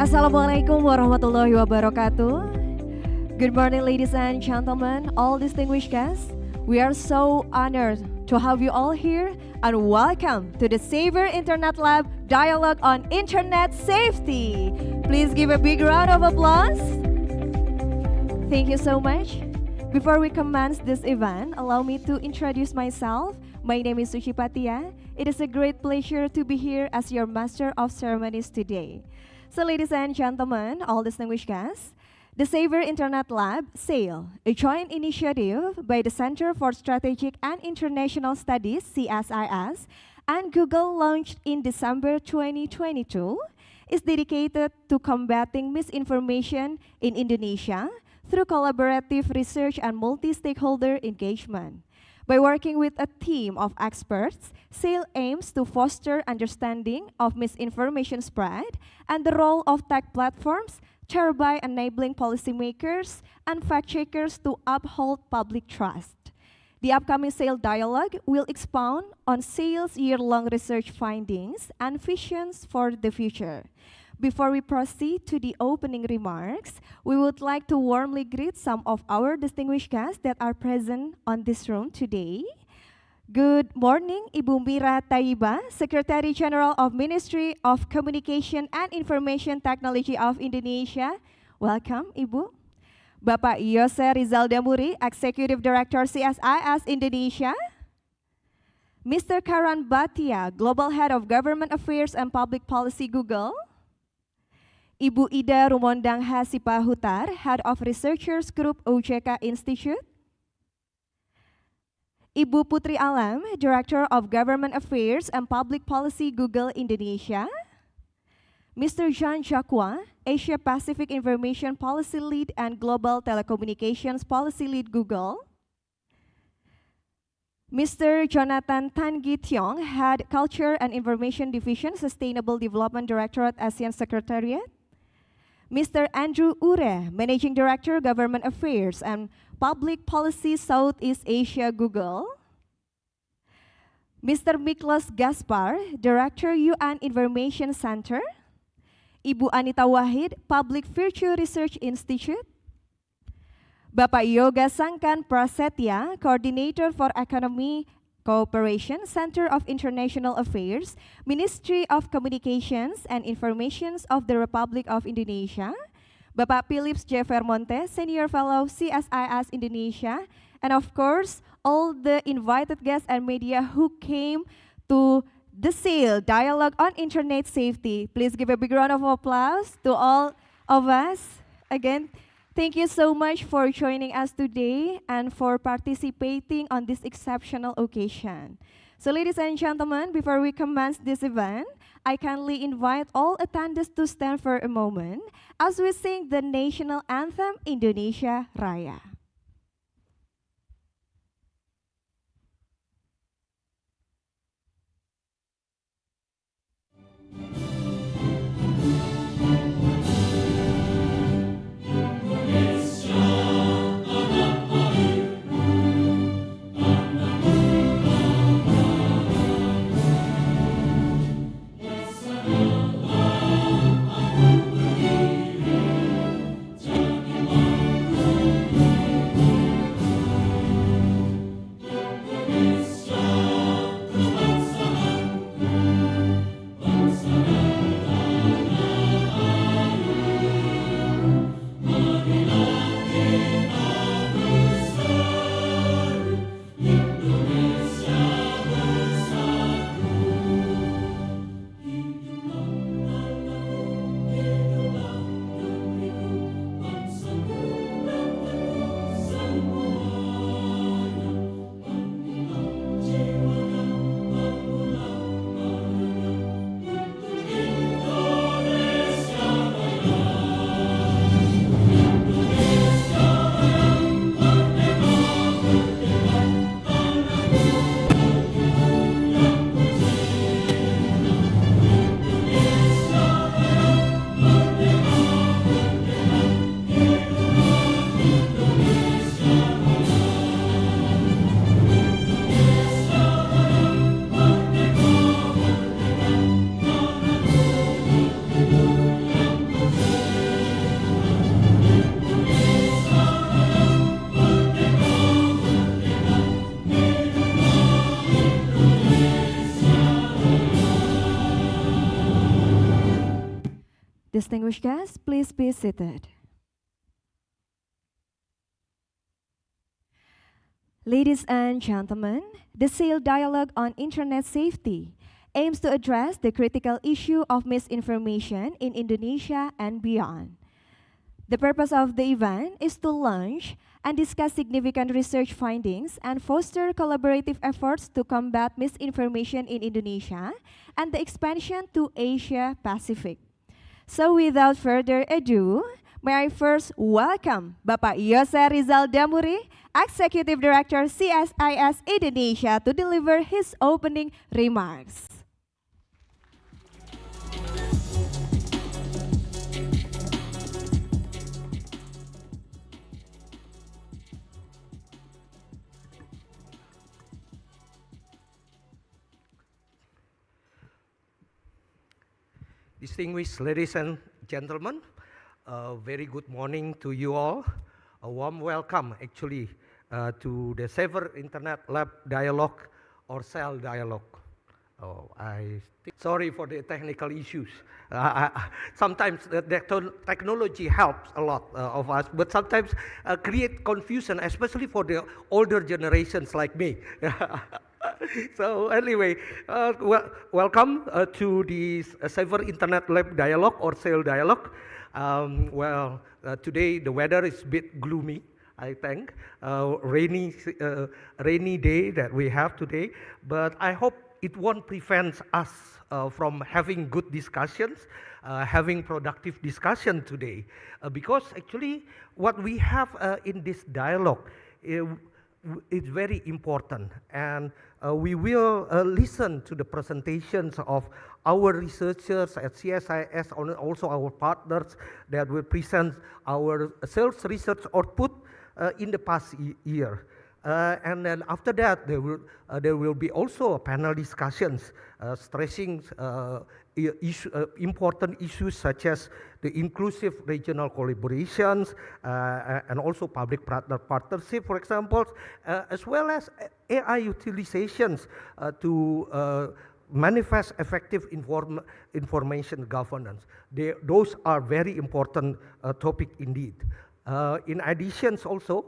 Assalamualaikum warahmatullahi wabarakatuh. Good morning, ladies and gentlemen, all distinguished guests. We are so honored to have you all here and welcome to the Saver Internet Lab Dialogue on Internet Safety. Please give a big round of applause. Thank you so much. Before we commence this event, allow me to introduce myself. My name is Rifqi Rachman. It is a great pleasure to be here as your Master of Ceremonies today. So ladies and gentlemen, all distinguished guests, the Saver Internet Lab, SAIL, a joint initiative by the Center for Strategic and International Studies, CSIS, and Google launched in December 2022, is dedicated to combating misinformation in Indonesia through collaborative research and multi-stakeholder engagement. By working with a team of experts, SAIL aims to foster understanding of misinformation spread and the role of tech platforms, thereby enabling policymakers and fact-checkers to uphold public trust. The upcoming SAIL dialogue will expound on SAIL's year-long research findings and visions for the future. Before we proceed to the opening remarks, we would like to warmly greet some of our distinguished guests that are present on this room today. Good morning, Ibu Mira Tayyiba, Secretary General of Ministry of Communication and Information Technology of Indonesia. Welcome, Ibu. Bapak Yose Rizal Damuri, Executive Director CSIS Indonesia. Mr. Karan Bhatia, Global Head of Government Affairs and Public Policy Google. Ibu Ida Rumondang H Sipahutar, Head of Researchers Group OJK Institute. Ibu Putri Alam, Director of Government Affairs and Public Policy Google Indonesia. Mr. Jean Jacqua, Asia Pacific Information Policy Lead and Global Telecommunications Policy Lead Google. Mr. Jonathan Tan Ghee Tiong, Head Culture and Information Division, Sustainable Development Directorate, ASEAN Secretariat. Mr. Andrew Ure, Managing Director, Government Affairs and Public Policy, Southeast Asia, Google. Mr. Miklos Gaspar, Director, UN Information Center. Ibu Anita Wahid, Public Virtue Research Institute. Bapak Yoga Sangkan Prasetya, Coordinator for Economy Cooperation, Center of International Affairs, Ministry of Communications and Information of the Republic of Indonesia. Bapak Philips J. Vermonte, Senior Fellow CSIS Indonesia, and of course, all the invited guests and media who came to the SAIL Dialogue on Internet Safety. Please give a big round of applause to all of us. Again, thank you so much for joining us today and for participating on this exceptional occasion. So ladies and gentlemen, before we commence this event, I kindly invite all attendees to stand for a moment as we sing the national anthem, Indonesia Raya. Distinguished guests, please be seated. Ladies and gentlemen, the SAIL Dialogue on Internet Safety aims to address the critical issue of misinformation in Indonesia and beyond. The purpose of the event is to launch and discuss significant research findings and foster collaborative efforts to combat misinformation in Indonesia and the expansion to Asia Pacific. So without further ado, may I first welcome Bapak Yose Rizal Damuri, Executive Director CSIS Indonesia, to deliver his opening remarks. Distinguished ladies and gentlemen, a very good morning to you all. A warm welcome, actually, to the SAIL Internet Lab Dialogue or SAIL Dialogue. Sorry for the technical issues. Sometimes the technology helps a lot of us, but sometimes create confusion, especially for the older generations like me. So anyway, welcome to the SAIL Internet Lab Dialogue or SAIL Dialogue. Today the weather is a bit gloomy, I think. Rainy day that we have today, but I hope it won't prevent us from having good discussions, having productive discussion today. Because actually what we have in this dialogue is very important, and we will listen to the presentations of our researchers at CSIS and also our partners that will present our sales research output in the past year. And then after that, there will be also panel discussions stressing important issues such as the inclusive regional collaborations and also public-private partnership, for example, as well as AI utilizations to manifest effective information governance. Those are very important topic indeed. In addition, also,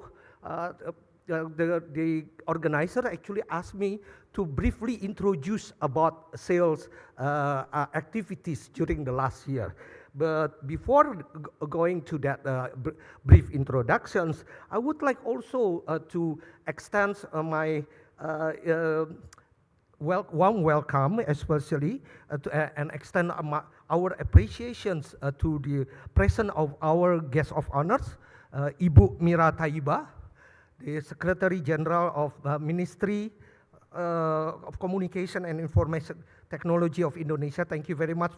the organizer actually asked me to briefly introduce about sales activities during the last year. But before going to that brief introductions, I would like also to extend my warm welcome, especially and extend our appreciations to the presence of our guest of honors, Ibu Mira Tayyiba, the Secretary General of Ministry of Communication and Information Technology of Indonesia. Thank you very much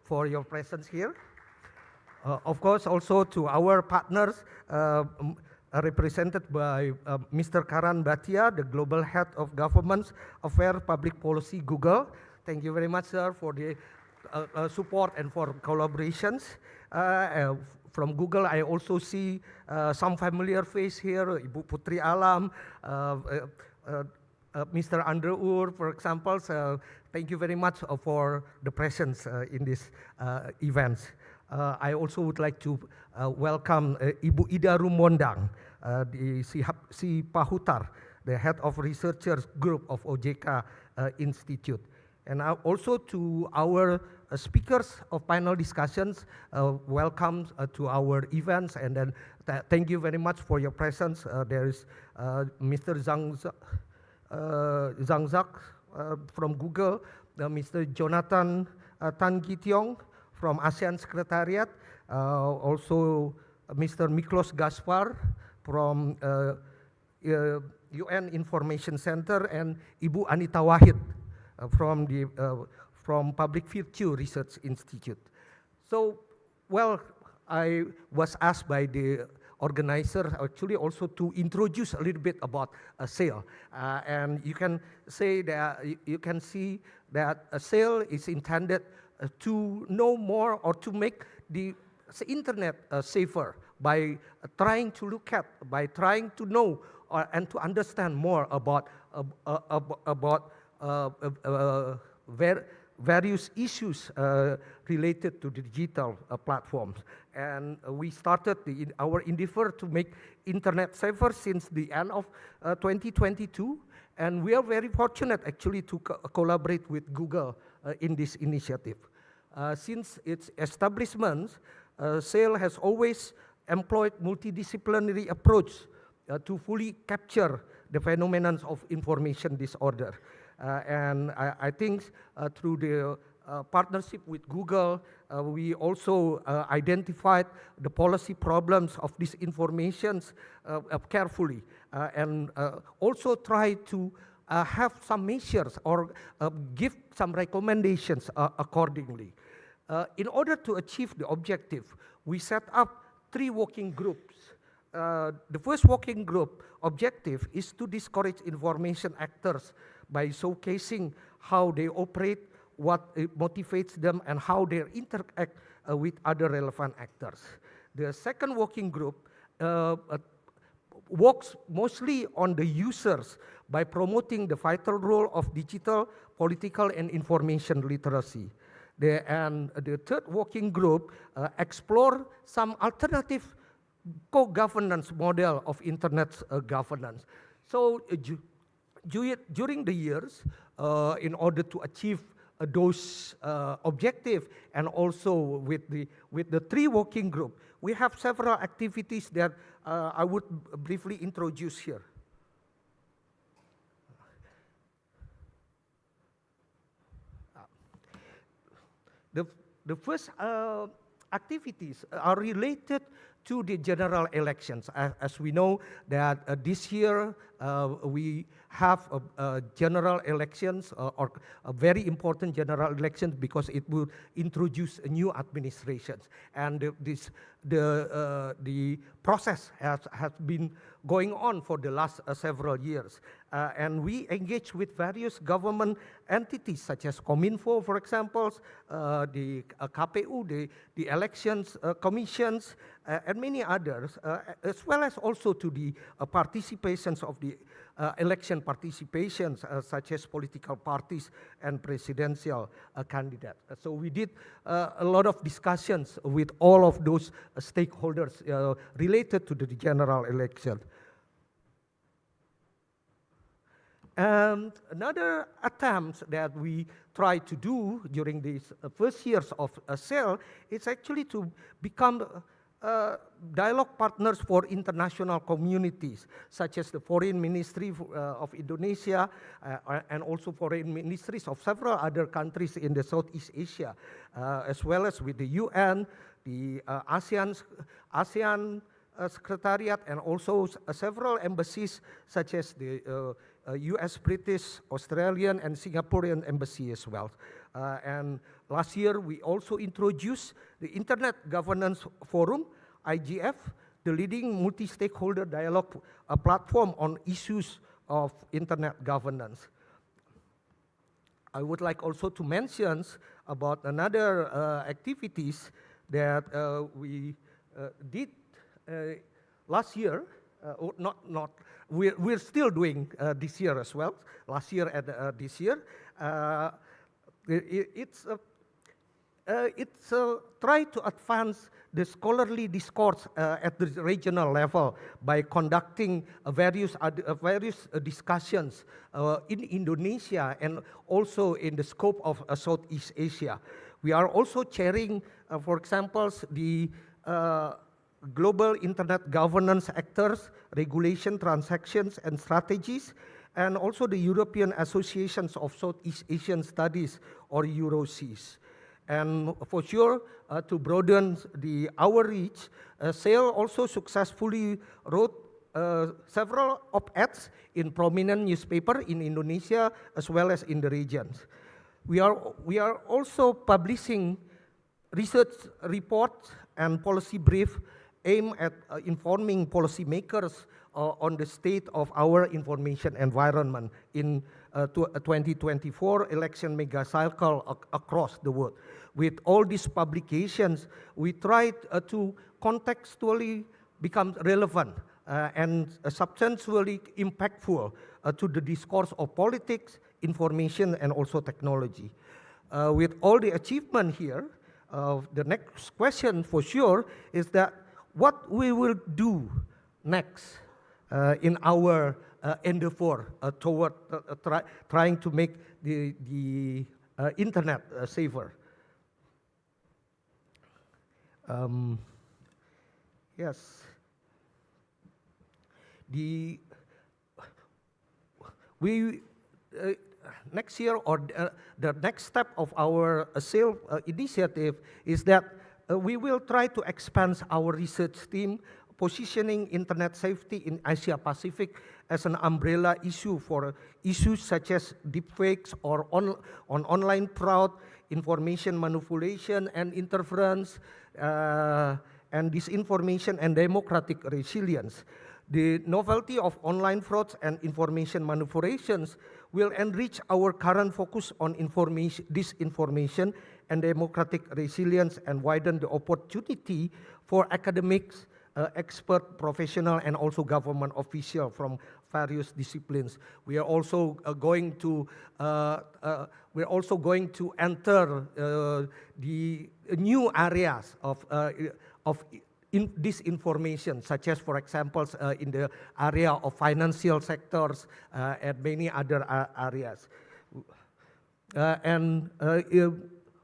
for your presence here. Of course, also to our partners, represented by Mr. Karan Bhatia, the Global Head of Government Affairs Public Policy, Google. Thank you very much, sir, for the support and for collaborations. From Google, I also see some familiar face here, Ibu Putri Alam, Mr. Andrew, for example. So thank you very much for the presence in this event. I also would like to welcome Ibu Ida Rumondang, the Sipahutar, the Head of Researchers Group of OJK Institute. And also to our speakers of panel discussions, welcome to our events, and then thank you very much for your presence. There is Mr. Zhangzak from Google, Mr. Jonathan Ghee Tiong from ASEAN Secretariat, also Mr. Miklos Gaspar from UN Information Center, and Ibu Anita Wahid from the Public Virtue Research Institute. So, well, I was asked by the organizer actually also to introduce a little bit about a SAIL, and you can say that you can see that a SAIL is intended to know more or to make the internet safer by trying to look at, by trying to know and to understand more about various issues related to the digital platforms. And we started our endeavor to make internet safer since the end of 2022. And we are very fortunate actually to collaborate with Google in this initiative. Since its establishment, SAIL has always employed multidisciplinary approach to fully capture the phenomenon of information disorder. And I think through the partnership with Google, we also identified the policy problems of these informations carefully and also try to have some measures or give some recommendations accordingly. In order to achieve the objective, we set up 3 working groups. The first working group objective is to discourage information actors by showcasing how they operate, what motivates them, and how they interact with other relevant actors. The second working group works mostly on the users by promoting the vital role of digital, political, and information literacy. And the third working group explore some alternative co-governance model of internet governance. So during the years, in order to achieve those objectives, and also with the 3 working group, we have several activities that I would briefly introduce here. The first activities are related to the general elections. As we know that this year we have general elections or a very important general elections because it will introduce new administrations. And the process has been going on for the last several years. And we engage with various government entities such as Kominfo, for example, the KPU, the elections commissions, and many others, as well as also to the participations of the election participations, such as political parties and presidential candidates. So we did a lot of discussions with all of those stakeholders related to the general election. And another attempt that we try to do during these first years of SAIL is actually to become dialogue partners for international communities, such as the Foreign Ministry of Indonesia and also foreign ministries of several other countries in the Southeast Asia, as well as with the UN, the ASEAN Secretariat, and also several embassies such as the US, British, Australian, and Singaporean embassy as well. And last year, we also introduced the Internet Governance Forum, IGF, the leading multi-stakeholder dialogue platform on issues of Internet governance. I would like also to mention about another activities that we did last year. We're still doing this year as well. Last year and this year, it's try to advance the scholarly discourse at the regional level by conducting various discussions in Indonesia and also in the scope of Southeast Asia. We are also chairing, for example, the Global Internet Governance Actors, Regulation, Transactions, and Strategies, and also the European Associations of Southeast Asian Studies, or EuroSEAS. And for sure, to broaden our reach, SAIL also successfully wrote several op-eds in prominent newspaper in Indonesia as well as in the regions. We are also publishing research reports and policy brief aimed at informing policymakers on the state of our information environment in 2024 election mega cycle across the world. With all these publications, we tried to contextually become relevant and substantially impactful to the discourse of politics, information, and also technology. With all the achievement here, the next question for sure is that what we will do next in our endeavor toward trying to make the internet safer. Yes. Next year, or the next step of our SAIL initiative is that we will try to expand our research team, positioning internet safety in Asia Pacific as an umbrella issue for issues such as deepfakes or online fraud, information manipulation and interference, and disinformation and democratic resilience. The novelty of online frauds and information manipulations will enrich our current focus on disinformation and democratic resilience and widen the opportunity for academics, expert, professional, and also government officials from various disciplines. We are also going to enter the new areas of disinformation, such as, for example, in the area of financial sectors and many other areas.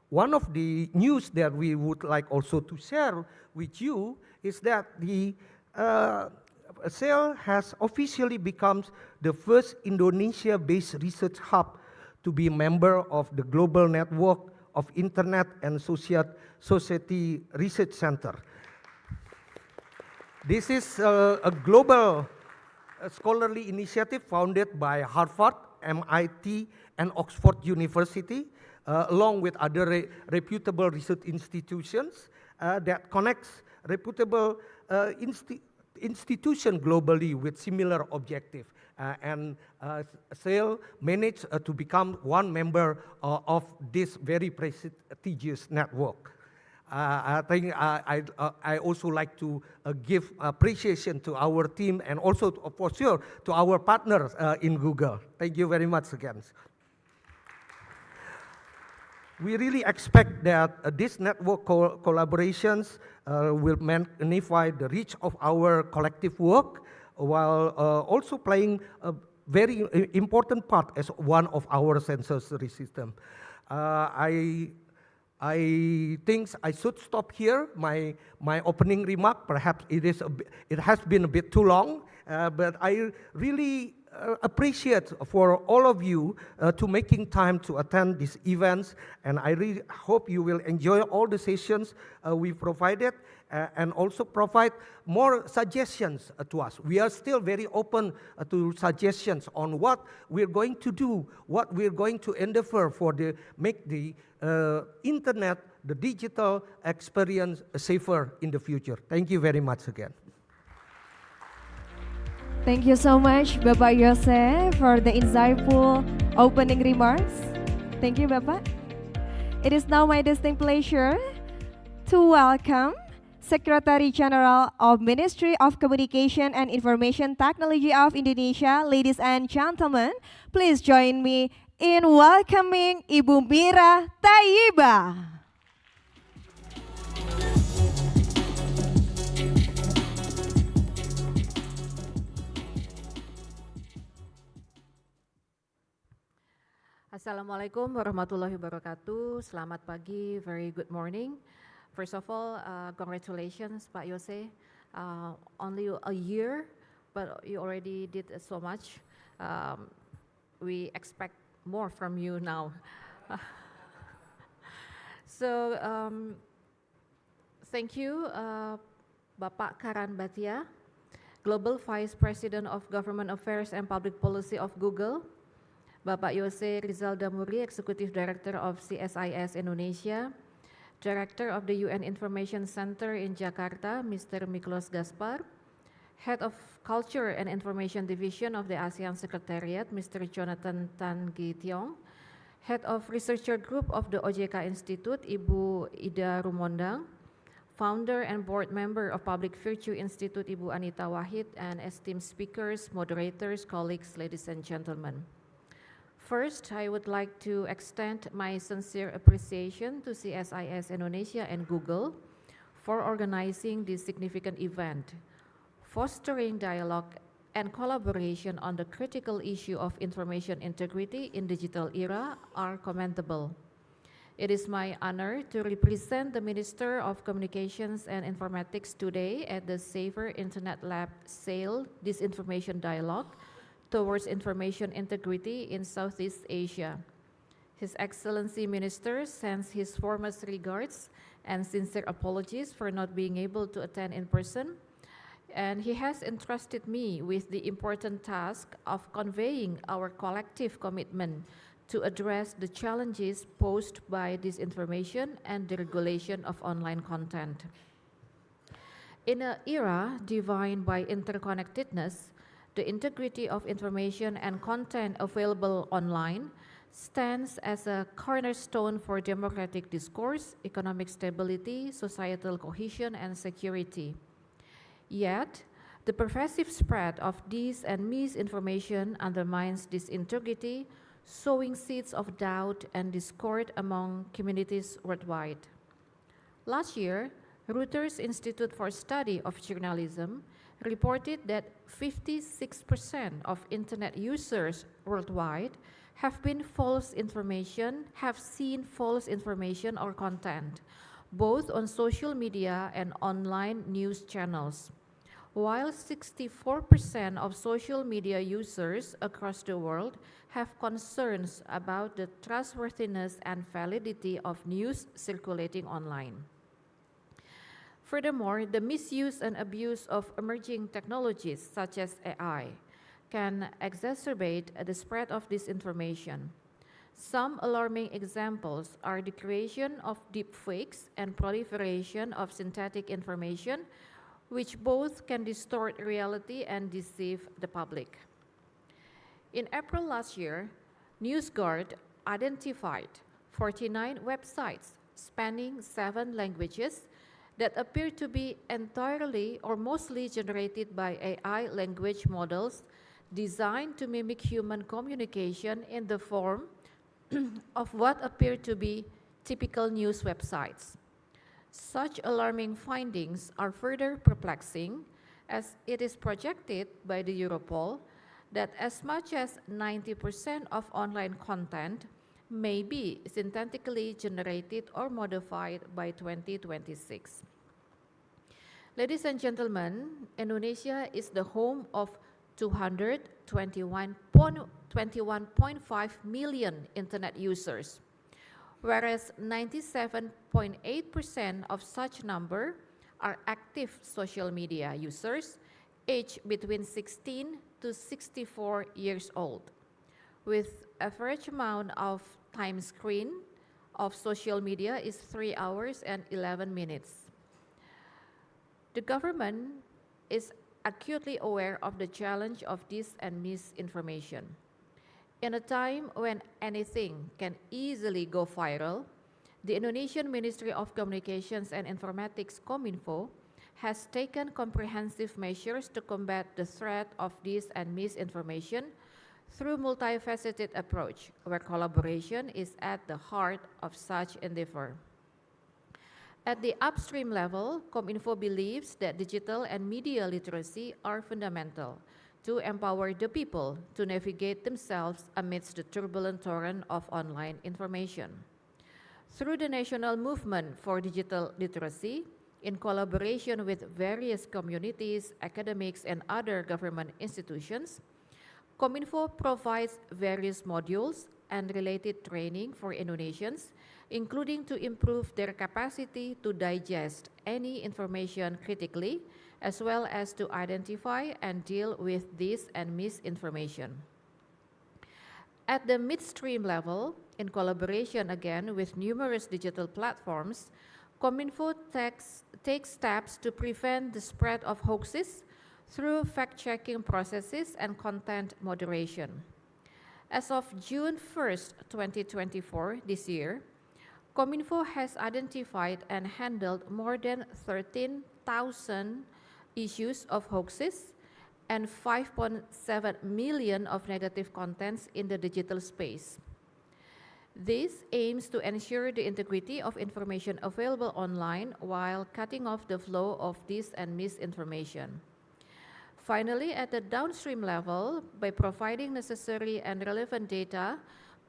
One of the news that we would like also to share with you is that the SAIL has officially become the first Indonesia-based research hub to be a member of the global network of Internet and Society Research Center. This is a global scholarly initiative founded by Harvard, MIT, and Oxford University, along with other reputable research institutions that connects reputable institutions globally with similar objective. SAIL managed to become one member of this very prestigious network. I think I also like to give appreciation to our team and also, for sure, to our partners in Google. Thank you very much again. We really expect that this network collaborations will magnify the reach of our collective work while also playing a very important part as one of our censorship system. I think I should stop here my opening remark. Perhaps it has been a bit too long, but I really appreciate for all of you to making time to attend these events, and I really hope you will enjoy all the sessions we provided and also provide more suggestions to us. We are still very open to suggestions on what we're going to do, what we're going to endeavor for make the internet, the digital experience safer in the future. Thank you very much again. Thank you so much, Bapak Yose, for the insightful opening remarks. Thank you, Bapak. It is now my distinct pleasure to welcome Secretary General of Ministry of Communication and Information Technology of Indonesia. Ladies and gentlemen, please join me in welcoming Ibu Mira Tayyiba. Assalamualaikum warahmatullahi wabarakatuh. Selamat pagi, very good morning. First of all, congratulations, Pak Yose. Only a year, but you already did so much. We expect more from you now. So, thank you, Bapak Karan Bhatia, Global Vice President of Government Affairs and Public Policy of Google. Bapak Yose Rizal Damuri, Executive Director of CSIS Indonesia, Director of the UN Information Center in Jakarta, Mr. Miklos Gaspar, Head of Culture and Information Division of the ASEAN Secretariat, Mr. Jonathan Tan Ghee Tiong, Head of Researcher Group of the OJK Institute, Ibu Ida Rumondang, Founder and Board Member of Public Virtue Institute, Ibu Anita Wahid, and esteemed speakers, moderators, colleagues, ladies and gentlemen. First, I would like to extend my sincere appreciation to CSIS Indonesia and Google for organizing this significant event. Fostering dialogue and collaboration on the critical issue of information integrity in digital era are commendable. It is my honor to represent the Minister of Communications and Informatics today at the Safer Internet Lab SAIL Disinformation Dialogue towards information integrity in Southeast Asia. His Excellency Minister sends his warmest regards and sincere apologies for not being able to attend in person, and he has entrusted me with the important task of conveying our collective commitment to address the challenges posed by disinformation and the regulation of online content. In an era defined by interconnectedness, the integrity of information and content available online stands as a cornerstone for democratic discourse, economic stability, societal cohesion, and security. Yet, the pervasive spread of dis and misinformation undermines this integrity, sowing seeds of doubt and discord among communities worldwide. Last year, Reuters Institute for Study of Journalism reported that 56% of internet users worldwide have seen false information or content, both on social media and online news channels. While 64% of social media users across the world have concerns about the trustworthiness and validity of news circulating online. Furthermore, the misuse and abuse of emerging technologies such as AI can exacerbate the spread of disinformation. Some alarming examples are the creation of deepfakes and proliferation of synthetic information, which both can distort reality and deceive the public. In April last year, NewsGuard identified 49 websites spanning 7 languages that appear to be entirely or mostly generated by AI language models designed to mimic human communication in the form of what appear to be typical news websites. Such alarming findings are further perplexing, as it is projected by the Europol that as much as 90% of online content may be synthetically generated or modified by 2026. Ladies and gentlemen, Indonesia is the home of 221.5 million internet users, whereas 97.8% of such number are active social media users aged between 16 to 64 years old, with average amount of time screen of social media is 3 hours and 11 minutes. The government is acutely aware of the challenge of dis and misinformation. In a time when anything can easily go viral, the Indonesian Ministry of Communications and Informatics Kominfo has taken comprehensive measures to combat the threat of dis and misinformation through multifaceted approach, where collaboration is at the heart of such endeavor. At the upstream level, Kominfo believes that digital and media literacy are fundamental to empower the people to navigate themselves amidst the turbulent torrent of online information. Through the National Movement for Digital Literacy, in collaboration with various communities, academics, and other government institutions, Kominfo provides various modules and related training for Indonesians, including to improve their capacity to digest any information critically, as well as to identify and deal with dis and misinformation. At the midstream level, in collaboration again with numerous digital platforms, Kominfo takes steps to prevent the spread of hoaxes through fact-checking processes and content moderation. As of June 1st, 2024, this year, Kominfo has identified and handled more than 13,000 issues of hoaxes and 5.7 million of negative contents in the digital space. This aims to ensure the integrity of information available online while cutting off the flow of dis and misinformation. Finally, at the downstream level, by providing necessary and relevant data,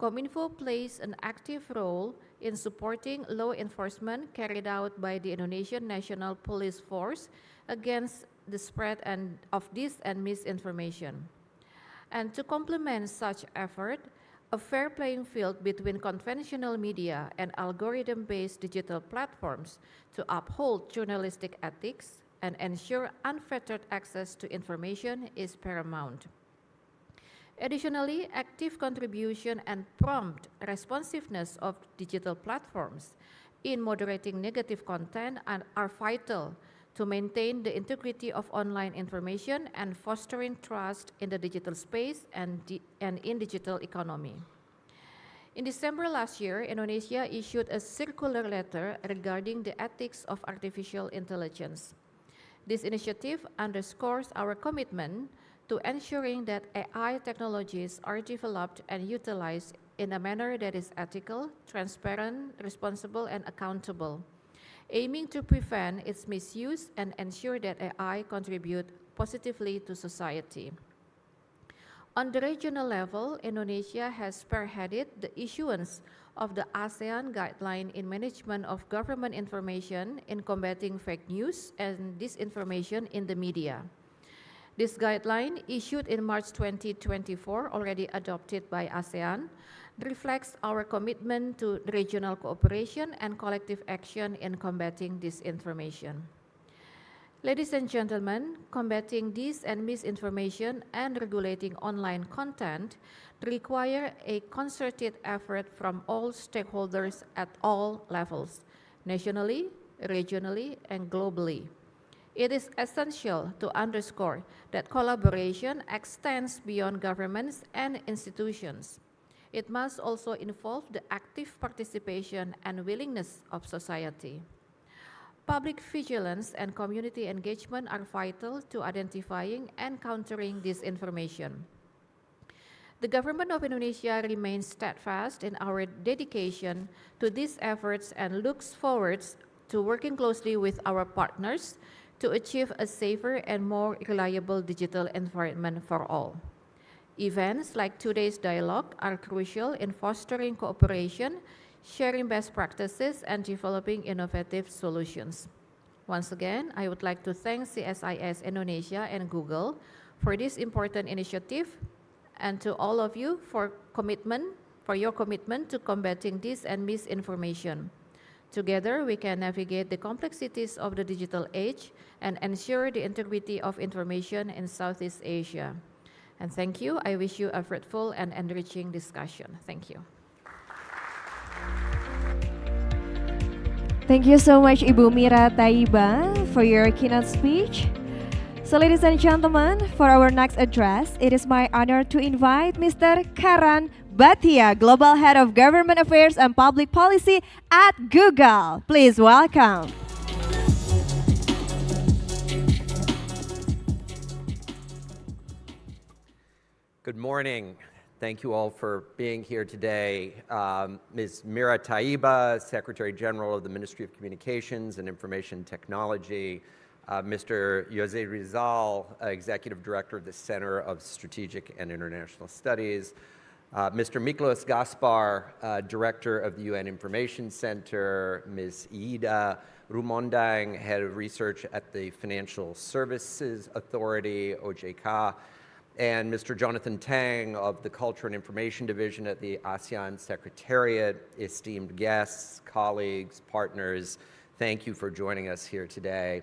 Kominfo plays an active role in supporting law enforcement carried out by the Indonesian National Police Force against the spread of dis and misinformation. And to complement such effort, a fair playing field between conventional media and algorithm-based digital platforms to uphold journalistic ethics and ensure unfettered access to information is paramount. Additionally, active contribution and prompt responsiveness of digital platforms in moderating negative content are vital to maintain the integrity of online information and fostering trust in the digital space and in digital economy. In December last year, Indonesia issued a circular letter regarding the ethics of artificial intelligence. This initiative underscores our commitment to ensuring that AI technologies are developed and utilized in a manner that is ethical, transparent, responsible, and accountable, aiming to prevent its misuse and ensure that AI contribute positively to society. On the regional level, Indonesia has spearheaded the issuance of the ASEAN Guideline in Management of Government Information in combating fake news and disinformation in the media. This guideline, issued in March 2024, already adopted by ASEAN, reflects our commitment to regional cooperation and collective action in combating disinformation. Ladies and gentlemen, combating dis and misinformation and regulating online content require a concerted effort from all stakeholders at all levels, nationally, regionally, and globally. It is essential to underscore that collaboration extends beyond governments and institutions. It must also involve the active participation and willingness of society. Public vigilance and community engagement are vital to identifying and countering disinformation. The government of Indonesia remains steadfast in our dedication to these efforts and looks forward to working closely with our partners to achieve a safer and more reliable digital environment for all. Events like today's dialogue are crucial in fostering cooperation, sharing best practices, and developing innovative solutions. Once again, I would like to thank CSIS Indonesia and Google for this important initiative, and to all of you for your commitment to combating dis and misinformation. Together, we can navigate the complexities of the digital age and ensure the integrity of information in Southeast Asia. And thank you. I wish you a fruitful and enriching discussion. Thank you. Thank you so much, Ibu Mira Tayyiba, for your keynote speech. So ladies and gentlemen, for our next address, it is my honor to invite Mr. Karan Bhatia, Global Head of Government Affairs and Public Policy at Google. Please welcome. Good morning. Thank you all for being here today. Ms. Mira Tayyiba, Secretary General of the Ministry of Communications and Information Technology, Mr. Yose Rizal, Executive Director of the Center of Strategic and International Studies, Mr. Miklos Gaspar, Director of the UN Information Center, Ms. Ida Rumondang, Head of Research at the Financial Services Authority, OJK, and Mr. Jonathan Tang of the Culture and Information Division at the ASEAN Secretariat. Esteemed guests, colleagues, partners, thank you for joining us here today.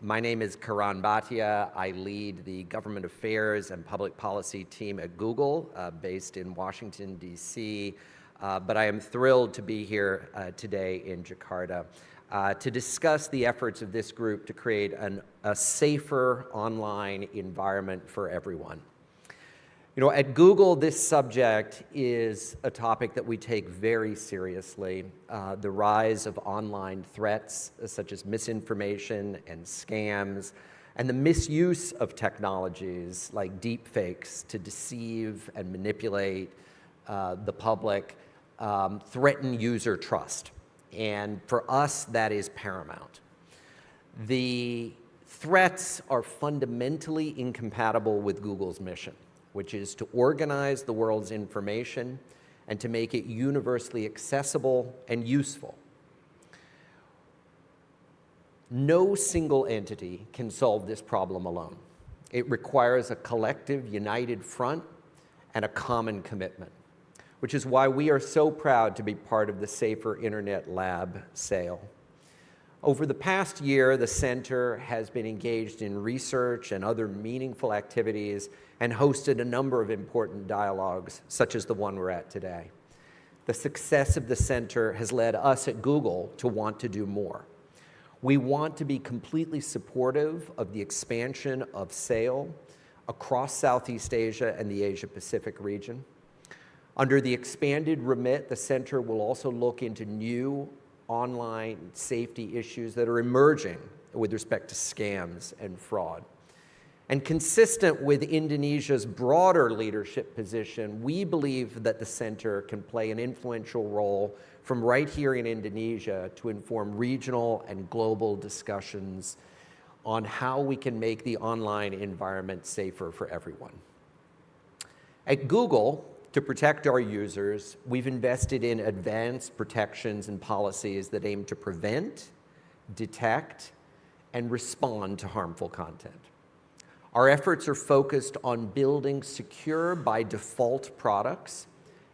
My name is Karan Bhatia. I lead the Government Affairs and Public Policy team at Google, based in Washington, D.C., but I am thrilled to be here today in Jakarta to discuss the efforts of this group to create a safer online environment for everyone. You know, at Google, this subject is a topic that we take very seriously. The rise of online threats, such as misinformation and scams, and the misuse of technologies like deepfakes to deceive and manipulate the public threaten user trust. And for us, that is paramount. The threats are fundamentally incompatible with Google's mission, which is to organize the world's information and to make it universally accessible and useful. No single entity can solve this problem alone. It requires a collective, united front and a common commitment, which is why we are so proud to be part of the Safer Internet Lab sale. Over the past year, the center has been engaged in research and other meaningful activities and hosted a number of important dialogues, such as the one we're at today. The success of the center has led us at Google to want to do more. We want to be completely supportive of the expansion of SAIL across Southeast Asia and the Asia-Pacific region. Under the expanded remit, the center will also look into new online safety issues that are emerging with respect to scams and fraud. And consistent with Indonesia's broader leadership position, we believe that the center can play an influential role from right here in Indonesia to inform regional and global discussions on how we can make the online environment safer for everyone. At Google, to protect our users, we've invested in advanced protections and policies that aim to prevent, detect, and respond to harmful content. Our efforts are focused on building secure by default products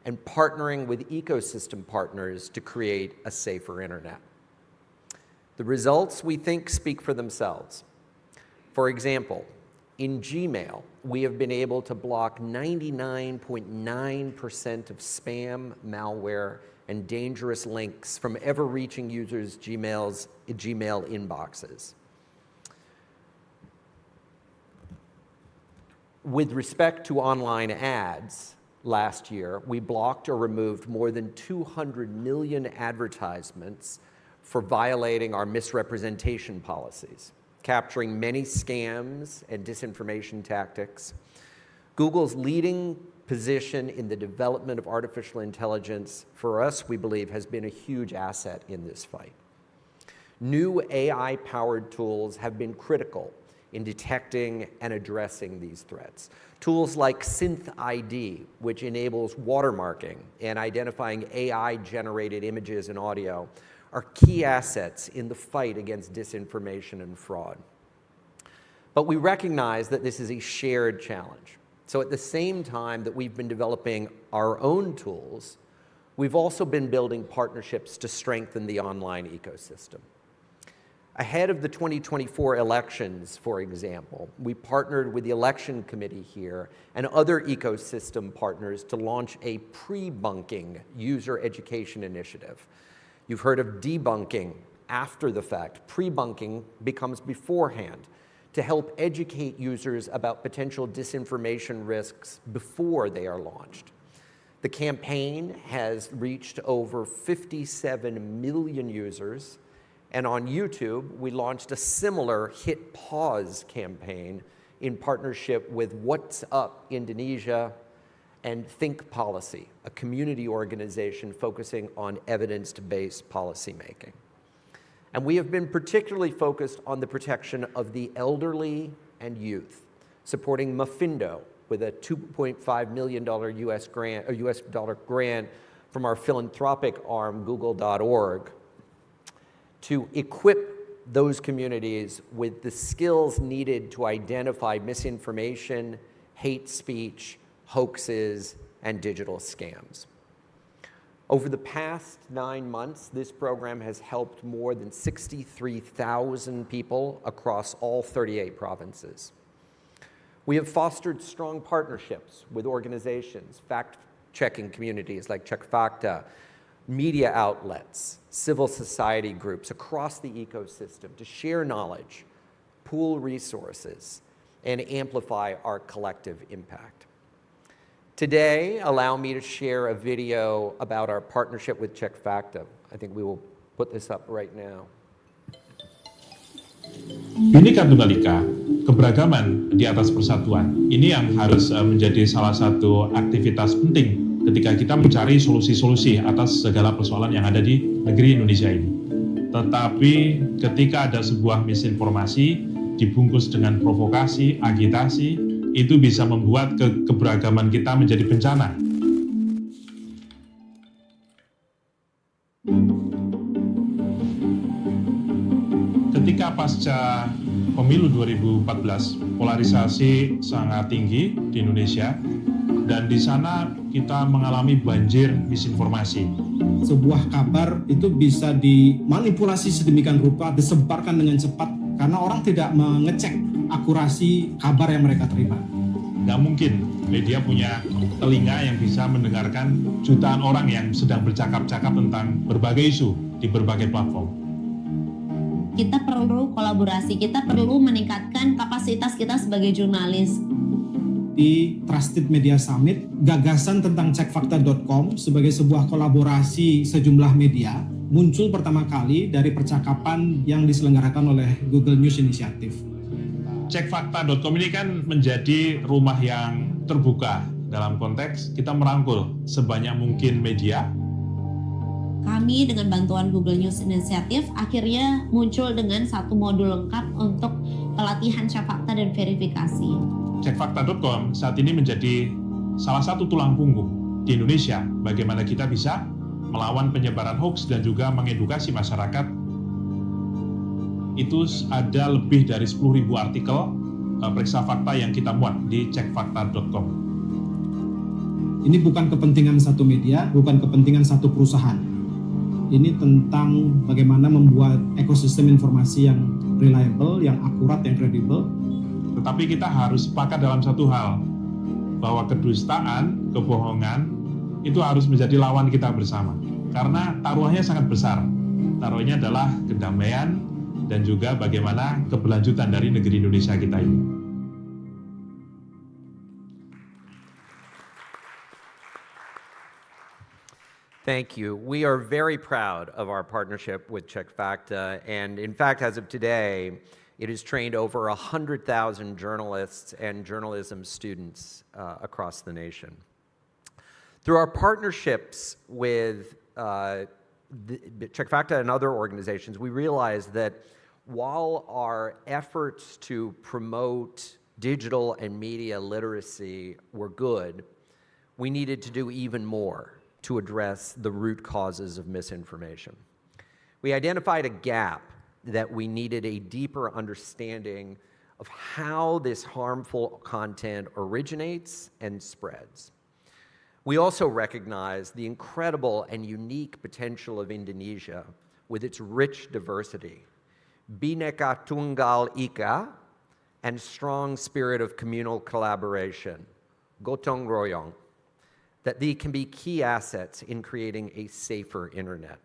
and partnering with ecosystem partners to create a safer internet. The results, we think, speak for themselves. For example, in Gmail, we have been able to block 99.9% of spam, malware, and dangerous links from ever reaching users' Gmail inboxes. With respect to online ads, last year, we blocked or removed more than 200 million advertisements for violating our misrepresentation policies, capturing many scams and disinformation tactics. Google's leading position in the development of artificial intelligence, for us, we believe, has been a huge asset in this fight. New AI-powered tools have been critical in detecting and addressing these threats. Tools like SynthID, which enables watermarking and identifying AI-generated images and audio, are key assets in the fight against disinformation and fraud. But we recognize that this is a shared challenge. So at the same time that we've been developing our own tools, we've also been building partnerships to strengthen the online ecosystem. Ahead of the 2024 elections, for example, we partnered with the election committee here and other ecosystem partners to launch a pre-bunking user education initiative. You've heard of debunking after the fact. Pre-bunking becomes beforehand to help educate users about potential disinformation risks before they are launched. The campaign has reached over 57 million users. And on YouTube, we launched a similar Hit Pause campaign in partnership with What's Up Indonesia and Think Policy, a community organization focusing on evidence-based policymaking. And we have been particularly focused on the protection of the elderly and youth, supporting Mafindo with a $2.5 million US dollar grant from our philanthropic arm, Google.org, to equip those communities with the skills needed to identify misinformation, hate speech, hoaxes, and digital scams. Over the past 9 months, this program has helped more than 63,000 people across all 38 provinces. We have fostered strong partnerships with organizations, fact-checking communities like CheckFakta, media outlets, civil society groups across the ecosystem to share knowledge, pool resources, and amplify our collective impact. Today, allow me to share a video about our partnership with CheckFakta. I think we will put this up right now. Bhinneka Tunggal Ika, keberagaman di atas persatuan. Ini yang harus menjadi salah satu aktivitas penting ketika kita mencari solusi-solusi atas segala persoalan yang ada di negeri Indonesia ini. Tetapi ketika ada sebuah misinformasi dibungkus dengan provokasi, agitasi, itu bisa membuat keberagaman kita menjadi bencana. Ketika pasca pemilu 2014, polarisasi sangat tinggi di Indonesia, dan di sana kita mengalami banjir misinformasi. Sebuah kabar itu bisa dimanipulasi sedemikian rupa, disebarkan dengan cepat, karena orang tidak mengecek akurasi kabar yang mereka terima. Nggak mungkin media punya telinga yang bisa mendengarkan jutaan orang yang sedang bercakap-cakap tentang berbagai isu di berbagai platform. Kita perlu kolaborasi, kita perlu meningkatkan kapasitas kita sebagai jurnalis. Di Trusted Media Summit, gagasan tentang cekfakta.com sebagai sebuah kolaborasi sejumlah media muncul pertama kali dari percakapan yang diselenggarakan oleh Google News Initiative. Cekfakta.com ini kan menjadi rumah yang terbuka dalam konteks kita merangkul sebanyak mungkin media. Kami dengan bantuan Google News Initiative akhirnya muncul dengan satu modul lengkap untuk pelatihan cek fakta dan verifikasi. Cekfakta.com saat ini menjadi salah satu tulang punggung di Indonesia bagaimana kita bisa melawan penyebaran hoax dan juga mengedukasi masyarakat. Itu ada lebih dari 10.000 artikel periksa fakta yang kita muat di cekfakta.com. Ini bukan kepentingan satu media, bukan kepentingan satu perusahaan. Ini tentang bagaimana membuat ekosistem informasi yang reliable, yang akurat, yang kredibel. Tetapi kita harus sepakat dalam satu hal, bahwa kedustaan, kebohongan, itu harus menjadi lawan kita bersama. Karena taruhannya sangat besar. Taruhannya adalah kedamaian dan juga bagaimana keberlanjutan dari negeri Indonesia kita ini. Thank you. We are very proud of our partnership with CheckFacta, and in fact, as of today, it has trained over 100,000 journalists and journalism students across the nation. Through our partnerships with CheckFacta and other organizations, we realized that while our efforts to promote digital and media literacy were good, we needed to do even more to address the root causes of misinformation. We identified a gap that we needed a deeper understanding of how this harmful content originates and spreads. We also recognize the incredible and unique potential of Indonesia with its rich diversity, Bhinneka Tunggal Ika, and strong spirit of communal collaboration, gotong royong, that they can be key assets in creating a safer internet.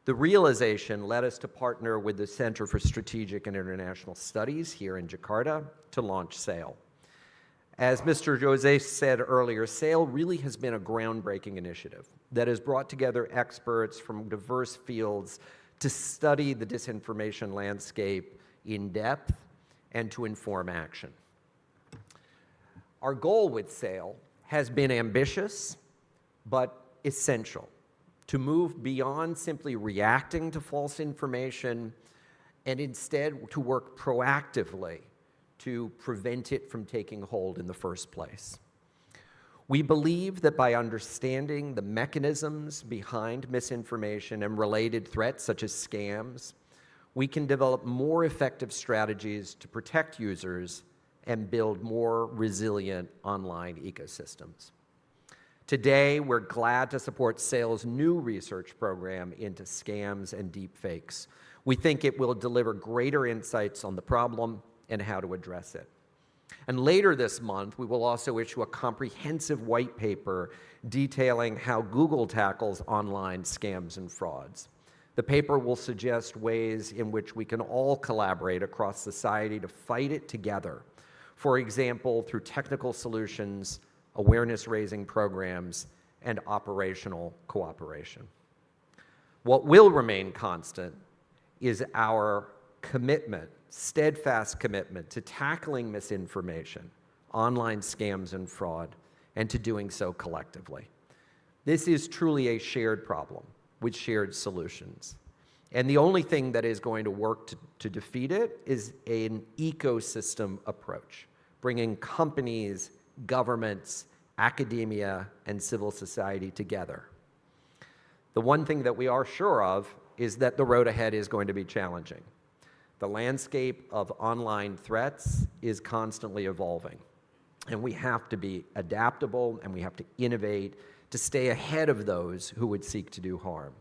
The realization led us to partner with the Center for Strategic and International Studies here in Jakarta to launch SAIL. As Mr. Yose said earlier, SAIL really has been a groundbreaking initiative that has brought together experts from diverse fields to study the disinformation landscape in depth and to inform action. Our goal with SAIL has been ambitious, but essential, to move beyond simply reacting to false information and instead to work proactively to prevent it from taking hold in the first place. We believe that by understanding the mechanisms behind misinformation and related threats such as scams, we can develop more effective strategies to protect users and build more resilient online ecosystems. Today, we're glad to support SAIL's new research program into scams and deepfakes. We think it will deliver greater insights on the problem and how to address it. And later this month, we will also issue a comprehensive white paper detailing how Google tackles online scams and frauds. The paper will suggest ways in which we can all collaborate across society to fight it together. For example, through technical solutions, awareness-raising programs, and operational cooperation. What will remain constant is our commitment, steadfast commitment to tackling misinformation, online scams and fraud, and to doing so collectively. This is truly a shared problem with shared solutions. And the only thing that is going to work to defeat it is an ecosystem approach, bringing companies, governments, academia, and civil society together. The one thing that we are sure of is that the road ahead is going to be challenging. The landscape of online threats is constantly evolving, and we have to be adaptable and we have to innovate to stay ahead of those who would seek to do harm.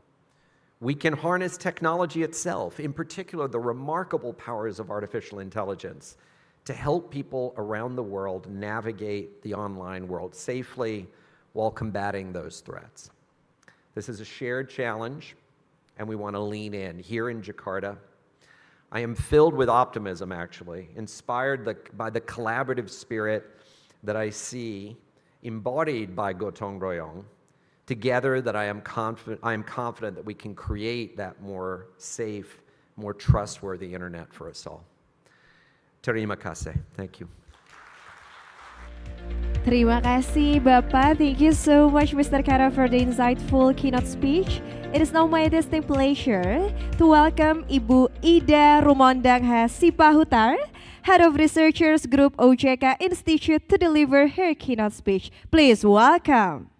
We can harness technology itself, in particular the remarkable powers of artificial intelligence, to help people around the world navigate the online world safely while combating those threats. This is a shared challenge, and we want to lean in. Here in Jakarta, I am filled with optimism, actually, inspired by the collaborative spirit that I see embodied by Gotong Royong. Together, that I am confident that we can create that more safe, more trustworthy internet for us all. Terima kasih. Thank you. Terima kasih Bapak. Thank you so much Mr. Karan for the insightful keynote speech. It is now my distinct pleasure to welcome Ibu Ida Rumondang H. Sipahutar, Head of Researchers Group OJK Institute, to deliver her keynote speech. Please welcome.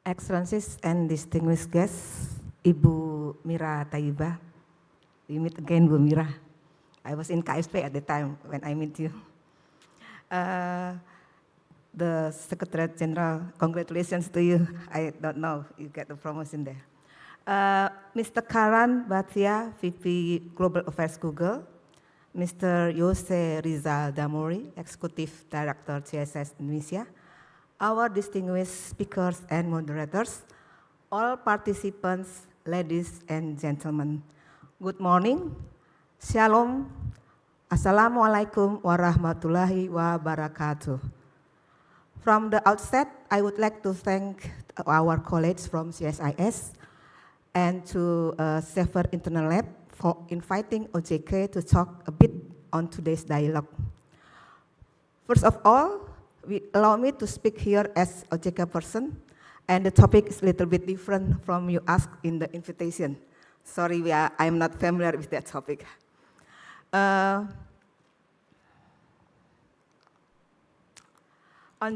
Excellencies and distinguished guests, Ibu Mira Tayyiba. We meet again, Bu Mira. I was in KSP at the time when I meet you. The Secretary General, congratulations to you. I don't know, you get the promotion there. Mr. Karan Bhatia, VP Global Affairs Google. Mr. Yose Rizal Damuri, Executive Director CSIS Indonesia. Our distinguished speakers and moderators, all participants, ladies and gentlemen, good morning, shalom, assalamualaikum warahmatullahi wabarakatuh. From the outset, I would like to thank our colleagues from CSIS and to Sefer Internal Lab for inviting OJK to talk a bit on today's dialogue. First of all, allow me to speak here as OJK person, and the topic is a little bit different from you asked in the invitation. Sorry, I'm not familiar with that topic. On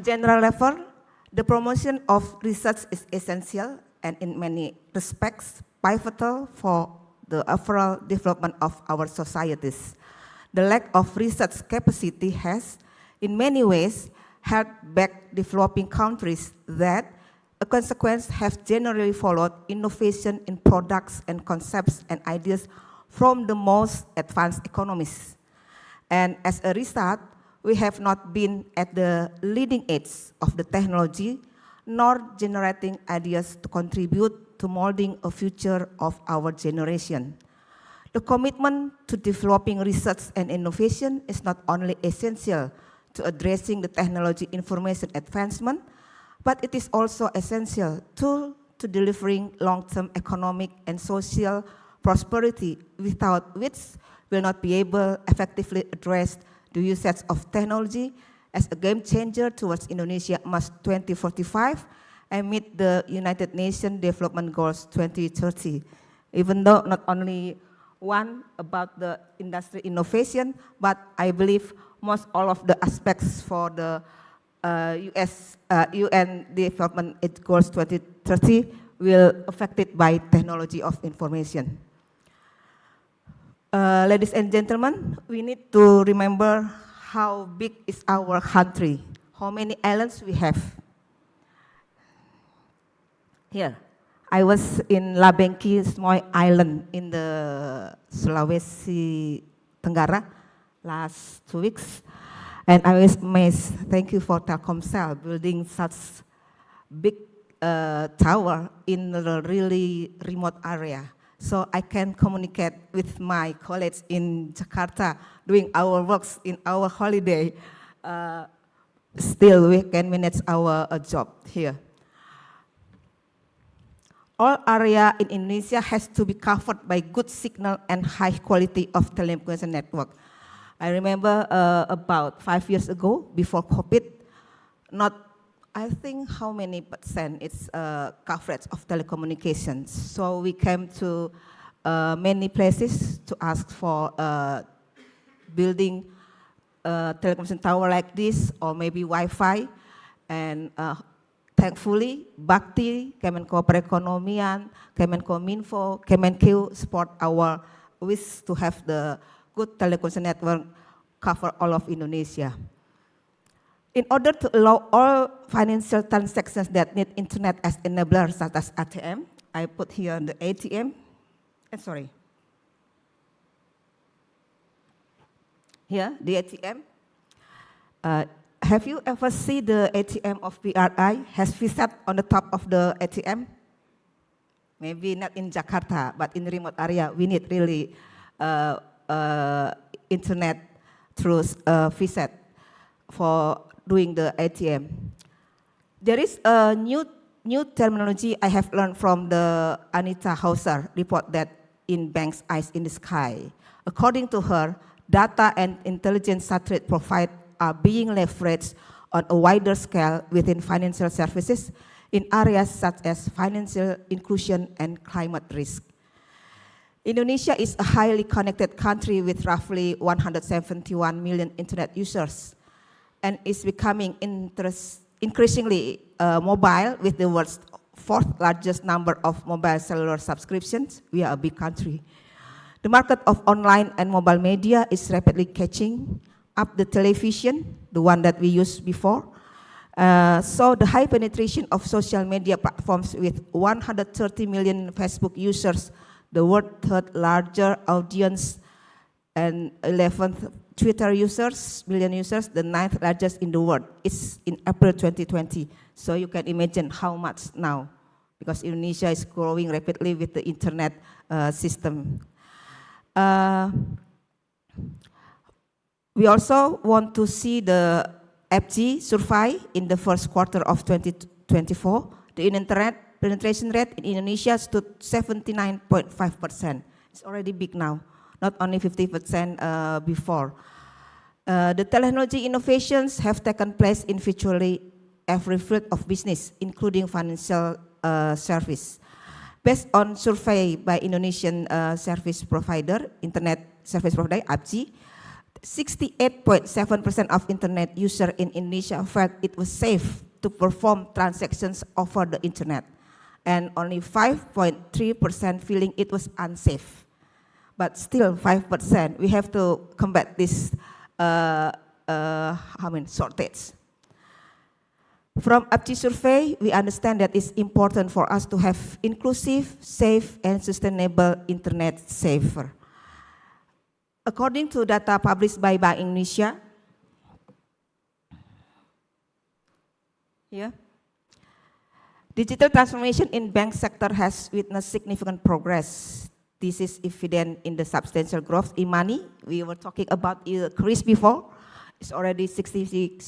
general level, the promotion of research is essential and in many respects pivotal for the overall development of our societies. The lack of research capacity has, in many ways, held back developing countries that, a consequence, have generally followed innovation in products and concepts and ideas from the most advanced economies. And as a result, we have not been at the leading edge of the technology, nor generating ideas to contribute to molding a future of our generation. The commitment to developing research and innovation is not only essential to addressing the technology information advancement, but it is also essential tool to delivering long-term economic and social prosperity, without which will not be able effectively address the usage of technology as a game changer towards Indonesia Mas 2045 and meet the United Nations Development Goals 2030. Even though not only one about the industry innovation, but I believe most all of the aspects for the UN Development Goals 2030 will affected by technology of information. Ladies and gentlemen, we need to remember how big is our country, how many islands we have. Here, I was in Labengki, small island in the Sulawesi Tenggara last 2 weeks, and I was amazed. Thank you for Telkomsel building such big tower in a really remote area. so I can communicate with my colleagues in Jakarta doing our works in our holiday. Still, we can manage our job here. All area in Indonesia has to be covered by good signal and high quality of telecommunication network. I remember about 5 years ago, before COVID, I think how many percent it's coverage of telecommunications. So we came to many places to ask for building telecommunication tower like this, or maybe Wi-Fi, and thankfully, Bakti, Kemenko Perekonomian, Kemenkominfo, Kemenq support our wish to have the good telecommunication network cover all of Indonesia. In order to allow all financial transactions that need internet as enablers, such as ATM, I put here the ATM. Here, the ATM. Have you ever seen the ATM of BRI has VSAT on the top of the ATM? Maybe not in Jakarta, but in remote area, we need really internet through VSAT for doing the ATM. There is a new terminology I have learned from the Anita Wahid report that in Bank's Eyes in the Sky. According to her, data and intelligence satellite profile are being leveraged on a wider scale within financial services in areas such as financial inclusion and climate risk. Indonesia is a highly connected country with roughly 171 million internet users and is becoming increasingly mobile with the world's fourth largest number of mobile cellular subscriptions. We are a big country. The market of online and mobile media is rapidly catching up the television, the one that we used before. So the high penetration of social media platforms with 130 million Facebook users, the world's third larger audience, and 11th Twitter million users, the 9th largest in the world. It's in April 2020. So you can imagine how much now, because Indonesia is growing rapidly with the internet system. We also want to see the FG survey in the first quarter of 2024. The internet penetration rate in Indonesia stood 79.5%. It's already big now, not only 50% before. The technology innovations have taken place in virtually every field of business, including financial service. Based on survey by Indonesian service provider, internet service provider, ABGI, 68.7% of internet users in Indonesia felt it was safe to perform transactions over the internet, and only 5.3% feeling it was unsafe. But still 5%, we have to combat this shortage. From ABGI survey, we understand that it's important for us to have inclusive, safe, and sustainable internet safer. According to data published by Bank Indonesia, digital transformation in bank sector has witnessed significant progress. This is evident in the substantial growth in money. We were talking about increase before. It's already 66%.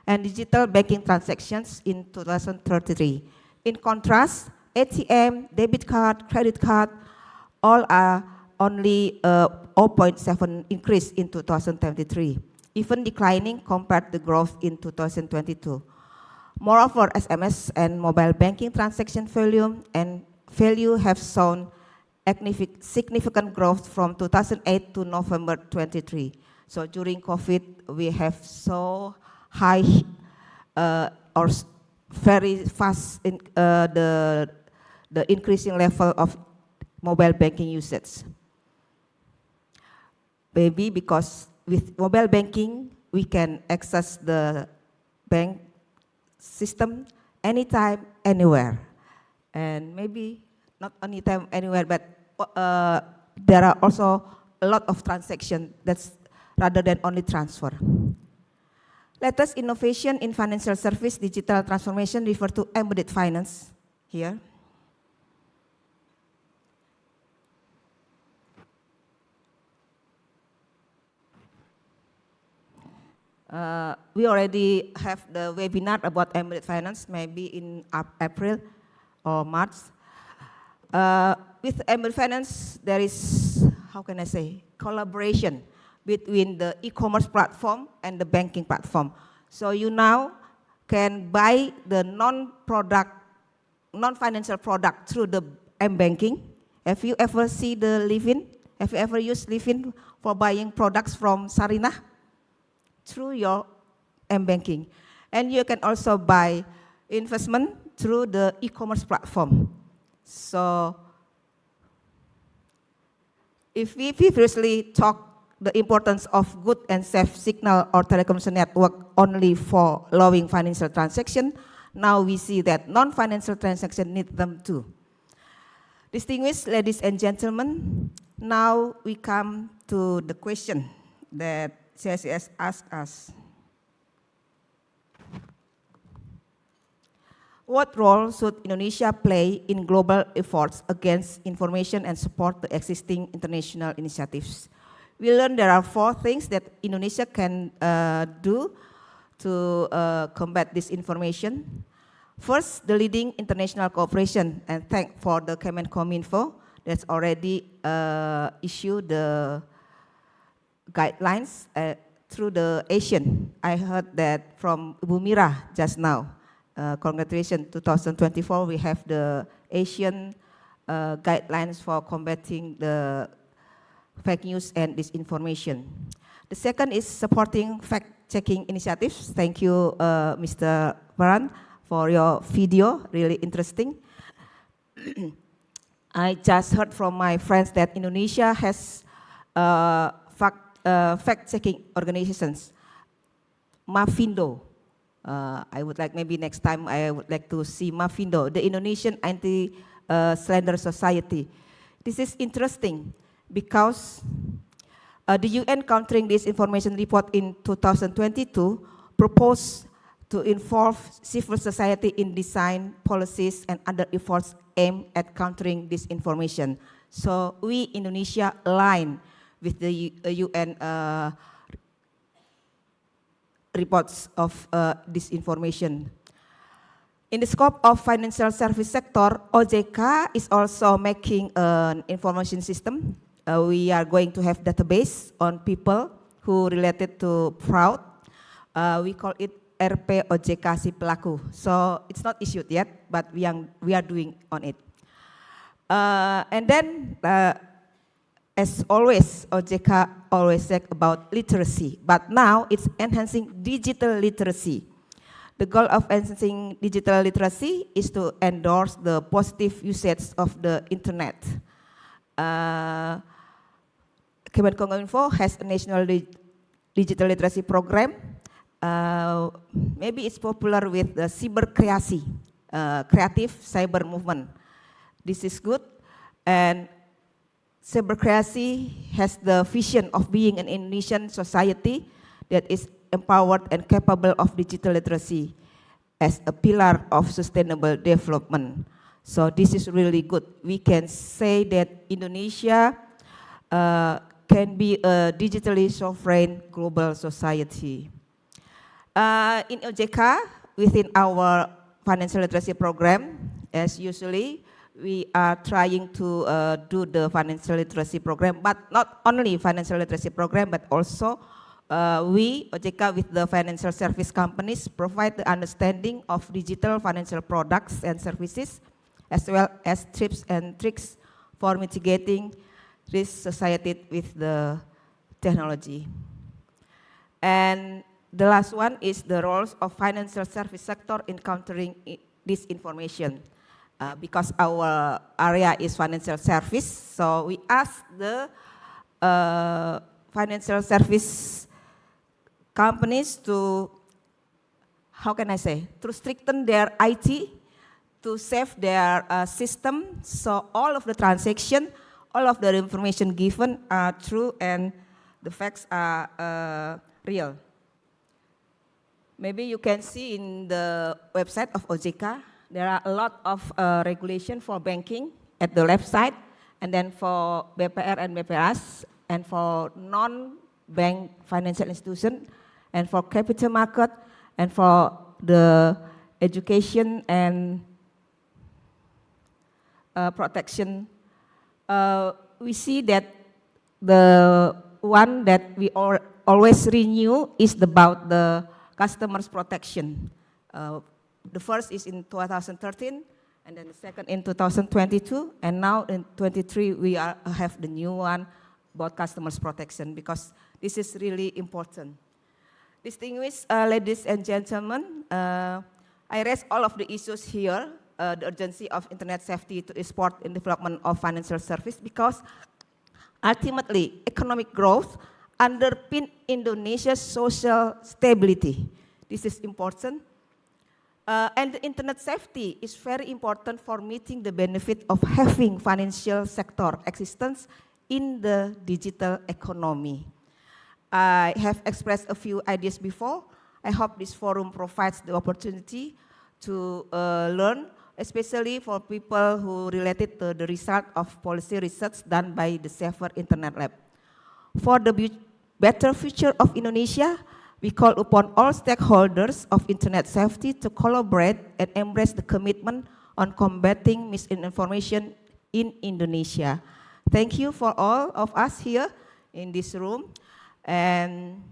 And digital banking transactions in 2033. In contrast, ATM, debit card, credit card, all are only 0.7 increase in 2023, even declining compared to growth in 2022. Moreover, SMS and mobile banking transaction volume and value have shown significant growth from 2008 to November 23. So during COVID, we have so high or very fast in the increasing level of mobile banking usage. Maybe because with mobile banking, we can access the bank system anytime, anywhere. And maybe not anytime, anywhere, but there are also a lot of transactions that's rather than only transfer. Latest innovation in financial service digital transformation refer to embedded finance here. We already have the webinar about embedded finance, maybe in April or March. With embedded finance, there is, how can I say, collaboration between the e-commerce platform and the banking platform. So you now can buy the non-financial product through the m-banking. Have you ever see the Livin? Have you ever used Livin for buying products from Sarinah? Through your m-banking. And you can also buy investment through the e-commerce platform. So if we previously talked the importance of good and safe signal or telecommunication network only for allowing financial transaction, now we see that non-financial transaction need them too. Distinguished ladies and gentlemen, now we come to the question that CSIS asked us. What role should Indonesia play in global efforts against information and support the existing international initiatives? We learned there are 4 things that Indonesia can do to combat disinformation. First, the leading international cooperation, and thank for the Kemenkominfo that's already issued the guidelines through the ASEAN. I heard that from Ibu Mira just now. Congratulations, 2024 we have the ASEAN guidelines for combating the fake news and disinformation. The second is supporting fact-checking initiatives. Thank you, Mr. Varan, for your video, really interesting. I just heard from my friends that Indonesia has fact-checking organizations, Mafindo. I would like, maybe next time I would like to see Mafindo, the Indonesian Anti-Slander Society. This is interesting because the UN Countering Disinformation Report in 2022 proposed to involve civil society in design, policies, and other efforts aimed at countering disinformation. So we, Indonesia, align with the UN reports of disinformation. In the scope of financial service sector, OJK is also making an information system. We are going to have database on people who related to fraud. We call it RP OJK si pelaku. So it's not issued yet, but we are doing on it. And then, as always, OJK always said about literacy, but now it's enhancing digital literacy. The goal of enhancing digital literacy is to endorse the positive usage of the internet. Kemenkominfo has a national digital literacy program. Maybe it's popular with the cyber kreasi, creative cyber movement. This is good, and cyber kreasi has the vision of being an Indonesian society that is empowered and capable of digital literacy as a pillar of sustainable development. So this is really good. We can say that Indonesia can be a digitally sovereign global society. In OJK, within our financial literacy program, as usually, we are trying to do the financial literacy program, but not only financial literacy program, but also we, OJK, with the financial service companies, provide the understanding of digital financial products and services, as well as tips and tricks for mitigating risk associated with the technology. And the last one is the roles of financial service sector in countering disinformation. Because our area is financial service, so we ask the financial service companies to, how can I say, to strengthen their IT, to save their system, so all of the transaction, all of the information given are true and the facts are real. Maybe you can see in the website of OJK, there are a lot of regulation for banking at the left side, and then for BPR and BPS, and for non-bank financial institution and for capital market, and for the education and protection. We see that the one that we always renew is about the customers protection. The first is in 2013, and then the second in 2022, and now in 23 we have the new one about customers protection, because this is really important. Distinguished ladies and gentlemen, I raise all of the issues here, the urgency of internet safety to support in development of financial service, because ultimately economic growth underpin Indonesia's social stability. This is important. And the internet safety is very important for meeting the benefit of having financial sector existence in the digital economy. I have expressed a few ideas before. I hope this forum provides the opportunity to learn, especially for people who related to the result of policy research done by the Safer Internet Lab. For the better future of Indonesia, we call upon all stakeholders of internet safety to collaborate and embrace the commitment on combating misinformation in Indonesia. Thank you for all of us here in this room, and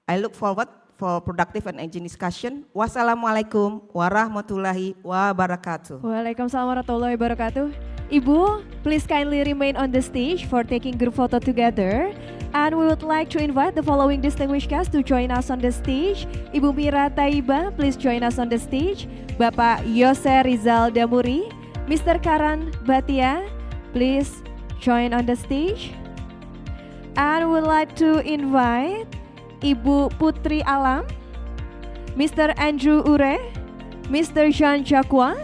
I look forward for productive and engaging discussion. Wassalamualaikum warahmatullahi wabarakatuh. Waalaikumsalam warahmatullahi wabarakatuh. Ibu, please kindly remain on the stage for taking group photo together. And we would like to invite the following distinguished guests to join us on the stage. Ibu Mira Tayyiba, please join us on the stage. Bapak Yose Rizal Damuri, Mr. Karan Bhatia, please join on the stage. And we would like to invite Ibu Putri Alam, Mr. Andrew Ure, Mr. Jean Jacqua,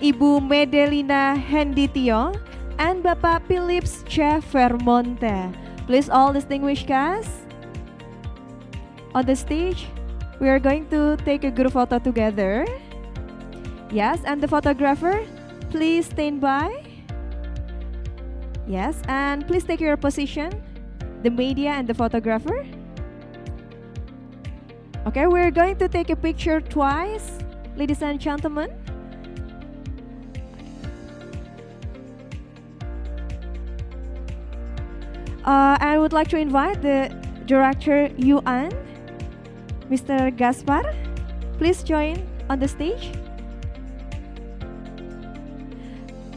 Ibu Medelina Henditio, and Bapak Philips C. Vermonte. Please all distinguished guests on the stage. We are going to take a group photo together. Yes, and the photographer, please stand by. Yes, and please take your position, the media and the photographer. Okay, we're going to take a picture twice, ladies and gentlemen. I would like to invite the Director Yuan, Mr. Gaspar. Please join on the stage.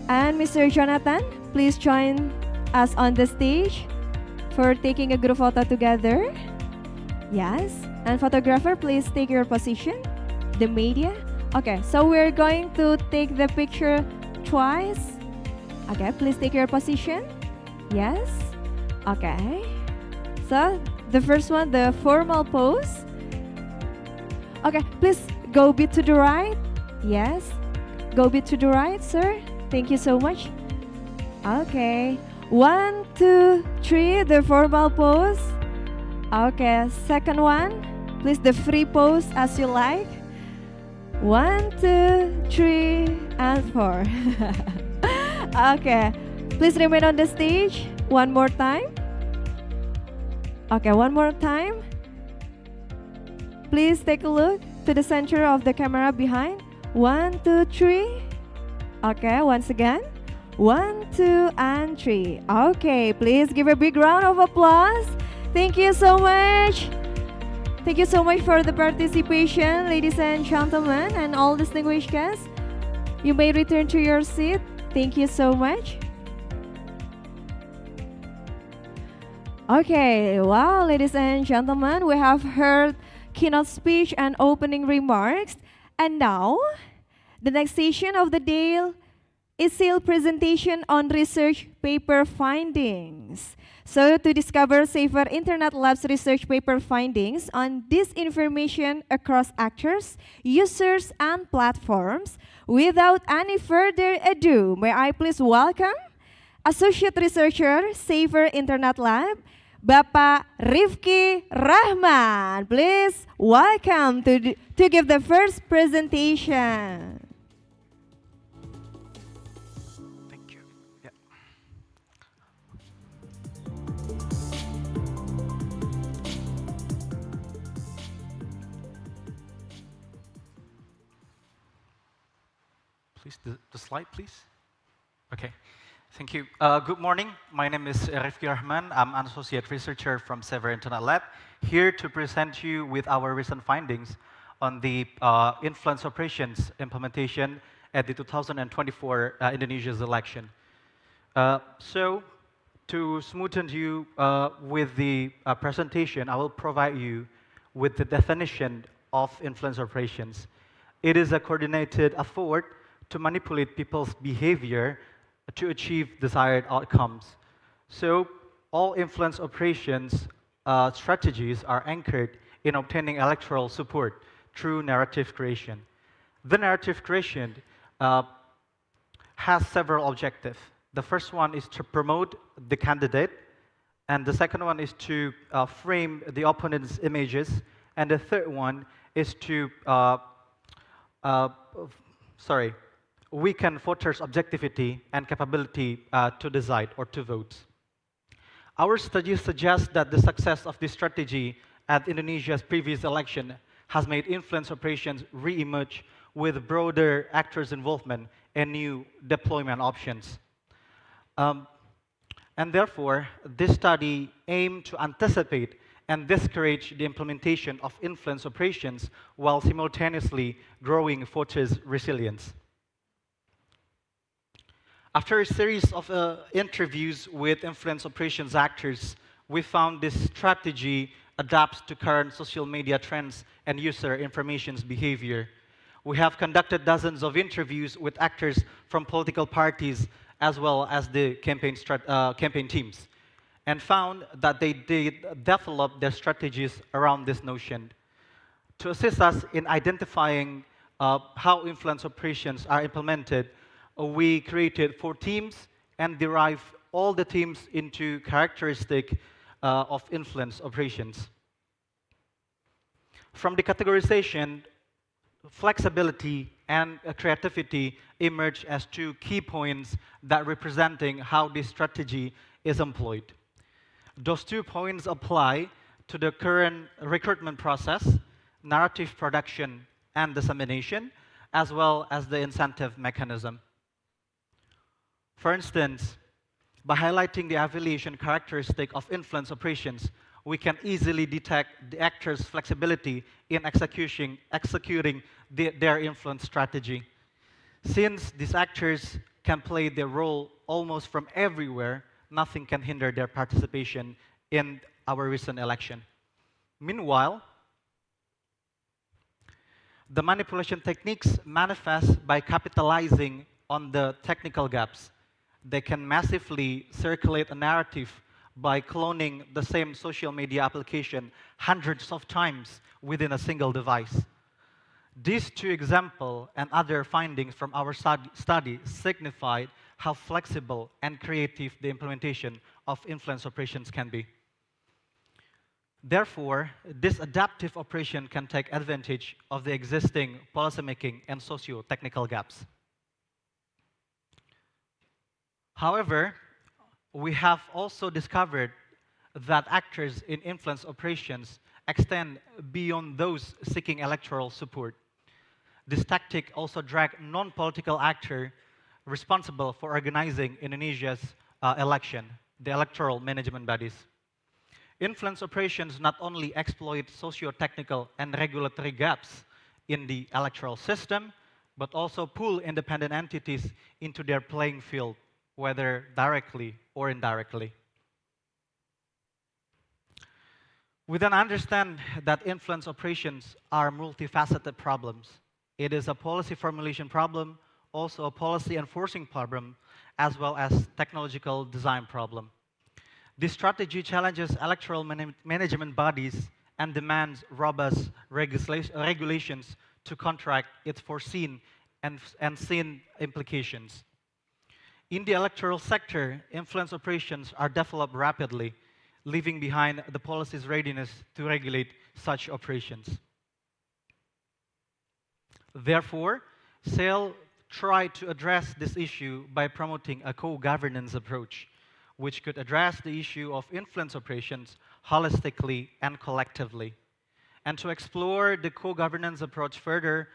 And Mr. Jonathan, please join us on the stage for taking a group photo together. Yes, and photographer, please take your position. The media. Okay, so we're going to take the picture twice. Okay, please take your position. Yes. Okay, so the first one, the formal pose. Okay, please go a bit to the right. Yes, go a bit to the right, sir. Thank you so much. Okay, 1, 2, 3, the formal pose. Okay, second one, please the free pose as you like. 1, 2, 3, and 4. Okay, please remain on the stage. One more time. Okay, one more time. Please take a look to the center of the camera behind. 1, 2, 3. Okay, once again. 1, 2, and 3. Okay, please give a big round of applause. Thank you so much. Thank you so much for the participation, ladies and gentlemen, and all distinguished guests. You may return to your seat. Thank you so much. Okay, wow, ladies and gentlemen, we have heard keynote speech and opening remarks. And now, the next session of the day is still presentation on research paper findings. So to discover Safer Internet Lab's research paper findings on disinformation across actors, users, and platforms, without any further ado, may I please welcome Associate Researcher, Safer Internet Lab, Bapak Rifqi Rachman. Please welcome to give the first presentation. Thank you. Yeah. The slide, please. Okay, thank you. Good morning. My name is Rifqi Rachman. I'm an associate researcher from Sever Internet Lab, here to present you with our recent findings on the influence operations implementation at the 2024 Indonesia's election. So, to smoothen you with the presentation, I will provide you with the definition of influence operations. It is a coordinated effort to manipulate people's behavior to achieve desired outcomes. So all influence operations strategies are anchored in obtaining electoral support through narrative creation. The narrative creation has several objectives. The first one is to promote the candidate, and the second one is to frame the opponent's images, and the third one is to weaken voters' objectivity and capability to decide or to vote. Our studies suggest that the success of this strategy at Indonesia's previous election has made influence operations re-emerge with broader actors' involvement and new deployment options. And therefore, this study aimed to anticipate and discourage the implementation of influence operations while simultaneously growing voters' resilience. After a series of interviews with influence operations actors, we found this strategy adapts to current social media trends and user information's behavior. We have conducted dozens of interviews with actors from political parties as well as the campaign teams, and found that they did develop their strategies around this notion. To assist us in identifying how influence operations are implemented, we created 4 teams and derived all the teams into characteristics of influence operations. From the categorization, flexibility and creativity emerge as 2 key points that representing how this strategy is employed. Those 2 points apply to the current recruitment process, narrative production and dissemination, as well as the incentive mechanism. For instance, by highlighting the affiliation characteristic of influence operations, we can easily detect the actors' flexibility in executing their influence strategy. Since these actors can play their role almost from everywhere, nothing can hinder their participation in our recent election. Meanwhile, the manipulation techniques manifest by capitalizing on the technical gaps. They can massively circulate a narrative by cloning the same social media application hundreds of times within a single device. These 2 examples and other findings from our study signified how flexible and creative the implementation of influence operations can be. Therefore, this adaptive operation can take advantage of the existing policymaking and socio-technical gaps. However, we have also discovered that actors in influence operations extend beyond those seeking electoral support. This tactic also dragged non-political actors responsible for organizing Indonesia's election, the electoral management bodies. Influence operations not only exploit socio-technical and regulatory gaps in the electoral system, but also pull independent entities into their playing field, whether directly or indirectly. We then understand that influence operations are multifaceted problems. It is a policy formulation problem, also a policy enforcing problem, as well as technological design problem. This strategy challenges electoral management bodies and demands robust regulations to counteract its foreseen and seen implications. In the electoral sector, influence operations are developed rapidly, leaving behind the policy's readiness to regulate such operations. Therefore, SAIL tried to address this issue by promoting a co-governance approach, which could address the issue of influence operations holistically and collectively. And to explore the co-governance approach further,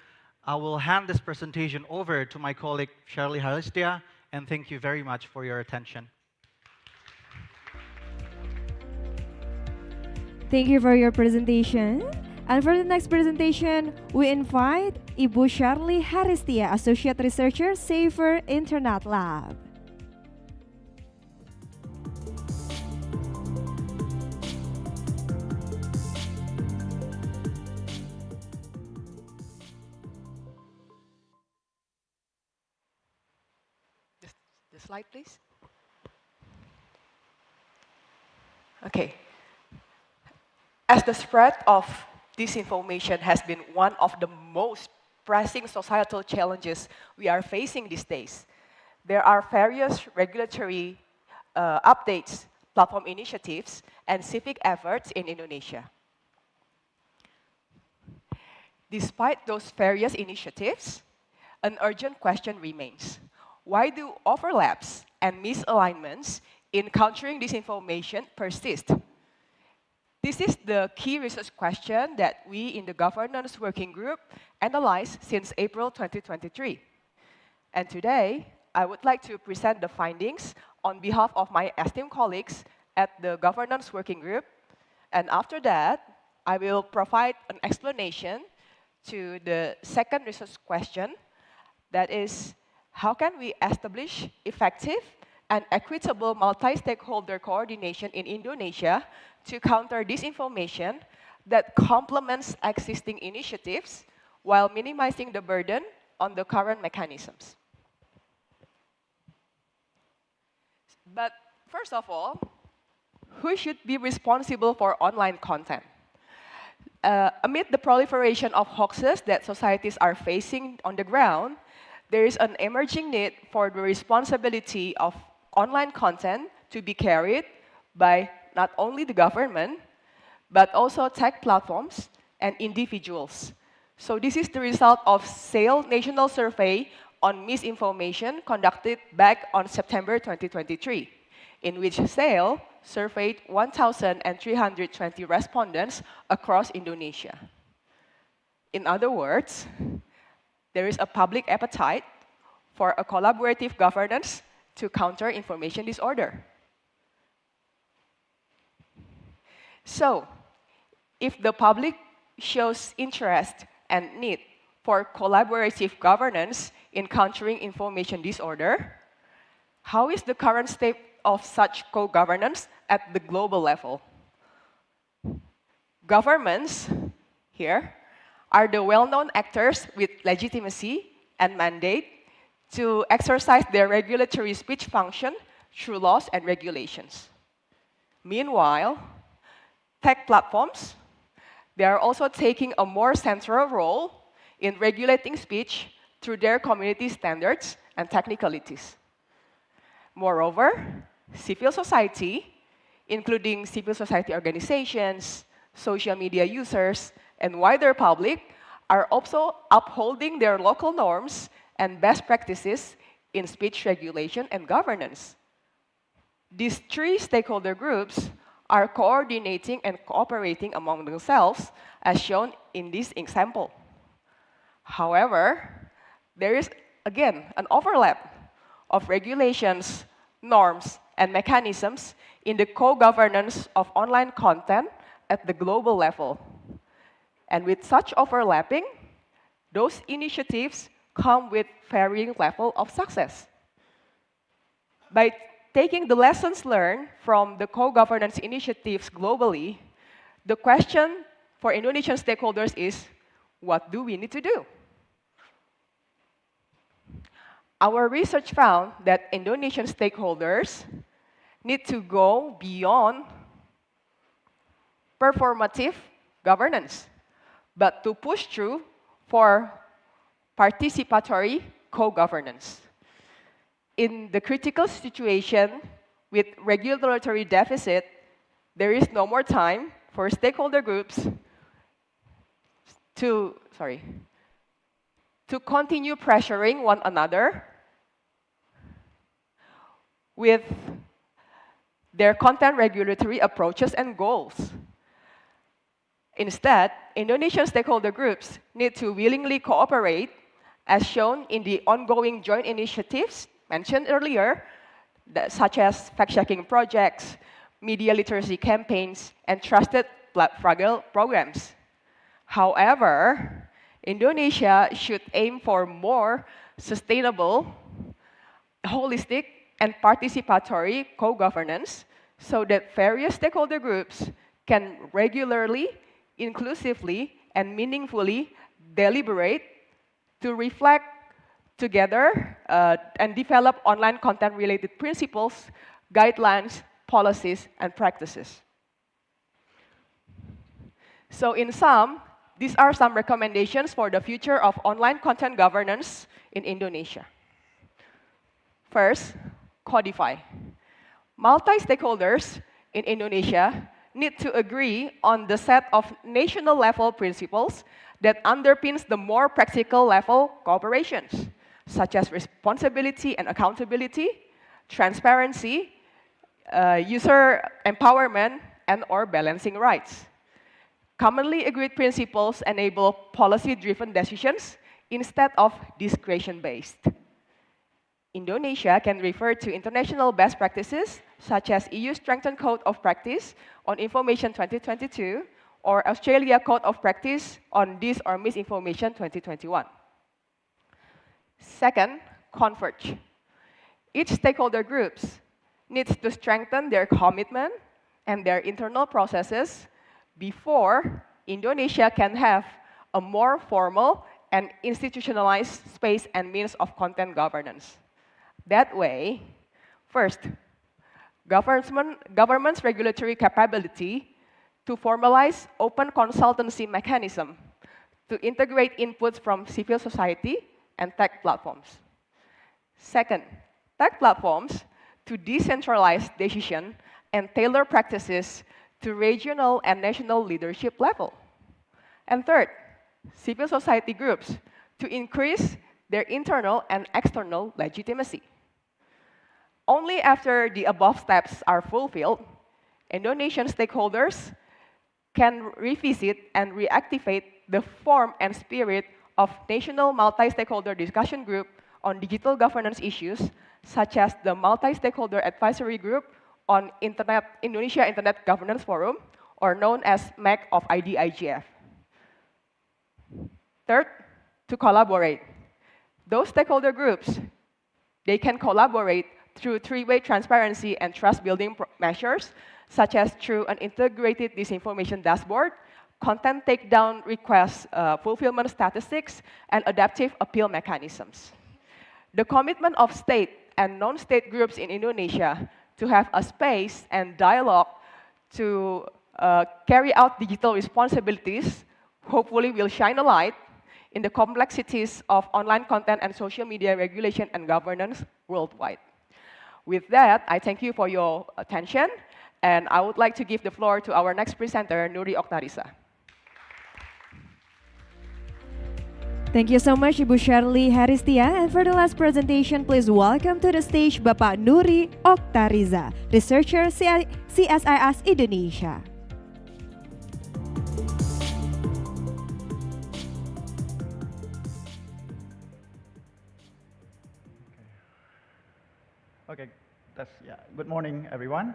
I will hand this presentation over to my colleague, Sherly Haristya, and thank you very much for your attention. Thank you for your presentation. And for the next presentation, we invite Ibu Sherly Haristya, Associate Researcher, Safer Internet Lab. The slide, please. Okay. As the spread of disinformation has been one of the most pressing societal challenges we are facing these days, there are various regulatory updates, platform initiatives, and civic efforts in Indonesia. Despite those various initiatives, an urgent question remains. Why do overlaps and misalignments in countering disinformation persist? This is the key research question that we in the Governance Working Group analyzed since April 2023. And today, I would like to present the findings on behalf of my esteemed colleagues at the Governance Working Group. And after that, I will provide an explanation to the second research question, that is, how can we establish effective and equitable multi-stakeholder coordination in Indonesia to counter disinformation that complements existing initiatives while minimizing the burden on the current mechanisms. But first of all, who should be responsible for online content? Amid the proliferation of hoaxes that societies are facing on the ground, there is an emerging need for the responsibility of online content to be carried by not only the government, but also tech platforms and individuals. So this is the result of SAIL National Survey on Misinformation conducted back on September 2023, in which SAIL surveyed 1,320 respondents across Indonesia. In other words, there is a public appetite for a collaborative governance to counter information disorder. So, if the public shows interest and need for collaborative governance in countering information disorder, how is the current state of such co-governance at the global level? Governments, here, are the well-known actors with legitimacy and mandate to exercise their regulatory speech function through laws and regulations. Meanwhile, tech platforms, they are also taking a more central role in regulating speech through their community standards and technicalities. Moreover, civil society, including civil society organizations, social media users, and wider public, are also upholding their local norms and best practices in speech regulation and governance. These three stakeholder groups are coordinating and cooperating among themselves, as shown in this example. However, there is, again, an overlap of regulations, norms, and mechanisms in the co-governance of online content at the global level. And with such overlapping, those initiatives come with varying level of success. By taking the lessons learned from the co-governance initiatives globally, the question for Indonesian stakeholders is, what do we need to do? Our research found that Indonesian stakeholders need to go beyond performative governance, but to push through for participatory co-governance. In the critical situation with regulatory deficit, there is no more time for stakeholder groups to continue pressuring one another with their content regulatory approaches and goals. Instead, Indonesian stakeholder groups need to willingly cooperate as shown in the ongoing joint initiatives mentioned earlier, such as fact-checking projects, media literacy campaigns, and trusted fragile programs. However, Indonesia should aim for more sustainable, holistic, and participatory co-governance so that various stakeholder groups can regularly, inclusively, and meaningfully deliberate to reflect together and develop online content-related principles, guidelines, policies, and practices. So in sum, these are some recommendations for the future of online content governance in Indonesia. First, codify. Multi-stakeholders in Indonesia need to agree on the set of national level principles that underpins the more practical level cooperations, such as responsibility and accountability, transparency, user empowerment, and/or balancing rights. Commonly agreed principles enable policy-driven decisions instead of discretion-based. Indonesia can refer to international best practices, such as EU Strengthened Code of Practice on Information 2022, or Australia Code of Practice on Dis or Misinformation 2021. Second, converge. Each stakeholder groups needs to strengthen their commitment and their internal processes before Indonesia can have a more formal and institutionalized space and means of content governance. That way, first, government's regulatory capability to formalize open consultancy mechanism to integrate inputs from civil society and tech platforms. Second, tech platforms to decentralize decision and tailor practices to regional and national leadership level. And third, civil society groups to increase their internal and external legitimacy. Only after the above steps are fulfilled, Indonesian stakeholders can revisit and reactivate the form and spirit of National Multi-Stakeholder Discussion Group on digital governance issues, such as the Multi-Stakeholder Advisory Group on Indonesia Internet Governance Forum, or known as MEC of IDIGF. Third, to collaborate. Those stakeholder groups, they can collaborate through three-way transparency and trust-building measures, such as through an integrated disinformation dashboard, content takedown request fulfillment statistics, and adaptive appeal mechanisms. The commitment of state and non-state groups in Indonesia to have a space and dialogue to carry out digital responsibilities hopefully will shine a light in the complexities of online content and social media regulation and governance worldwide. With that, I thank you for your attention, and I would like to give the floor to our next presenter, Noory Okthariza. Thank you so much, Ibu Sherly Haristya. And for the last presentation, please welcome to the stage Bapak Noory Okthariza, researcher CSIS Indonesia. Okay, good morning, everyone.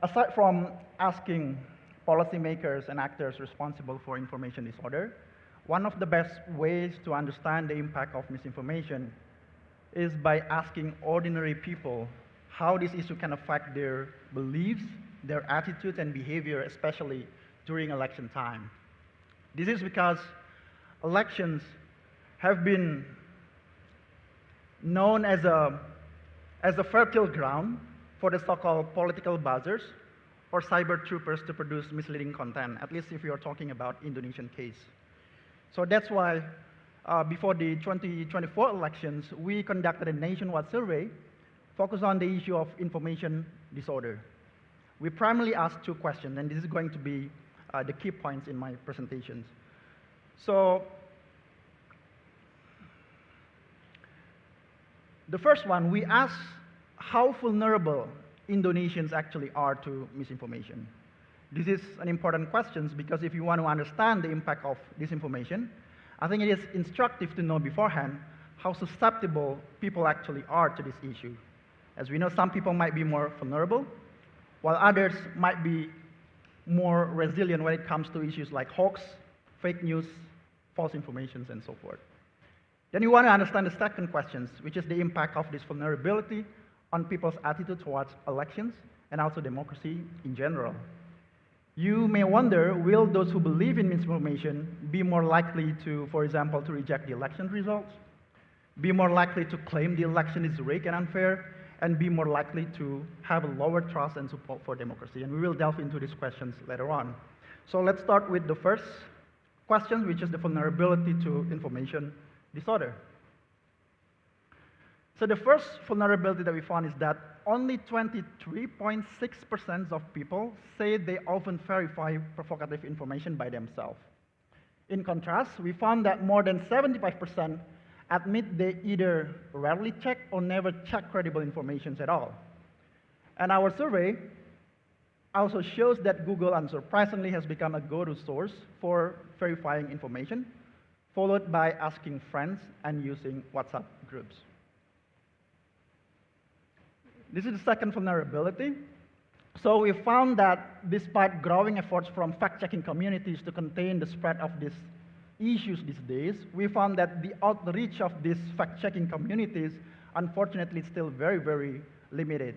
Aside from asking policymakers and actors responsible for information disorder, one of the best ways to understand the impact of misinformation is by asking ordinary people how this issue can affect their beliefs, their attitudes and behavior, especially during election time. This is because elections have been known as a fertile ground for the so-called political buzzers or cyber troopers to produce misleading content, at least if you are talking about Indonesian case. So that's why before the 2024 elections, we conducted a nationwide survey focused on the issue of information disorder. We primarily asked two questions, and this is going to be the key points in my presentations. So the first one, we asked how vulnerable Indonesians actually are to misinformation. This is an important question because if you want to understand the impact of disinformation, I think it is instructive to know beforehand how susceptible people actually are to this issue. As we know, some people might be more vulnerable, while others might be more resilient when it comes to issues like hoax, fake news, false information, and so forth. Then you want to understand the second question, which is the impact of this vulnerability on people's attitude towards elections and also democracy in general. You may wonder, will those who believe in misinformation be more likely to, for example, to reject the election results, be more likely to claim the election is rigged and unfair, and be more likely to have a lower trust and support for democracy? And we will delve into these questions later on. So let's start with the first question, which is the vulnerability to information disorder. So the first vulnerability that we found is that only 23.6% of people say they often verify provocative information by themselves. In contrast, we found that more than 75% admit they either rarely check or never check credible information at all. And our survey also shows that Google, unsurprisingly, has become a go-to source for verifying information, followed by asking friends and using WhatsApp groups. This is the second vulnerability. So we found that despite growing efforts from fact-checking communities to contain the spread of these issues these days, we found that the outreach of these fact-checking communities, unfortunately, is still very, very limited.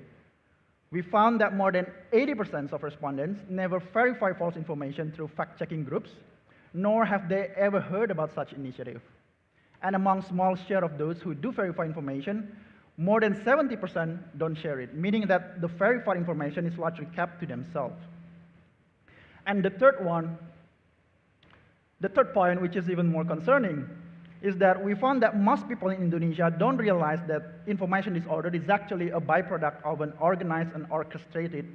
We found that more than 80% of respondents never verify false information through fact-checking groups, nor have they ever heard about such initiative. And among small share of those who do verify information, more than 70% don't share it, meaning that the verified information is largely kept to themselves. And the third point, which is even more concerning, is that we found that most people in Indonesia don't realize that information disorder is actually a byproduct of an organized and orchestrated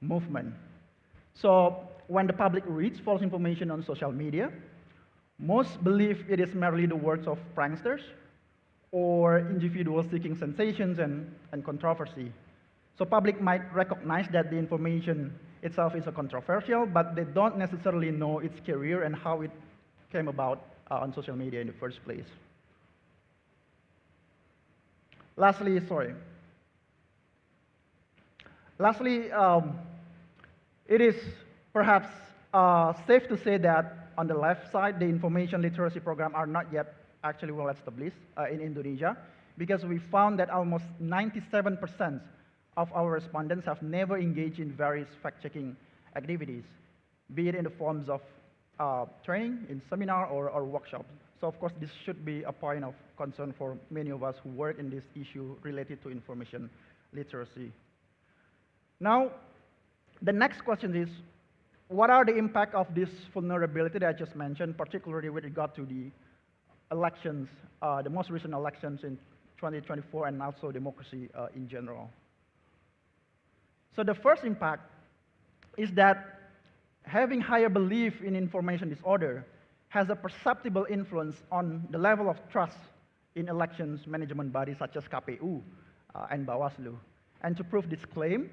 movement. So when the public reads false information on social media, most believe it is merely the words of pranksters or individuals seeking sensations and controversy. So public might recognize that the information itself is controversial, but they don't necessarily know its career and how it came about on social media in the first place. Lastly, it is perhaps safe to say that on the left side, the information literacy program are not yet actually well established in Indonesia, because we found that almost 97% of our respondents have never engaged in various fact-checking activities, be it in the forms of training, in seminar, or workshops. So of course, this should be a point of concern for many of us who work in this issue related to information literacy. Now, the next question is, what are the impact of this vulnerability that I just mentioned, particularly with regard to the elections, the most recent elections in 2024, and also democracy in general? So the first impact is that having higher belief in information disorder has a perceptible influence on the level of trust in elections management bodies such as KPU and Bawaslu. And to prove this claim,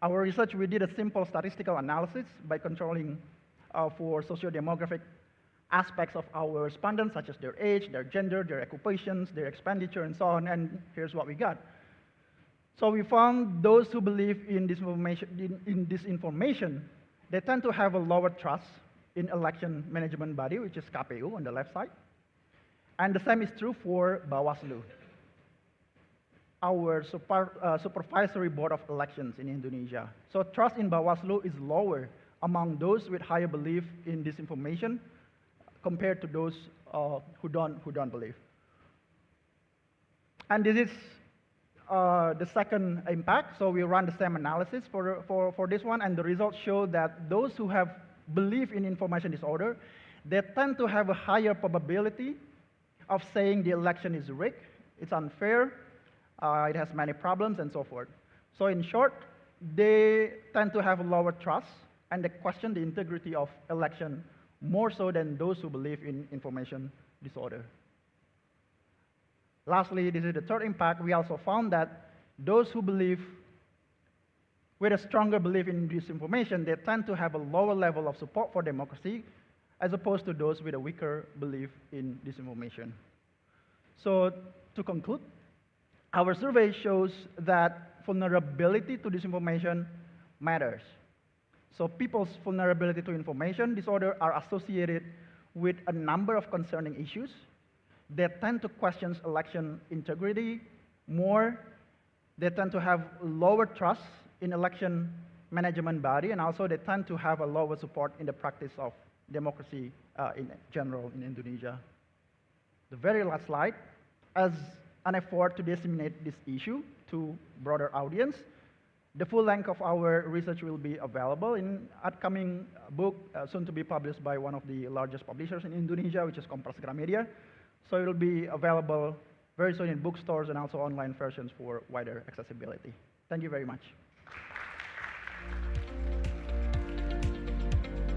our research, we did a simple statistical analysis by controlling for socio-demographic aspects of our respondents, such as their age, their gender, their occupations, their expenditure, and so on, and here's what we got. So we found those who believe in this information, they tend to have a lower trust in election management body, which is KPU on the left side. And the same is true for Bawaslu, our supervisory board of elections in Indonesia. So trust in Bawaslu is lower among those with higher belief in this information compared to those who don't believe. And this is the second impact. So we run the same analysis for this one, and the results show that those who have belief in information disorder, they tend to have a higher probability of saying the election is rigged, it's unfair, it has many problems, and so forth. So in short, they tend to have a lower trust, and they question the integrity of election more so than those who believe in information disorder. Lastly, this is the third impact. We also found that those who believe with a stronger belief in this information, they tend to have a lower level of support for democracy as opposed to those with a weaker belief in disinformation. So to conclude, our survey shows that vulnerability to disinformation matters. So people's vulnerability to information disorder are associated with a number of concerning issues. They tend to question election integrity more. They tend to have lower trust in election management body, and also they tend to have a lower support in the practice of democracy in general in Indonesia. The very last slide, as an effort to disseminate this issue to broader audience, the full length of our research will be available in upcoming book, soon to be published by one of the largest publishers in Indonesia, which is Kompas Gramedia. So it will be available very soon in bookstores and also online versions for wider accessibility. Thank you very much.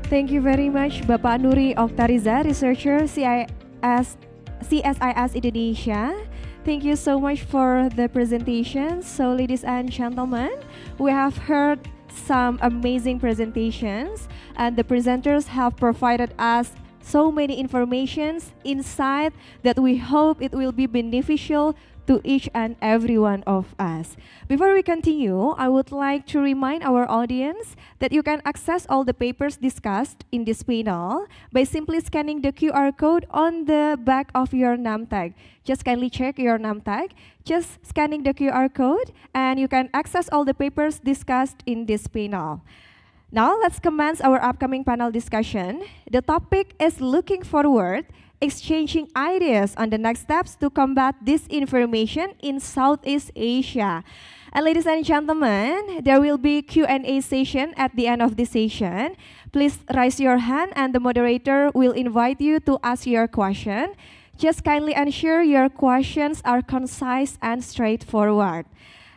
Thank you very much, Bapak Noory Okthariza, researcher CSIS Indonesia. Thank you so much for the presentation. So ladies and gentlemen, we have heard some amazing presentations, and the presenters have provided us so many informations, insight that we hope it will be beneficial to each and every one of us. Before we continue, I would like to remind our audience that you can access all the papers discussed in this panel by simply scanning the QR code on the back of your name tag. Just kindly check your name tag, just scanning the QR code, and you can access all the papers discussed in this panel. Now let's commence our upcoming panel discussion. The topic is looking forward, exchanging ideas on the next steps to combat disinformation in Southeast Asia. And ladies and gentlemen, there will be Q&A session at the end of this session. Please raise your hand and the moderator will invite you to ask your question. Just kindly ensure your questions are concise and straightforward.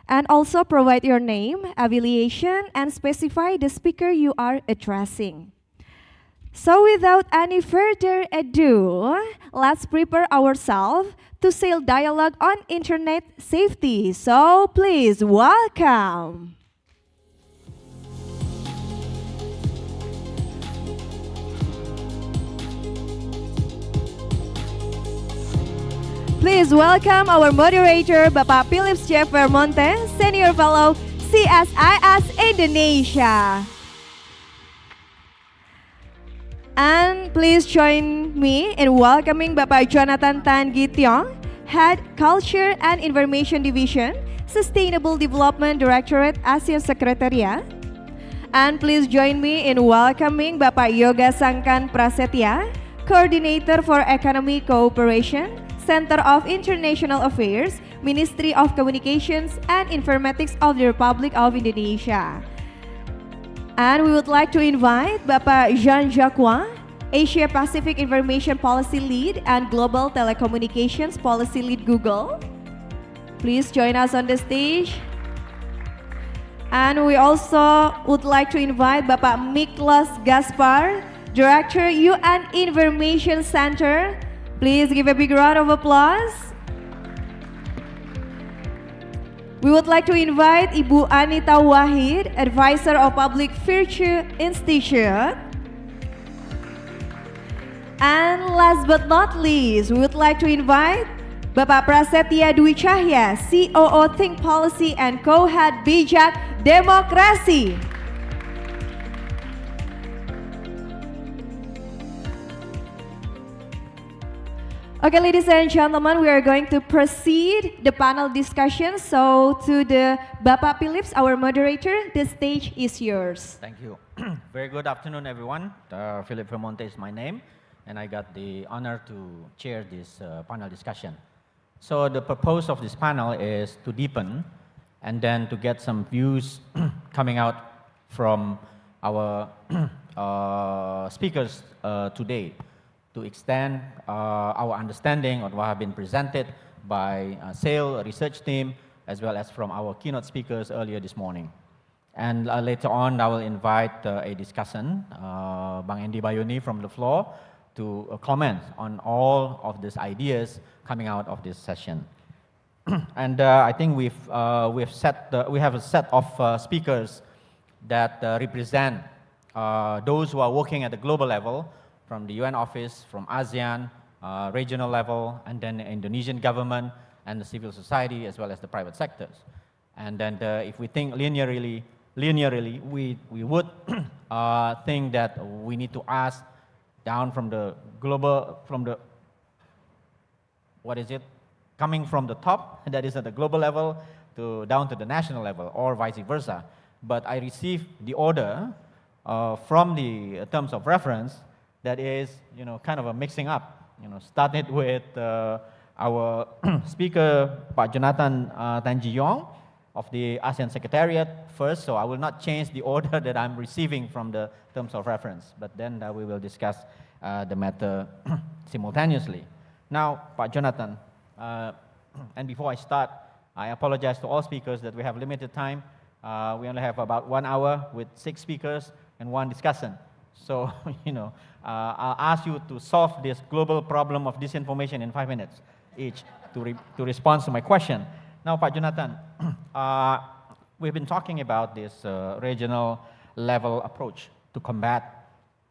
And also provide your name, affiliation, and specify the speaker you are addressing. So without any further ado, let's prepare ourselves to sail dialogue on internet safety. So please welcome. Please welcome our moderator, Bapak Philips J. Vermonte, Senior Fellow, CSIS Indonesia. And please join me in welcoming Bapak Jonathan Tan Ghee Tiong, Head Culture and Information Division, Sustainable Development Directorate, ASEAN Secretariat. And please join me in welcoming Bapak Yoga Sangkan Prasetya, Coordinator for Economic Cooperation, Center of International Affairs, Ministry of Communications and Informatics of the Republic of Indonesia. And we would like to invite Bapak Jean-Jacques Wang, Asia Pacific Information Policy Lead and Global Telecommunications Policy Lead Google. Please join us on the stage. And we also would like to invite Bapak Miklos Gaspar, Director UN Information Center. Please give a big round of applause. We would like to invite Ibu Anita Wahid, Advisor of Public Virtue Institute. And last but not least, we would like to invite Bapak Prasetya Dwi Cahya, COO Think Policy and Co-Head Bijak Demokrasi. Okay, ladies and gentlemen, we are going to proceed the panel discussion. So to the Bapak Philips, our moderator, the stage is yours. Thank you. Very good afternoon, everyone. Philip Vermonte is my name, and I got the honor to chair this panel discussion. So the purpose of this panel is to deepen and then to get some views coming out from our speakers today, to extend our understanding of what have been presented by SAIL research team, as well as from our keynote speakers earlier this morning. And later on, I will invite a discussion, Bang Andy Bayoni from the floor, to comment on all of these ideas coming out of this session. And I think we have a set of speakers that represent those who are working at the global level from the UN office, from ASEAN, regional level, and then the Indonesian government and the civil society as well as the private sectors. And then if we think linearly, we would think that we need to ask down from the global, coming from the top, that is at the global level, to down to the national level, or vice versa. But I received the order from the terms of reference that is, kind of a mixing up. Started with our speaker, Pak Jonathan Tanjiyong of the ASEAN Secretariat first, so I will not change the order that I'm receiving from the terms of reference, but then we will discuss the matter simultaneously. Now, Pak Jonathan, and before I start, I apologize to all speakers that we have limited time. We only have about 1 hour with 6 speakers and 1 discussant. So, I'll ask you to solve this global problem of disinformation in 5 minutes each to respond to my question. Now, Pak Jonathan, we've been talking about this regional level approach to combat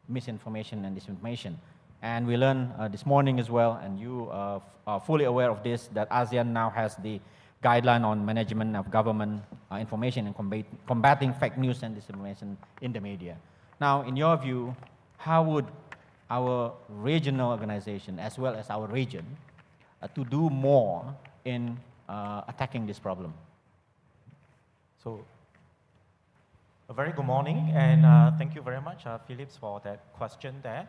misinformation and disinformation. And we learned this morning as well, and you are fully aware of this, that ASEAN now has the guideline on management of government information and combating fake news and disinformation in the media. Now, in your view, how would our regional organization, as well as our region, to do more in attacking this problem? So, a very good morning, and thank you very much, Phillips, for that question there.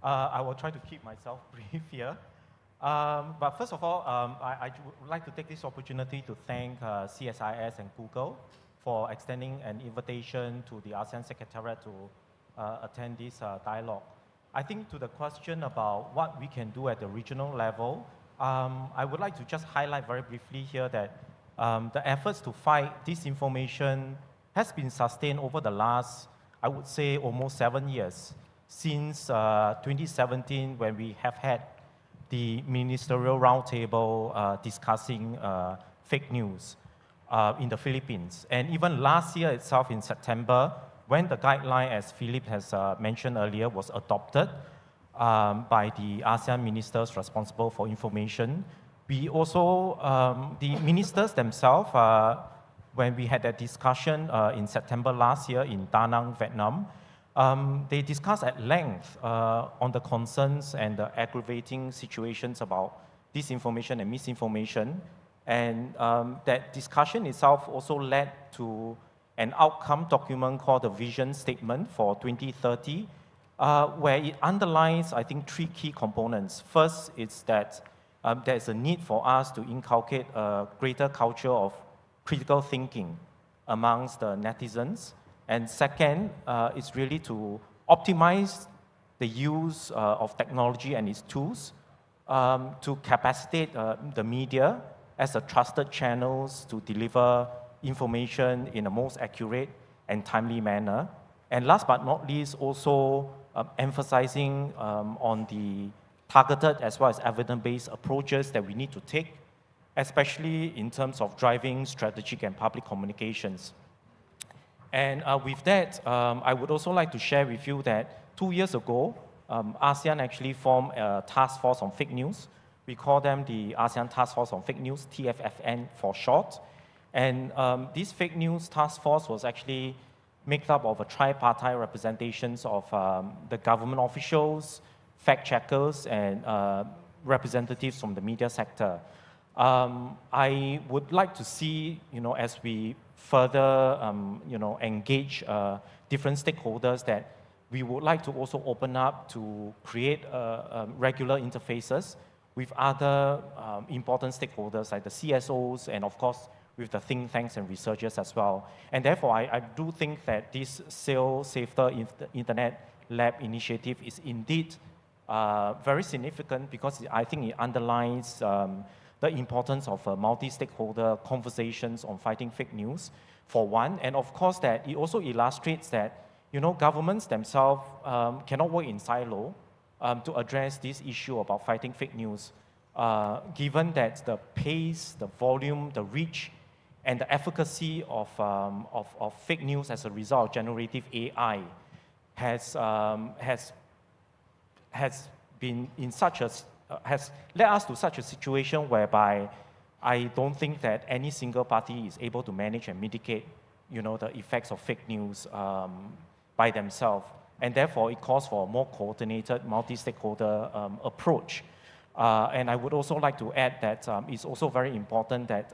I will try to keep myself brief here. But first of all, I would like to take this opportunity to thank CSIS and Google for extending an invitation to the ASEAN Secretariat to attend this dialogue. I think to the question about what we can do at the regional level, I would like to just highlight very briefly here that the efforts to fight disinformation has been sustained over the last, I would say, almost 7 years, since 2017, when we have had the ministerial roundtable discussing fake news in the Philippines. And even last year itself, in September, when the guideline, as Philip has mentioned earlier, was adopted by the ASEAN ministers responsible for information, we also, the ministers themselves, when we had that discussion in September last year in Da Nang, Vietnam, they discussed at length on the concerns and the aggravating situations about disinformation and misinformation. And that discussion itself also led to an outcome document called the Vision Statement for 2030, where it underlines, I think, 3 key components. First, it's that there's a need for us to inculcate a greater culture of critical thinking amongst the netizens. And second, it's really to optimize the use of technology and its tools to capacitate the media as a trusted channels to deliver information in a most accurate and timely manner. And last but not least, also emphasizing on the targeted as well as evidence-based approaches that we need to take, especially in terms of driving strategic and public communications. And with that, I would also like to share with you that 2 years ago, ASEAN actually formed a task force on fake news. We call them the ASEAN Task Force on Fake News, TFFN for short. And this fake news task force was actually made up of a tripartite representations of the government officials, fact checkers, and representatives from the media sector. I would like to see, as we further, engage different stakeholders, that we would like to also open up to create regular interfaces with other important stakeholders like the CSOs and, of course, with the think tanks and researchers as well. And therefore, I do think that this Safer Internet Lab initiative is indeed very significant, because I think it underlines the importance of multi-stakeholder conversations on fighting fake news, for one. And of course, that it also illustrates that, governments themselves cannot work in silo to address this issue about fighting fake news, given that the pace, the volume, the reach, and the efficacy of fake news as a result of generative AI has has been in such a, has led us to such a situation whereby I don't think that any single party is able to manage and mitigate, the effects of fake news by themselves. And therefore, it calls for a more coordinated, multi-stakeholder approach. And I would also like to add that it's also very important that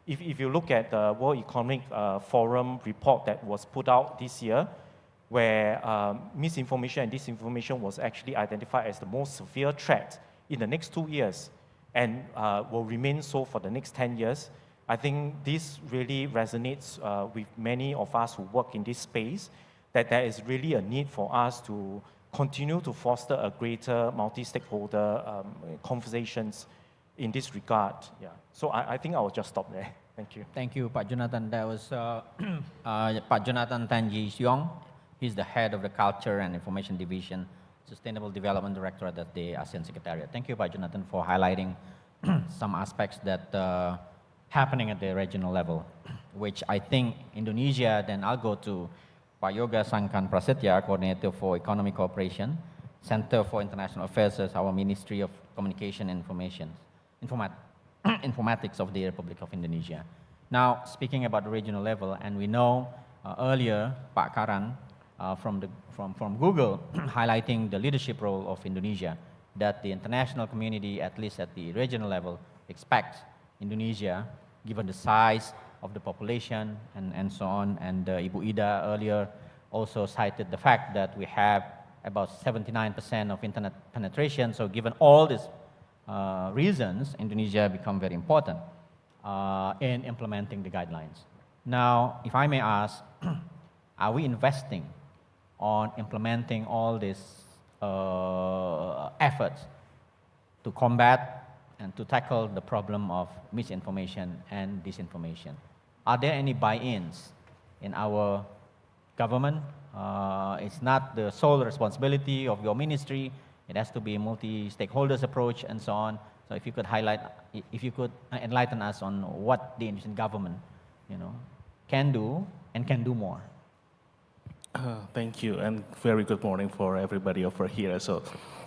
if you look at the World Economic Forum report that was put out this year, where misinformation and disinformation was actually identified as the most severe threat in the next 2 years and will remain so for the next 10 years, I think this really resonates with many of us who work in this space, that there is really a need for us to continue to foster a greater multi-stakeholder conversations in this regard. Yeah. So I think I will just stop there. Thank you. Thank you, Pak Jonathan. That was Pak Jonathan Tanji Siong. He's the head of the Culture and Information Division, Sustainable Development Directorate at the ASEAN Secretariat. Thank you, Pak Jonathan, for highlighting some aspects that happening at the regional level, which I think Indonesia, then I'll go to Pak Yoga Sangkan Prasetya, Coordinator for Economic Cooperation, Center for International Affairs, our Ministry of Communication and Informatics of the Republic of Indonesia. Now, speaking about the regional level, and we know earlier, Pak Karan from Google highlighting the leadership role of Indonesia, that the international community, at least at the regional level, expects Indonesia, given the size of the population and so on. And Ibu Ida earlier also cited the fact that we have about 79% of internet penetration. So given all these reasons, Indonesia become very important in implementing the guidelines. Now, if I may ask, are we investing on implementing all these efforts to combat and to tackle the problem of misinformation and disinformation? Are there any buy-ins in our government? It's not the sole responsibility of your ministry. It has to be a multi-stakeholders approach and so on. So if you could highlight, if you could enlighten us on what the Indonesian government, can do and can do more. Thank you, and very good morning for everybody over here. So,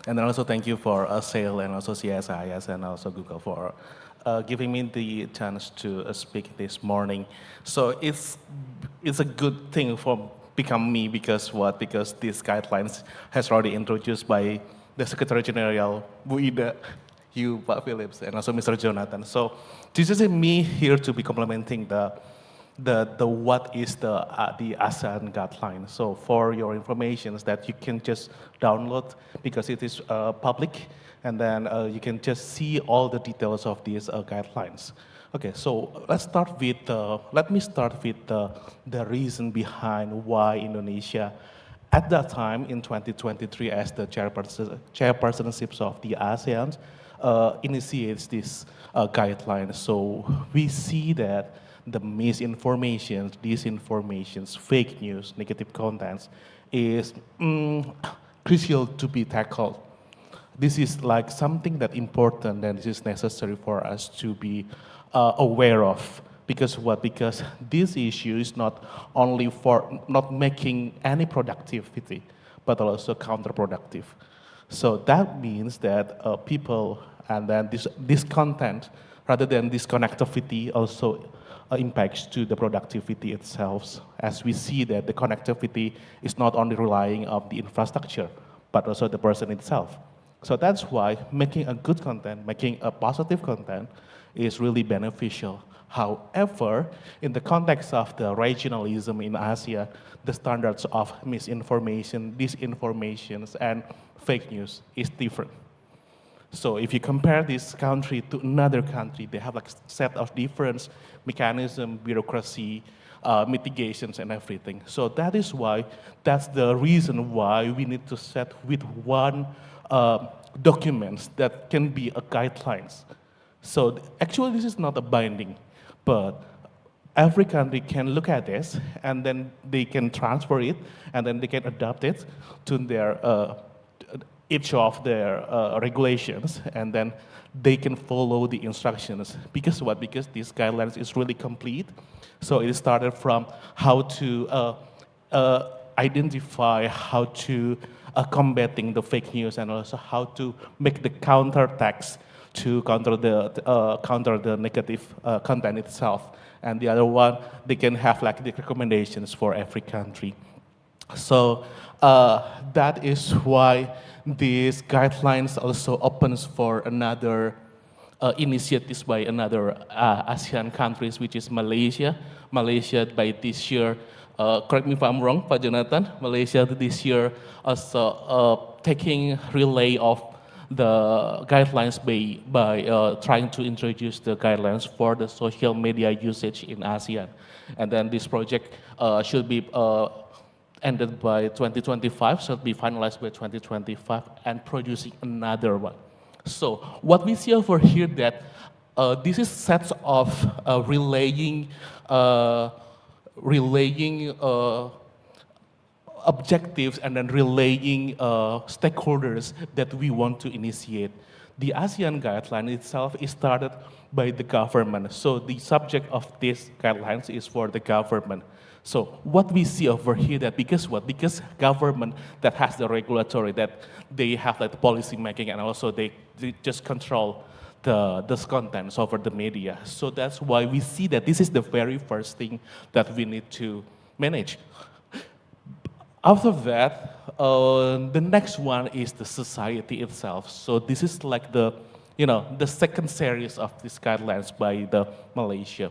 and then also thank you for SAIL and also CSIS and also Google for giving me the chance to speak this morning. So it's a good thing for become me because what? Because these guidelines has already introduced by the Secretary General Bu Ida, you, Pak Phillips, and also Mr. Jonathan. So this is me here to be complementing the what is the ASEAN guideline. So for your information is that you can just download because it is public, and then you can just see all the details of these guidelines. Okay, so let me start with the reason behind why Indonesia, at that time in 2023, as the chairpersonships of the ASEAN, initiates this guideline. So we see that the misinformation, disinformation, fake news, negative contents is crucial to be tackled. This is like something that important and this is necessary for us to be aware of. Because what? Because this issue is not only for not making any productivity, but also counterproductive. So that means that people and then this content, rather than this connectivity, also impacts to the productivity itself, as we see that the connectivity is not only relying on the infrastructure, but also the person itself. So that's why making a good content, making a positive content is really beneficial. However, in the context of the regionalism in Asia, the standards of misinformation, disinformation, and fake news is different. So if you compare this country to another country, they have like a set of different mechanism, bureaucracy, mitigations, and everything. So that is why, that's the reason why we need to set with one documents that can be a guidelines. So actually this is not a binding, but every country can look at this and then they can transfer it and then they can adapt it to their each of their regulations, and then they can follow the instructions. Because what? Because these guidelines is really complete. So it started from how to identify how to combating the fake news and also how to make the counter text to counter the negative content itself. And the other one, they can have like the recommendations for every country. So that is why these guidelines also opens for another initiatives by another ASEAN countries, which is Malaysia. Malaysia by this year, correct me if I'm wrong, Pak Jonathan, Malaysia this year also taking relay of the guidelines by trying to introduce the guidelines for the social media usage in ASEAN. And then this project should be ended by 2025, should be finalized by 2025, and producing another one. So what we see over here that this is sets of relaying objectives and then relaying stakeholders that we want to initiate. The ASEAN guideline itself is started by the government. So the subject of these guidelines is for the government. So what we see over here that because what? Because government that has the regulatory, that they have like the policy making and also they just control the contents over the media. So that's why we see that this is the very first thing that we need to manage. After that, the next one is the society itself. So this is like the second series of these guidelines by the Malaysia.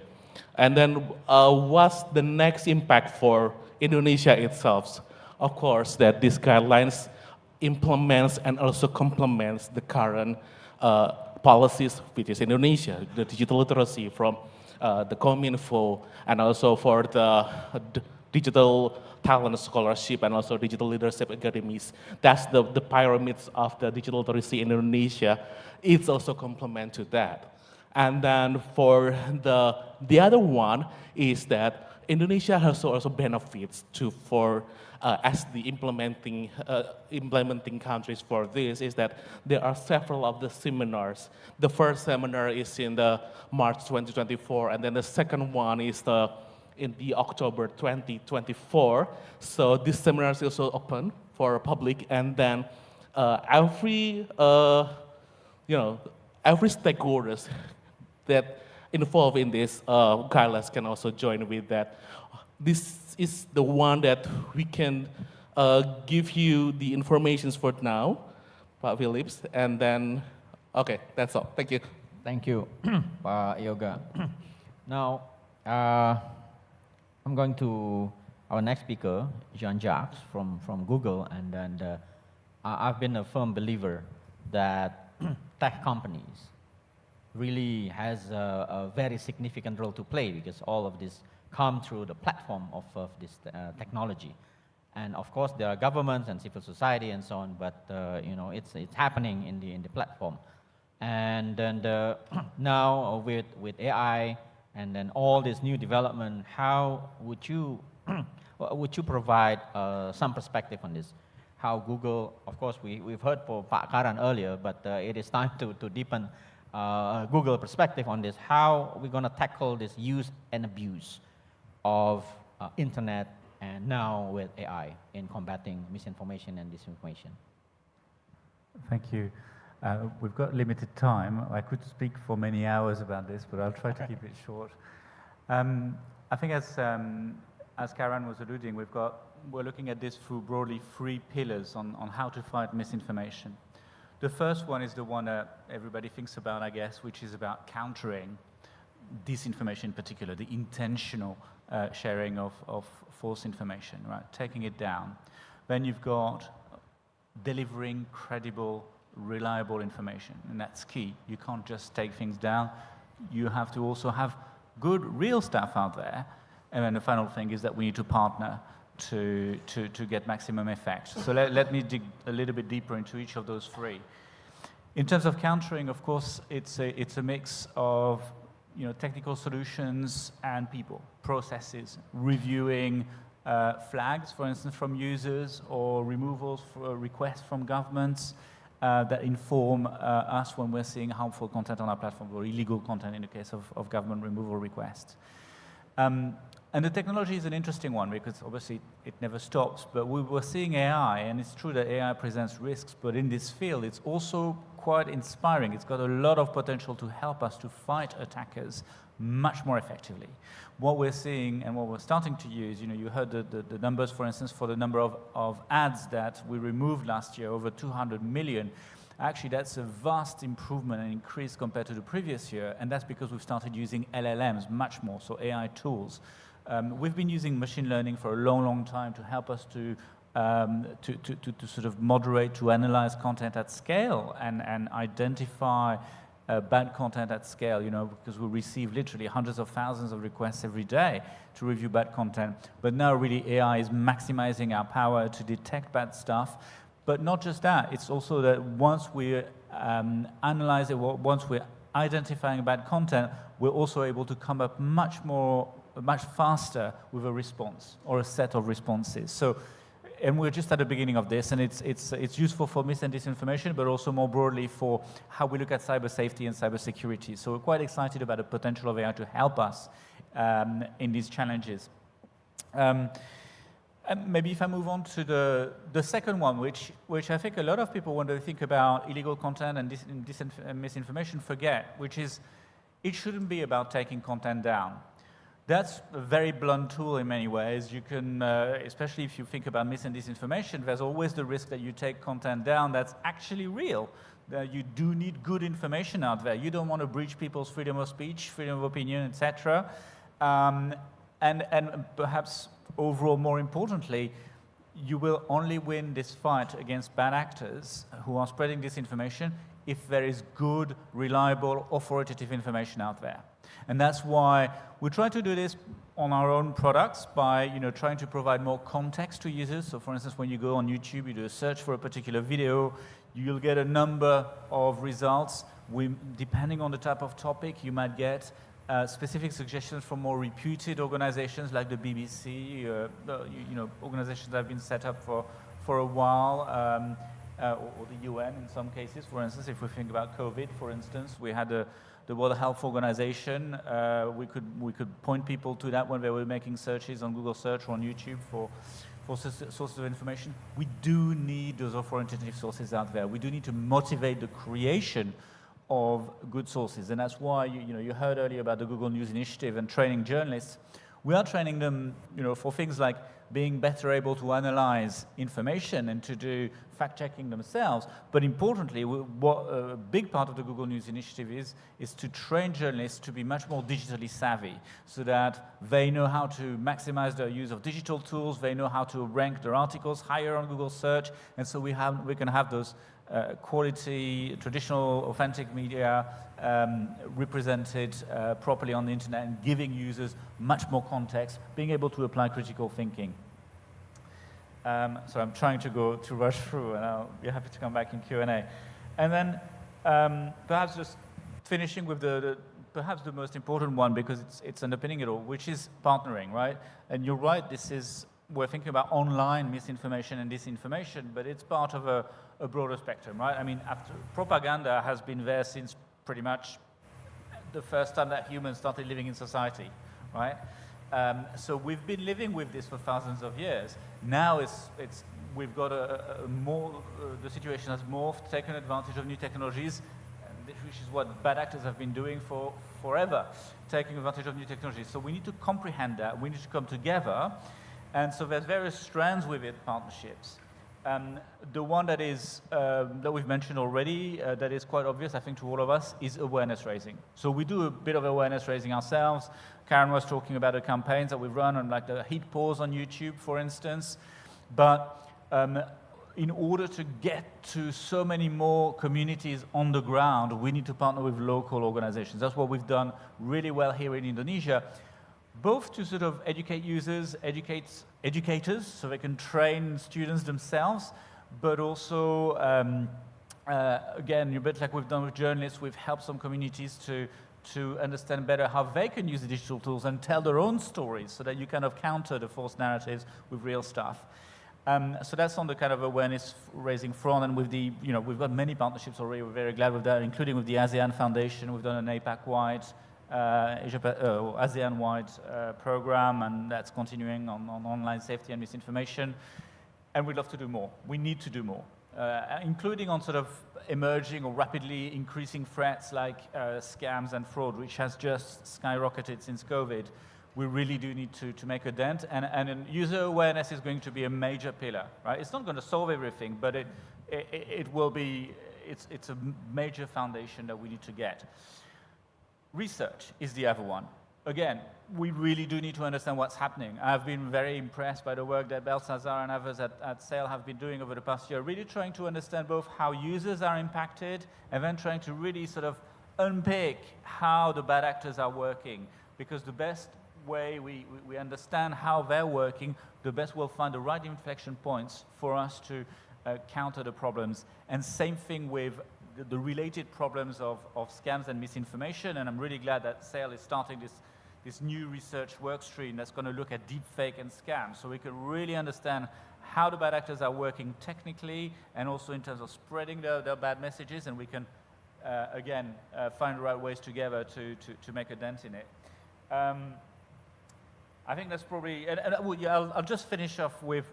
And then what's the next impact for Indonesia itself? Of course, that these guidelines implements and also complements the current policies, which is Indonesia, the digital literacy from the Kominfo, and also for the digital talent scholarship and also digital leadership academies. That's the pyramids of the digital literacy in Indonesia. It's also complement to that. And then for the other one is that Indonesia has also benefits as the implementing countries for this is that there are several of the seminars. The first seminar is in the March 2024, and then the second one is in the October 2024. So this seminar is also open for public, and then every stakeholders that involved in this guidelines can also join with that. This is the one that we can give you the informations for now, Pak Philips, and then, okay, that's all. Thank you. Thank you, Pak Yoga. Now, I'm going to our next speaker, Jean-Jacques from Google, and then I've been a firm believer that tech companies really has a very significant role to play because all of this come through the platform of this technology. And of course, there are governments and civil society and so on, but it's happening in the platform. And then now with AI and then all this new development, how would you provide some perspective on this? How Google, of course, we've heard for Pak Karan earlier, but it is time to deepen Google perspective on this. How are we going to tackle this use and abuse of internet and now with AI in combating misinformation and disinformation? Thank you. We've got limited time. I could speak for many hours about this, but I'll try to keep it short. I think as Karan was alluding, we're looking at this through broadly 3 pillars on how to fight misinformation. The first one is the one that everybody thinks about, I guess, which is about countering disinformation in particular, the intentional sharing of false information, right? Taking it down. Then you've got delivering credible, reliable information, and that's key. You can't just take things down. You have to also have good, real stuff out there. And then the final thing is that we need to partner to get maximum effect. So let me dig a little bit deeper into each of those 3. In terms of countering, of course, it's a mix of technical solutions and people, processes, reviewing flags, for instance, from users or removals for requests from governments that inform us when we're seeing harmful content on our platform or illegal content in the case of government removal requests. And the technology is an interesting one because obviously it never stops, but we were seeing AI, and it's true that AI presents risks, but in this field it's also quite inspiring. It's got a lot of potential to help us to fight attackers much more effectively. What we're seeing and what we're starting to use, you heard the numbers, for instance, for the number of ads that we removed last year, over 200 million. Actually, that's a vast improvement and increase compared to the previous year, and that's because we've started using LLMs much more, so AI tools. We've been using machine learning for a long, long time to help us to sort of moderate, to analyze content at scale and identify bad content at scale, because we receive literally hundreds of thousands of requests every day to review bad content. But now really AI is maximizing our power to detect bad stuff. But not just that, it's also that once we're analyzing, once we're identifying bad content, we're also able to come up much faster with a response or a set of responses. So, and we're just at the beginning of this, and it's useful for mis and disinformation, but also more broadly for how we look at cyber safety and cyber security. So we're quite excited about the potential of AI to help us in these challenges. And maybe if I move on to the second one, which I think a lot of people, when they think about illegal content and misinformation, forget, which is it shouldn't be about taking content down. That's a very blunt tool in many ways. You can, especially if you think about mis and disinformation, there's always the risk that you take content down that's actually real. That you do need good information out there. You don't want to breach people's freedom of speech, freedom of opinion, etc. And perhaps overall, more importantly, you will only win this fight against bad actors who are spreading disinformation if there is good, reliable, authoritative information out there. And that's why we try to do this on our own products by trying to provide more context to users. So for instance, when you go on YouTube, you do a search for a particular video, you'll get a number of results. Depending on the type of topic, you might get specific suggestions from more reputed organizations like the BBC, organizations that have been set up for a while, or the UN in some cases. For instance, if we think about COVID, for instance, we had the World Health Organization. We could point people to that when they were making searches on Google Search or on YouTube for sources of information. We do need those authoritative sources out there. We do need to motivate the creation of good sources, and that's why you heard earlier about the Google News Initiative and training journalists. We are training them, for things like being better able to analyze information and to do fact-checking themselves. But importantly, what a big part of the Google News Initiative is to train journalists to be much more digitally savvy, so that they know how to maximize their use of digital tools, they know how to rank their articles higher on Google Search, and so we can have those quality, traditional, authentic media represented properly on the internet and giving users much more context, being able to apply critical thinking. So I'm trying to rush through, and I'll be happy to come back in Q&A. And then perhaps just finishing with perhaps the most important one, because it's underpinning it all, which is partnering, right? And you're right, we're thinking about online misinformation and disinformation, but it's part of a broader spectrum, right? I mean, propaganda has been there since pretty much the first time that humans started living in society, right? So we've been living with this for thousands of years. Now we've got the situation has morphed, taken advantage of new technologies, which is what bad actors have been doing forever, taking advantage of new technologies. So we need to comprehend that. We need to come together. And so there's various strands with it, partnerships. The one that we've mentioned already, that is quite obvious, I think, to all of us, is awareness raising. So we do a bit of awareness raising ourselves. Karen was talking about the campaigns that we've run on, like the heat pause on YouTube, for instance. But in order to get to so many more communities on the ground, we need to partner with local organizations. That's what we've done really well here in Indonesia, both to sort of educate users, educators, so they can train students themselves, but also, again, a bit like we've done with journalists, we've helped some communities to understand better how they can use the digital tools and tell their own stories, so that you kind of counter the false narratives with real stuff. So that's on the kind of awareness raising front, and with we've got many partnerships already. We're very glad with that, including with the ASEAN Foundation. We've done an APAC-wide ASEAN-wide program, and that's continuing on online safety and misinformation. And we'd love to do more. We need to do more, including on sort of emerging or rapidly increasing threats like scams and fraud, which has just skyrocketed since COVID. We really do need to make a dent, and user awareness is going to be a major pillar, right? It's not going to solve everything, but it will be, it's a major foundation that we need to get. Research is the other one. Again, we really do need to understand what's happening. I've been very impressed by the work that Belsazar and others at SAIL have been doing over the past year, really trying to understand both how users are impacted and then trying to really sort of unpick how the bad actors are working. Because the best way we understand how they're working, the best we'll find the right inflection points for us to counter the problems. And same thing with the related problems of scams and misinformation. And I'm really glad that SAIL is starting this new research work stream that's going to look at deepfake and scams, so we can really understand how the bad actors are working technically and also in terms of spreading their bad messages, and we can, again, find the right ways together to make a dent in it. I think that's probably, I'll just finish off with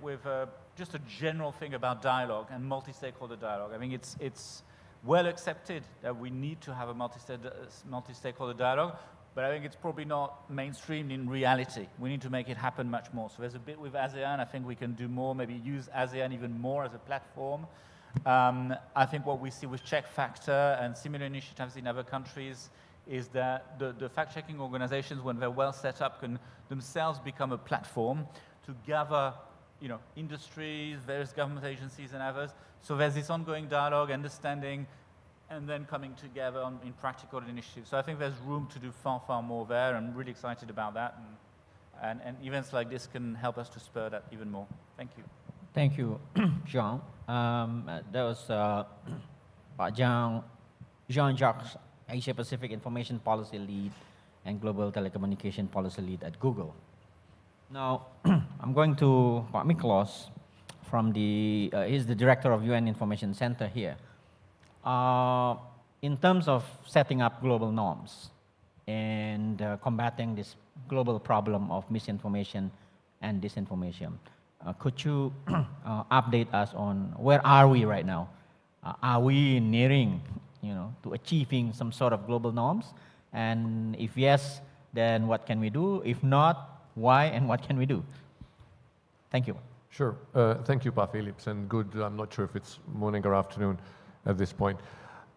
just a general thing about dialogue and multi-stakeholder dialogue. I think it's well accepted that we need to have a multi-stakeholder dialogue, but I think it's probably not mainstreamed in reality. We need to make it happen much more. So there's a bit with ASEAN. I think we can do more, maybe use ASEAN even more as a platform. I think what we see with Check Factor and similar initiatives in other countries is that the fact-checking organizations, when they're well set up, can themselves become a platform to gather, industries, various government agencies and others. So there's this ongoing dialogue, understanding, and then coming together in practical initiatives. So I think there's room to do far, far more there. I'm really excited about that. And events like this can help us to spur that even more. Thank you. Thank you, Jean. That was Jean-Jacques, Asia-Pacific Information Policy Lead and Global Telecommunication Policy Lead at Google. Now, I'm going to Pak Miklos from he's the Director of UN Information Center here. In terms of setting up global norms and combating this global problem of misinformation and disinformation, could you update us on where are we right now? Are we nearing, to achieving some sort of global norms? And if yes, then what can we do? If not, why and what can we do? Thank you. Sure. Thank you, Pa Philips, and good. I'm not sure if it's morning or afternoon at this point.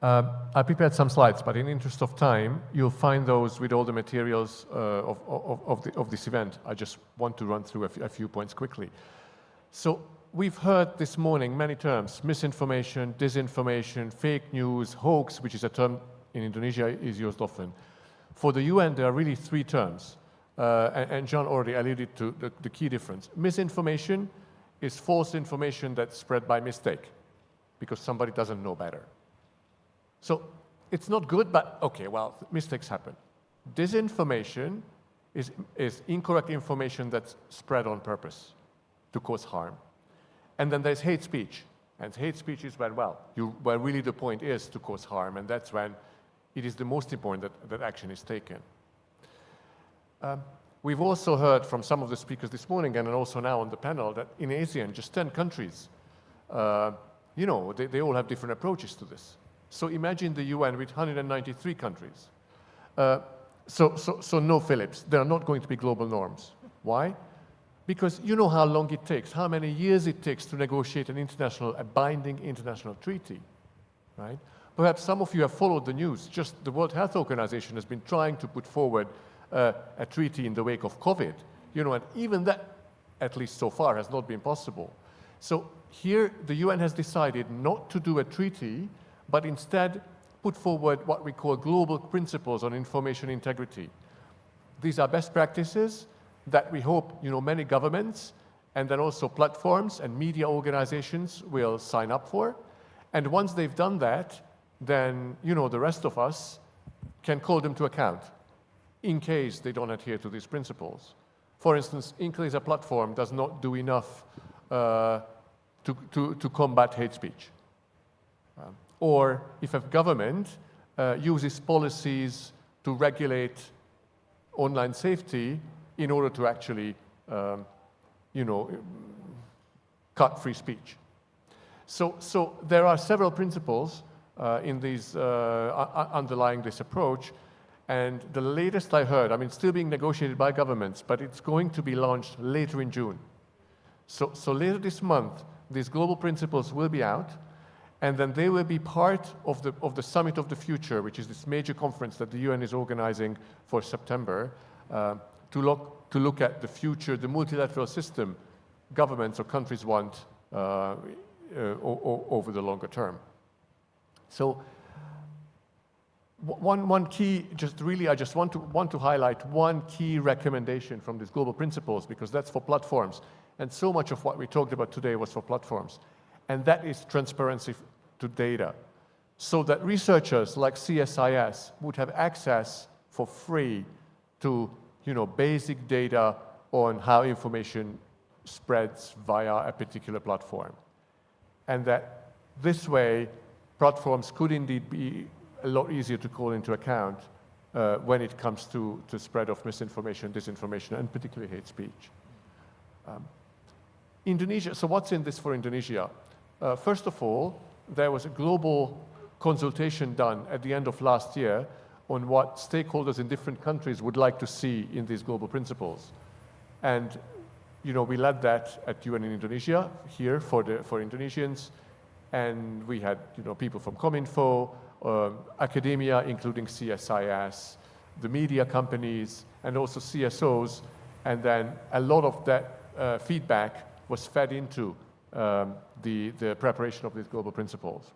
I prepared some slides, but in the interest of time, you'll find those with all the materials of this event. I just want to run through a few points quickly. So we've heard this morning many terms: misinformation, disinformation, fake news, hoax, which is a term in Indonesia is used often. For the UN, there are really three terms, and John already alluded to the key difference. Misinformation is false information that's spread by mistake, because somebody doesn't know better. So it's not good, but okay, well, mistakes happen. Disinformation is incorrect information that's spread on purpose to cause harm. And then there's hate speech. And hate speech is where really the point is to cause harm, and that's when it is the most important that action is taken. We've also heard from some of the speakers this morning, and also now on the panel, that in ASEAN, just 10 countries, they all have different approaches to this. So imagine the UN with 193 countries. So no, Philips, there are not going to be global norms. Why? Because you know how long it takes, how many years it takes to negotiate a binding international treaty, right? Perhaps some of you have followed the news. Just the World Health Organization has been trying to put forward a treaty in the wake of COVID, and even that, at least so far, has not been possible. So here, the UN has decided not to do a treaty, but instead put forward what we call global principles on information integrity. These are best practices that we hope, many governments and then also platforms and media organizations will sign up for. And once they've done that, then, the rest of us can call them to account in case they don't adhere to these principles. For instance, in case a platform does not do enough to combat hate speech. Or if a government uses policies to regulate online safety in order to actually, cut free speech. So there are several principles in these underlying this approach, and the latest I heard, I mean, it's still being negotiated by governments, but it's going to be launched later in June. So later this month, these global principles will be out, and then they will be part of the Summit of the Future, which is this major conference that the UN is organizing for September, to look at the future, the multilateral system governments or countries want over the longer term. So one key, I just want to highlight one key recommendation from these global principles, because that's for platforms. And so much of what we talked about today was for platforms. And that is transparency to data, so that researchers like CSIS would have access for free to basic data on how information spreads via a particular platform. And that this way, platforms could indeed be a lot easier to call into account when it comes to spread of misinformation, disinformation, and particularly hate speech. Indonesia, so what's in this for Indonesia? First of all, there was a global consultation done at the end of last year on what stakeholders in different countries would like to see in these global principles. And we led that at UN in Indonesia, here for Indonesians, and we had people from Kominfo, academia, including CSIS, the media companies, and also CSOs, and then a lot of that feedback was fed into the preparation of these global principles.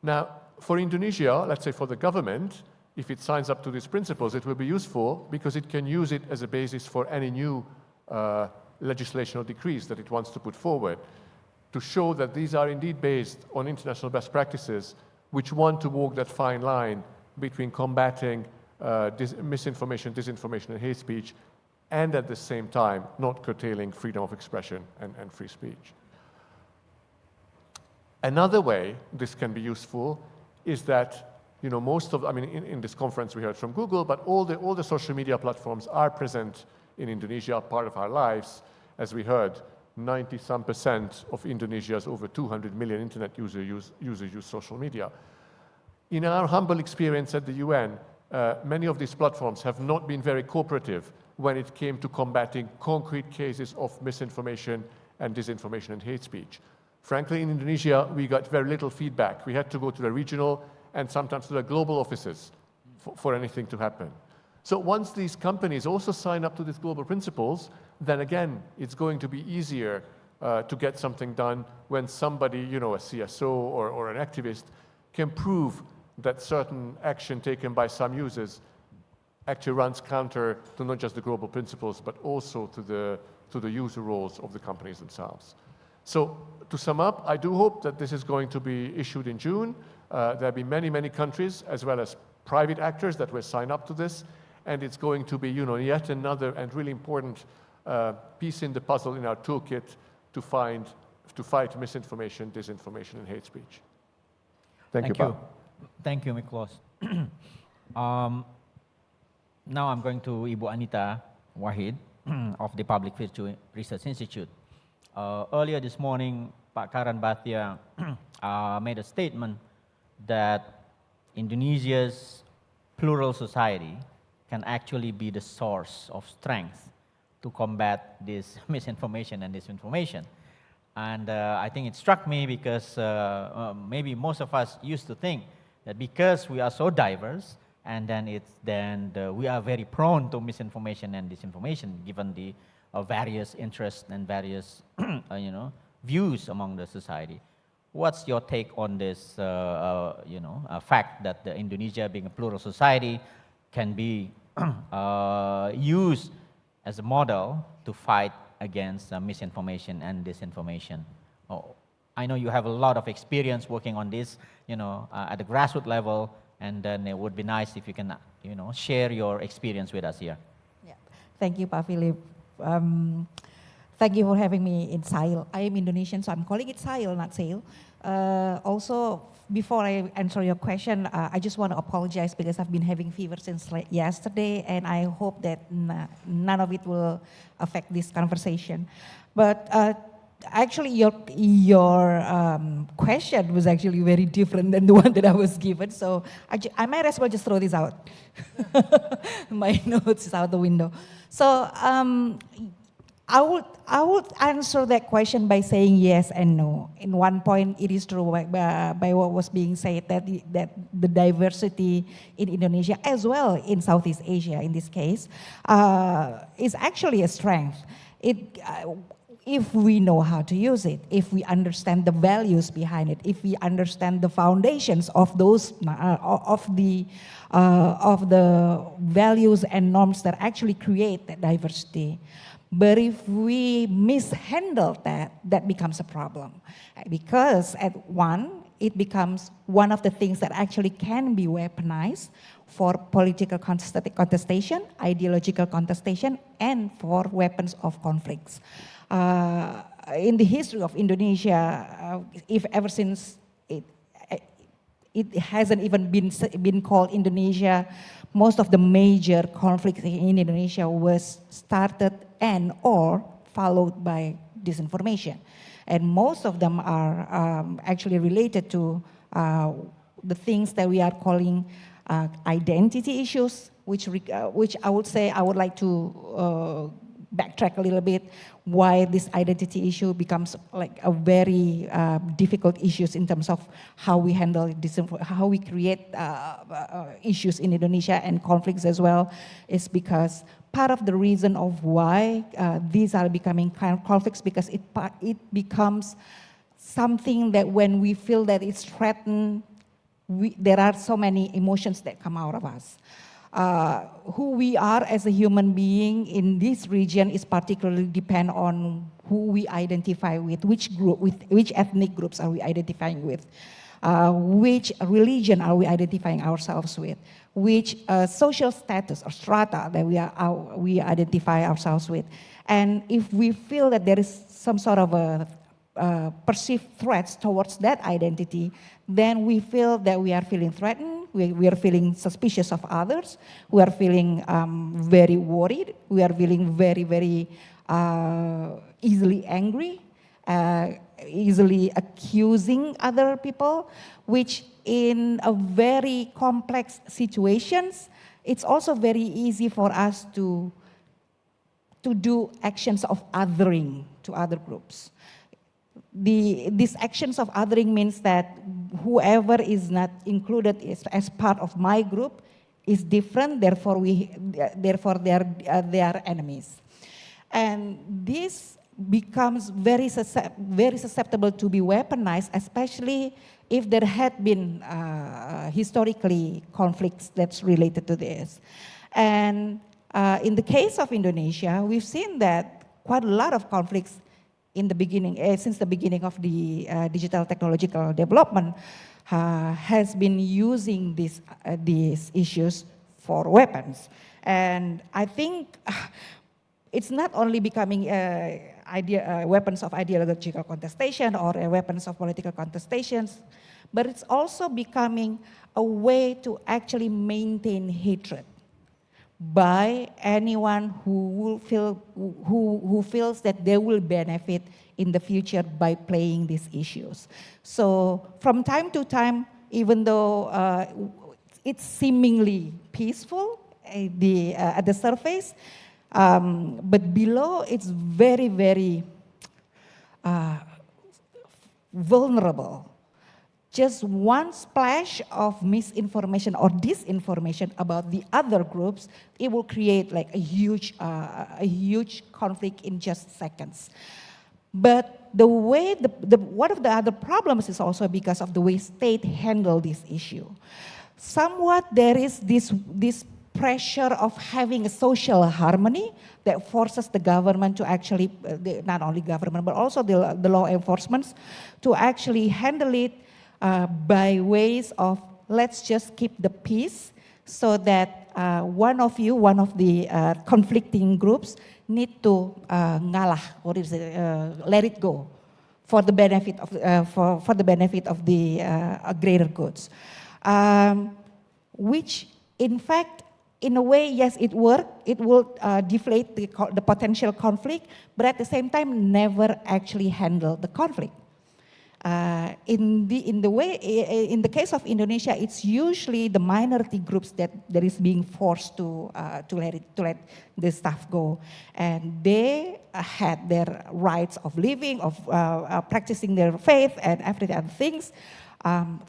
Now, for Indonesia, let's say for the government, if it signs up to these principles, it will be useful because it can use it as a basis for any new legislation or decrees that it wants to put forward, to show that these are indeed based on international best practices which want to walk that fine line between combating misinformation, disinformation, and hate speech, and at the same time not curtailing freedom of expression and free speech. Another way this can be useful is that in this conference we heard from Google, but all the social media platforms are present in Indonesia, part of our lives. As we heard, 90% of Indonesia's over 200 million internet users use social media. In our humble experience at the UN, many of these platforms have not been very cooperative when it came to combating concrete cases of misinformation and disinformation and hate speech. Frankly, in Indonesia, we got very little feedback. We had to go to the regional and sometimes to the global offices for anything to happen. So once these companies also sign up to these global principles, then again, it's going to be easier to get something done when somebody, a CSO or an activist, can prove that certain action taken by some users actually runs counter to not just the global principles, but also to the user roles of the companies themselves. So to sum up, I do hope that this is going to be issued in June. There'll be many, many countries, as well as private actors that will sign up to this, and it's going to be, yet another and really important piece in the puzzle in our toolkit to fight misinformation, disinformation, and hate speech. Thank you. Thank you, Miklos. Now I'm going to Ibu Anita Wahid of the Public Virtue Research Institute. Earlier this morning, Pak Karan Bhatia made a statement that Indonesia's plural society can actually be the source of strength to combat this misinformation and disinformation. And I think it struck me because maybe most of us used to think that because we are so diverse, and then we are very prone to misinformation and disinformation, given the various interests and various views among the society. What's your take on this fact that Indonesia, being a plural society, can be used as a model to fight against misinformation and disinformation? I know you have a lot of experience working on this, at the grassroots level, and then it would be nice if you can, share your experience with us here. Yeah. Thank you, Pak Philip. Thank you for having me in SAIL. I am Indonesian, so I'm calling it SAIL, not SAIL. Also, before I answer your question, I just want to apologize because I've been having fever since yesterday, and I hope that none of it will affect this conversation. But actually, your question was actually very different than the one that I was given, so I might as well just throw this out. My notes is out the window. So I would answer that question by saying yes and no. In one point, it is true by what was being said that the diversity in Indonesia, as well in Southeast Asia in this case, is actually a strength. If we know how to use it, if we understand the values behind it, if we understand the foundations of those of the values and norms that actually create that diversity. But if we mishandle that becomes a problem. Because it becomes one of the things that actually can be weaponized for political contestation, ideological contestation, and for weapons of conflicts. In the history of Indonesia, if ever since it hasn't even been called Indonesia, most of the major conflicts in Indonesia was started and or followed by disinformation. And most of them are actually related to the things that we are calling identity issues, which I would say I would like to backtrack a little bit why this identity issue becomes like a very difficult issues in terms of how we handle how we create issues in Indonesia and conflicts as well, is because part of the reason of why these are becoming kind of conflicts because it becomes something that when we feel that it's threatened, there are so many emotions that come out of us. Who we are as a human being in this region is particularly depend on who we identify with, which ethnic groups are we identifying with, which religion are we identifying ourselves with, which social status or strata that we identify ourselves with. And if we feel that there is some sort of a perceived threats towards that identity, then we feel that we are feeling threatened, we are feeling suspicious of others, we are feeling very worried, we are feeling very, very easily angry, easily accusing other people, which in a very complex situations, it's also very easy for us to do actions of othering to other groups. These actions of othering means that whoever is not included as part of my group is different, therefore they are enemies. And this becomes very susceptible to be weaponized, especially if there had been historically conflicts that's related to this. And in the case of Indonesia, we've seen that quite a lot of conflicts in the beginning, since the beginning of the digital technological development, has been using these issues for weapons. And I think it's not only becoming weapons of ideological contestation or weapons of political contestations, but it's also becoming a way to actually maintain hatred by anyone who feels that they will benefit in the future by playing these issues. So from time to time, even though it's seemingly peaceful at the surface, but below it's very, very vulnerable. Just one splash of misinformation or disinformation about the other groups, it will create like a huge conflict in just seconds. But the way, one of the other problems is also because of the way state handle this issue. Somewhat there is this pressure of having a social harmony that forces the government to actually, not only government, but also the law enforcement to actually handle it by ways of let's just keep the peace so that one of the conflicting groups need to ngalah, or is it, let it go for the benefit of for the benefit of the greater goods, which in fact, in a way, yes, it worked. It will deflate the potential conflict, but at the same time, never actually handle the conflict. In the case of Indonesia, it's usually the minority groups that is being forced to let this stuff go, and they had their rights of living, of practicing their faith, and every other things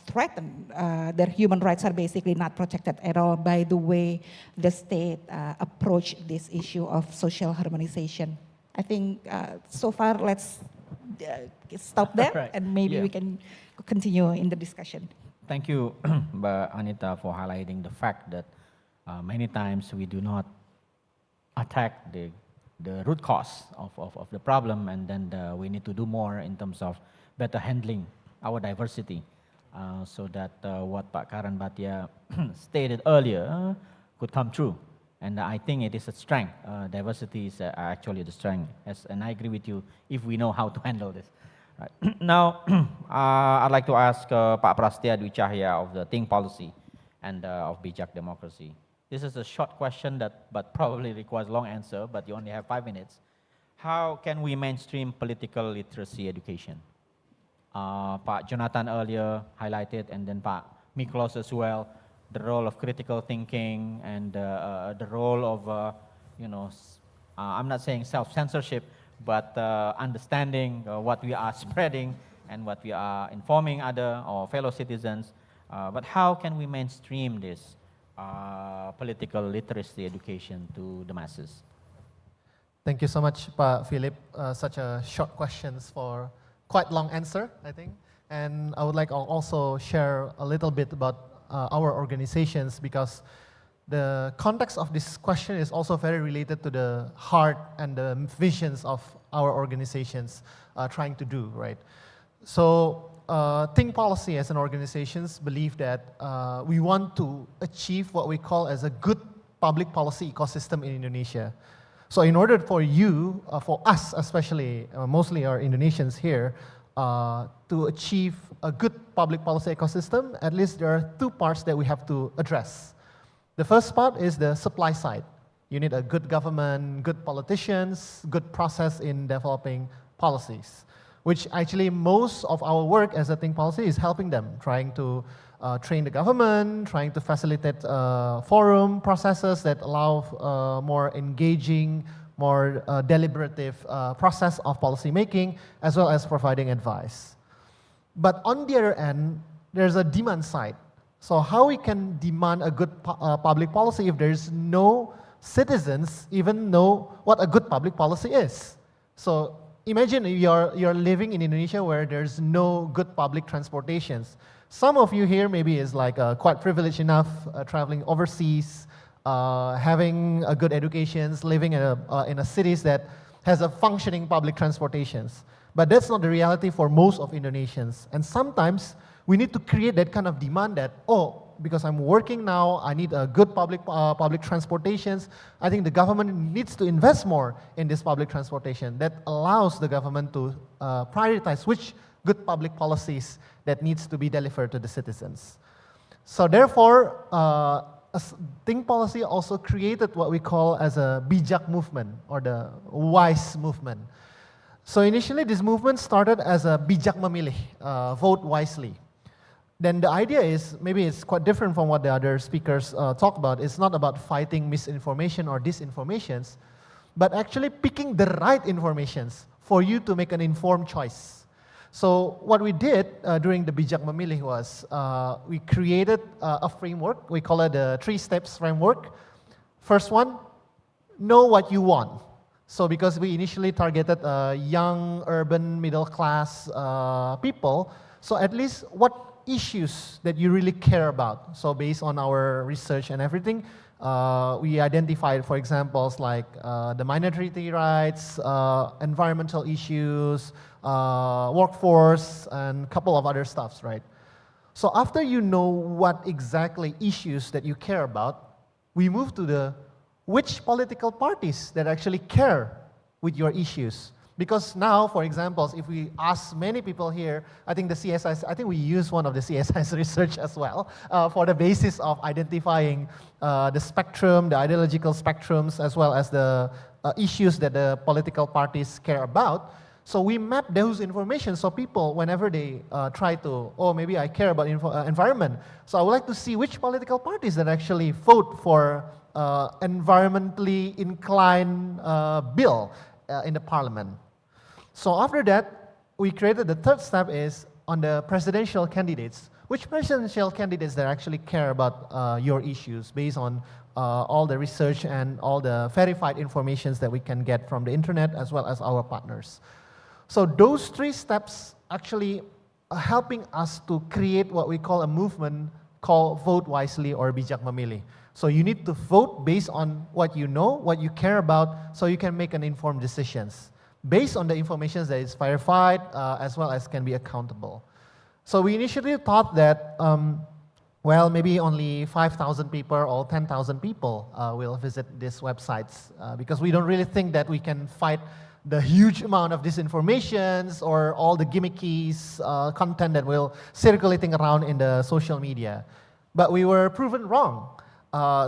threatened. Their human rights are basically not protected at all by the way the state approached this issue of social harmonization. I think so far, let's stop there, Right. and maybe we can continue in the discussion. Thank you, Mbak Anita, for highlighting the fact that many times we do not attack the root cause of the problem, and then we need to do more in terms of better handling our diversity, so that what Pak Karan Bhatia stated earlier could come true. And I think it is a strength. Diversity is actually the strength. And I agree with you if we know how to handle this. Right. Now, I'd like to ask Pak Prasetya Dwi Cahya of the Think Policy and of Bijak Democracy. This is a short question but probably requires a long answer, but you only have 5 minutes. How can we mainstream political literacy education? Pak Jonathan earlier highlighted, and then Pak Miklos as well, the role of critical thinking and the role of, I'm not saying self-censorship, but understanding what we are spreading and what we are informing other or fellow citizens. But how can we mainstream this political literacy education to the masses? Thank you so much, Pak Philip. Such a short questions for quite long answer, I think. And I would like to also share a little bit about our organizations, because the context of this question is also very related to the heart and the visions of our organizations trying to do, right? So Think Policy as an organization believe that we want to achieve what we call as a good public policy ecosystem in Indonesia. So in order for you, for us especially, mostly our Indonesians here, to achieve a good public policy ecosystem, at least there are 2 parts that we have to address. The first part is the supply side. You need a good government, good politicians, good process in developing policies, which actually most of our work as a Think Policy is helping them, trying to train the government, trying to facilitate forum processes that allow more engaging, more deliberative process of policy making, as well as providing advice. But on the other end, there's a demand side. So how we can demand a good public policy if there's no citizens even know what a good public policy is? So imagine you're living in Indonesia where there's no good public transportations. Some of you here maybe is like quite privileged enough, traveling overseas, having a good education, living in a cities that has a functioning public transportations. But that's not the reality for most of Indonesians. And sometimes we need to create that kind of demand that, oh, because I'm working now, I need a good public transportations. I think the government needs to invest more in this public transportation. That allows the government to prioritize which good public policies that needs to be delivered to the citizens. So therefore, Think Policy also created what we call as a bijak movement, or the wise movement. So initially this movement started as a bijak memilih, vote wisely. Then the idea is, maybe it's quite different from what the other speakers talk about. It's not about fighting misinformation or disinformations, but actually picking the right informations for you to make an informed choice. So what we did during the bijak memilih was we created a framework. We call it the 3 steps framework. First one, know what you want. So because we initially targeted young, urban, middle class people, so at least what issues that you really care about. So based on our research and everything, we identified, for examples like the minority rights, environmental issues, workforce, and a couple of other stuffs, right? So after you know what exactly issues that you care about, we move to the which political parties that actually care with your issues. Because now, for example, if we ask many people here, I think the CSIS, I think we use one of the CSIS research as well for the basis of identifying the spectrum, the ideological spectrums, as well as the issues that the political parties care about. So we map those information so people, whenever they try to, oh, maybe I care about environment, so I would like to see which political parties that actually vote for environmentally inclined bill in the parliament. So after that, we created the third step is on the presidential candidates. Which presidential candidates that actually care about your issues based on all the research and all the verified informations that we can get from the internet as well as our partners. So those three steps actually are helping us to create what we call a movement called Vote Wisely or Bijak Memilih. So you need to vote based on what you know, what you care about, so you can make an informed decisions based on the information that is verified as well as can be accountable. So we initially thought that, well, maybe only 5,000 people or 10,000 people will visit these websites because we don't really think that we can fight the huge amount of disinformations or all the gimmicky content that will circulating around in the social media. But we were proven wrong.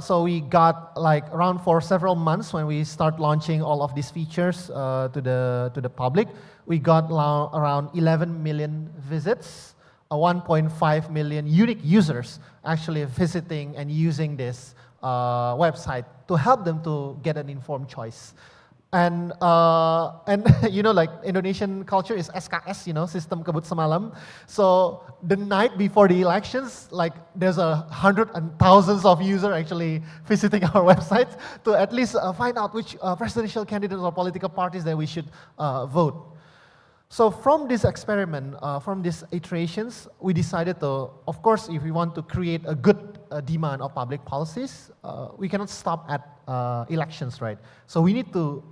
So we got like around for several months when we start launching all of these features to the public, we got around 11 million visits, 1.5 million unique users actually visiting and using this website to help them to get an informed choice. And you know, like Indonesian culture is SKS, you know, sistem kebut semalam. So the night before the elections, like there's hundreds and thousands of users actually visiting our website to at least find out which presidential candidates or political parties that we should vote. So from this experiment, from these iterations, we decided to, of course, if we want to create a good demand of public policies, we cannot stop at elections, right? So we need to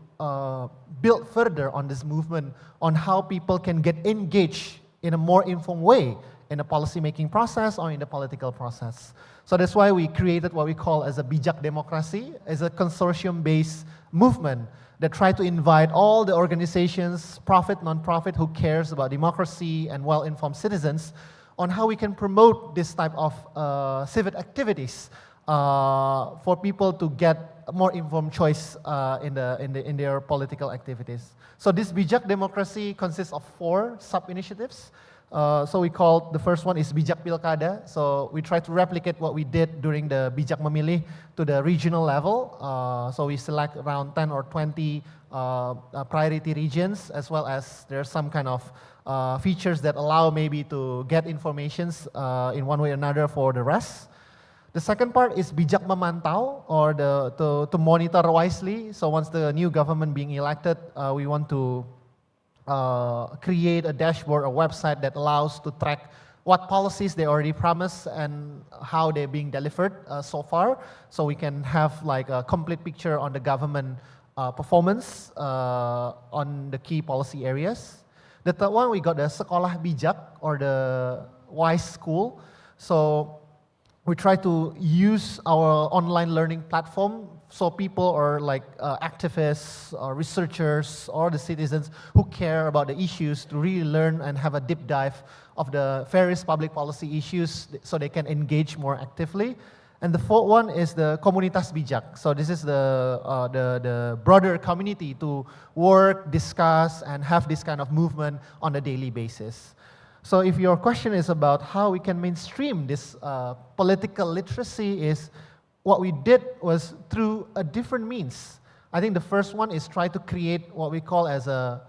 build further on this movement on how people can get engaged in a more informed way in the policy-making process or in the political process. So that's why we created what we call as a bijak demokrasi, as a consortium-based movement that try to invite all the organizations, profit, non-profit, who cares about democracy and well-informed citizens on how we can promote this type of civic activities for people to get a more informed choice in their political activities. So this bijak demokrasi consists of 4 sub-initiatives. So we call the first one is Bijak Pilkada. So we try to replicate what we did during the Bijak Memilih to the regional level. So we select around 10 or 20 priority regions, as well as there's some kind of features that allow maybe to get informations in one way or another for the rest. The second part is Bijak Memantau, or to monitor wisely. So once the new government being elected, we want to create a dashboard, a website that allows to track what policies they already promised and how they're being delivered so far. So we can have like a complete picture on the government performance on the key policy areas. The third one, we got the Sekolah Bijak, or the wise school. So we try to use our online learning platform so people or like activists or researchers or the citizens who care about the issues to really learn and have a deep dive of the various public policy issues so they can engage more actively. And the fourth one is the Komunitas Bijak. So this is the broader community to work, discuss, and have this kind of movement on a daily basis. So if your question is about how we can mainstream this political literacy, is what we did was through a different means. I think the first one is try to create what we call as a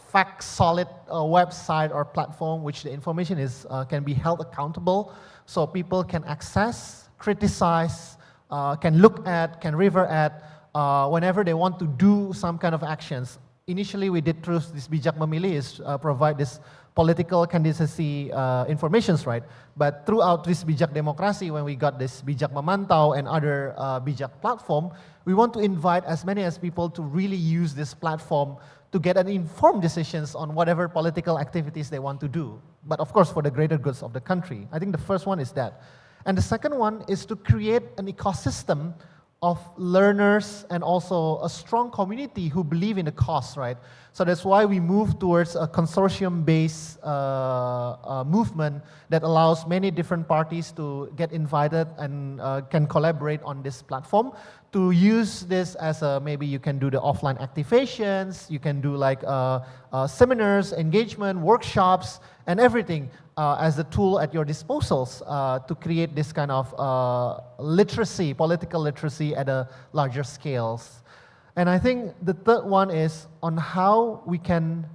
fact-solid website or platform, which the information is can be held accountable, so people can access, criticize, can look at, can refer at whenever they want to do some kind of actions. Initially, we did through this Bijak Memilih is provide this political candidacy informations, right? But throughout this Bijak Demokrasi, when we got this Bijak Memantau and other Bijak platform, we want to invite as many as people to really use this platform to get an informed decisions on whatever political activities they want to do. But of course, for the greater goods of the country. I think the first one is that. And the second one is to create an ecosystem of learners and also a strong community who believe in the cause, right? So that's why we move towards a consortium-based movement that allows many different parties to get invited and can collaborate on this platform to use this as a, maybe you can do the offline activations, you can do like seminars, engagement, workshops, and everything as a tool at your disposals to create this kind of literacy, political literacy at a larger scales. And I think the third one is on how we can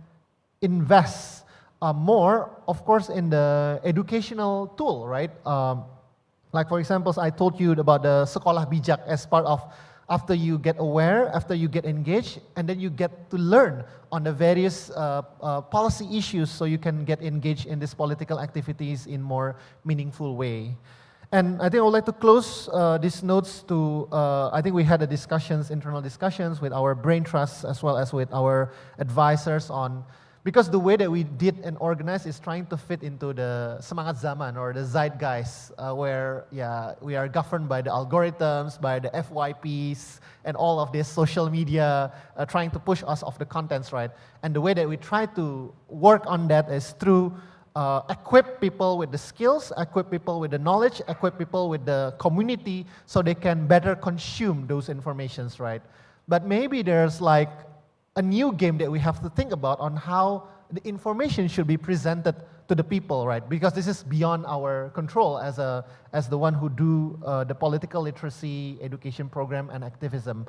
invest more, of course, in the educational tool, right? Like for example, I told you about the Sekolah Bijak as part of after you get aware, after you get engaged, and then you get to learn on the various policy issues so you can get engaged in these political activities in more meaningful way. And I think I would like to close these notes to, I think we had internal discussions with our brain trusts as well as with our advisors on, because the way that we did and organized is trying to fit into the semangat zaman or the zeitgeist where we are governed by the algorithms, by the FYPs, and all of this social media trying to push us off the contents, right? And the way that we try to work on that is through equip people with the skills, equip people with the knowledge, equip people with the community so they can better consume those informations, right? But maybe there's like a new game that we have to think about on how the information should be presented to the people, right? Because this is beyond our control as the one who do the political literacy education program and activism.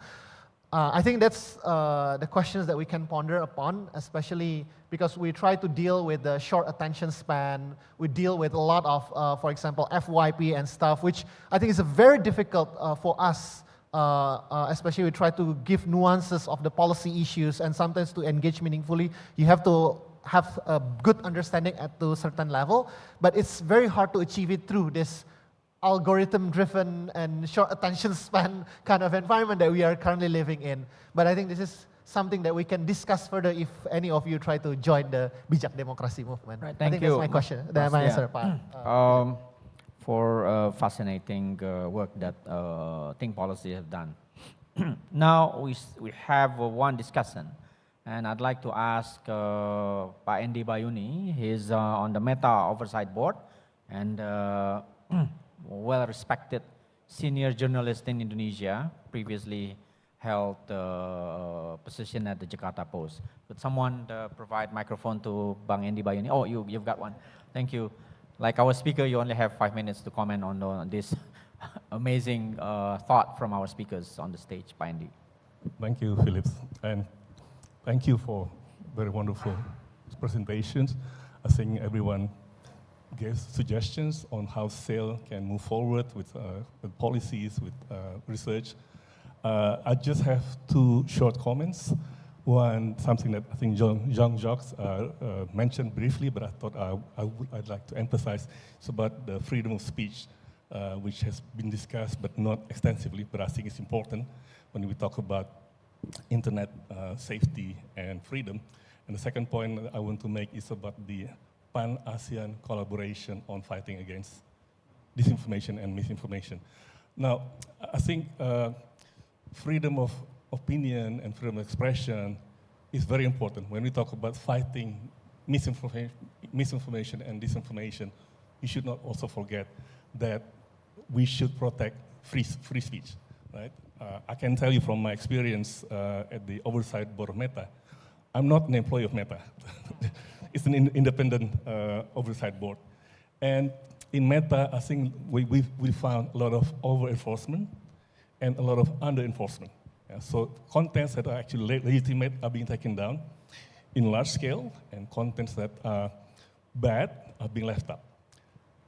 I think that's the questions that we can ponder upon, especially because we try to deal with the short attention span. We deal with a lot of, for example, FYP and stuff, which I think is very difficult for us. Especially we try to give nuances of the policy issues, and sometimes to engage meaningfully, you have to have a good understanding at a certain level, but it's very hard to achieve it through this algorithm-driven and short attention span kind of environment that we are currently living in. But I think this is something that we can discuss further if any of you try to join the Bijak Demokrasi movement. Right, I think that's my question, that's my answer, Pak. For fascinating work that Think Policy have done. Now we have one discussion, and I'd like to ask Pak Andy Bayuni. He's on the Meta Oversight Board and well-respected senior journalist in Indonesia, previously held position at the Jakarta Post. Could someone provide microphone to Bang Andy Bayuni? Oh, you've got one. Thank you. Like our speaker, you only have 5 minutes to comment on this amazing thought from our speakers on the stage. Pak Andy. Thank you, Phillips, and thank you for very wonderful presentations. I think everyone gave suggestions on how SAIL can move forward with policies, with research. I just have 2 short comments. One, something that I think Jean-Jacques mentioned briefly, but I thought I'd like to emphasize. It's about the freedom of speech, which has been discussed, but not extensively, but I think it's important when we talk about internet safety and freedom. And the second point I want to make is about the Pan-ASEAN collaboration on fighting against disinformation and misinformation. Now, I think freedom of opinion and freedom of expression is very important. When we talk about fighting misinformation and disinformation, we should not also forget that we should protect free speech, right? I can tell you from my experience at the Oversight Board of Meta, I'm not an employee of Meta. It's an independent oversight board. And in Meta, I think we found a lot of over-enforcement and a lot of under-enforcement. Yeah, so contents that are actually legitimate are being taken down in large scale, and contents that are bad are being left up,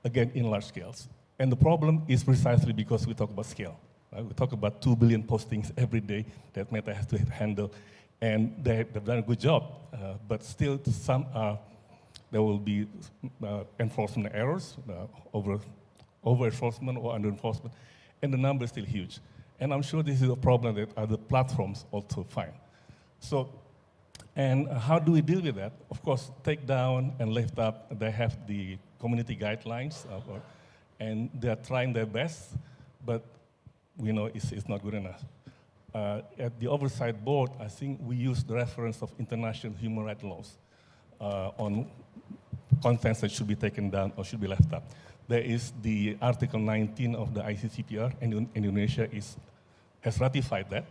again, in large scales. And the problem is precisely because we talk about scale. Right? We talk about 2 billion postings every day that Meta has to handle, and they've done a good job, but still there will be enforcement errors, over-enforcement or under-enforcement, and the number is still huge. And I'm sure this is a problem that other platforms also find. So, and how do we deal with that? Of course, take down and lift up, they have the community guidelines, and they are trying their best, but we know it's not good enough. At the oversight board, I think we use the reference of international human rights laws on contents that should be taken down or should be left up. There is the Article 19 of the ICCPR, and Indonesia has ratified that,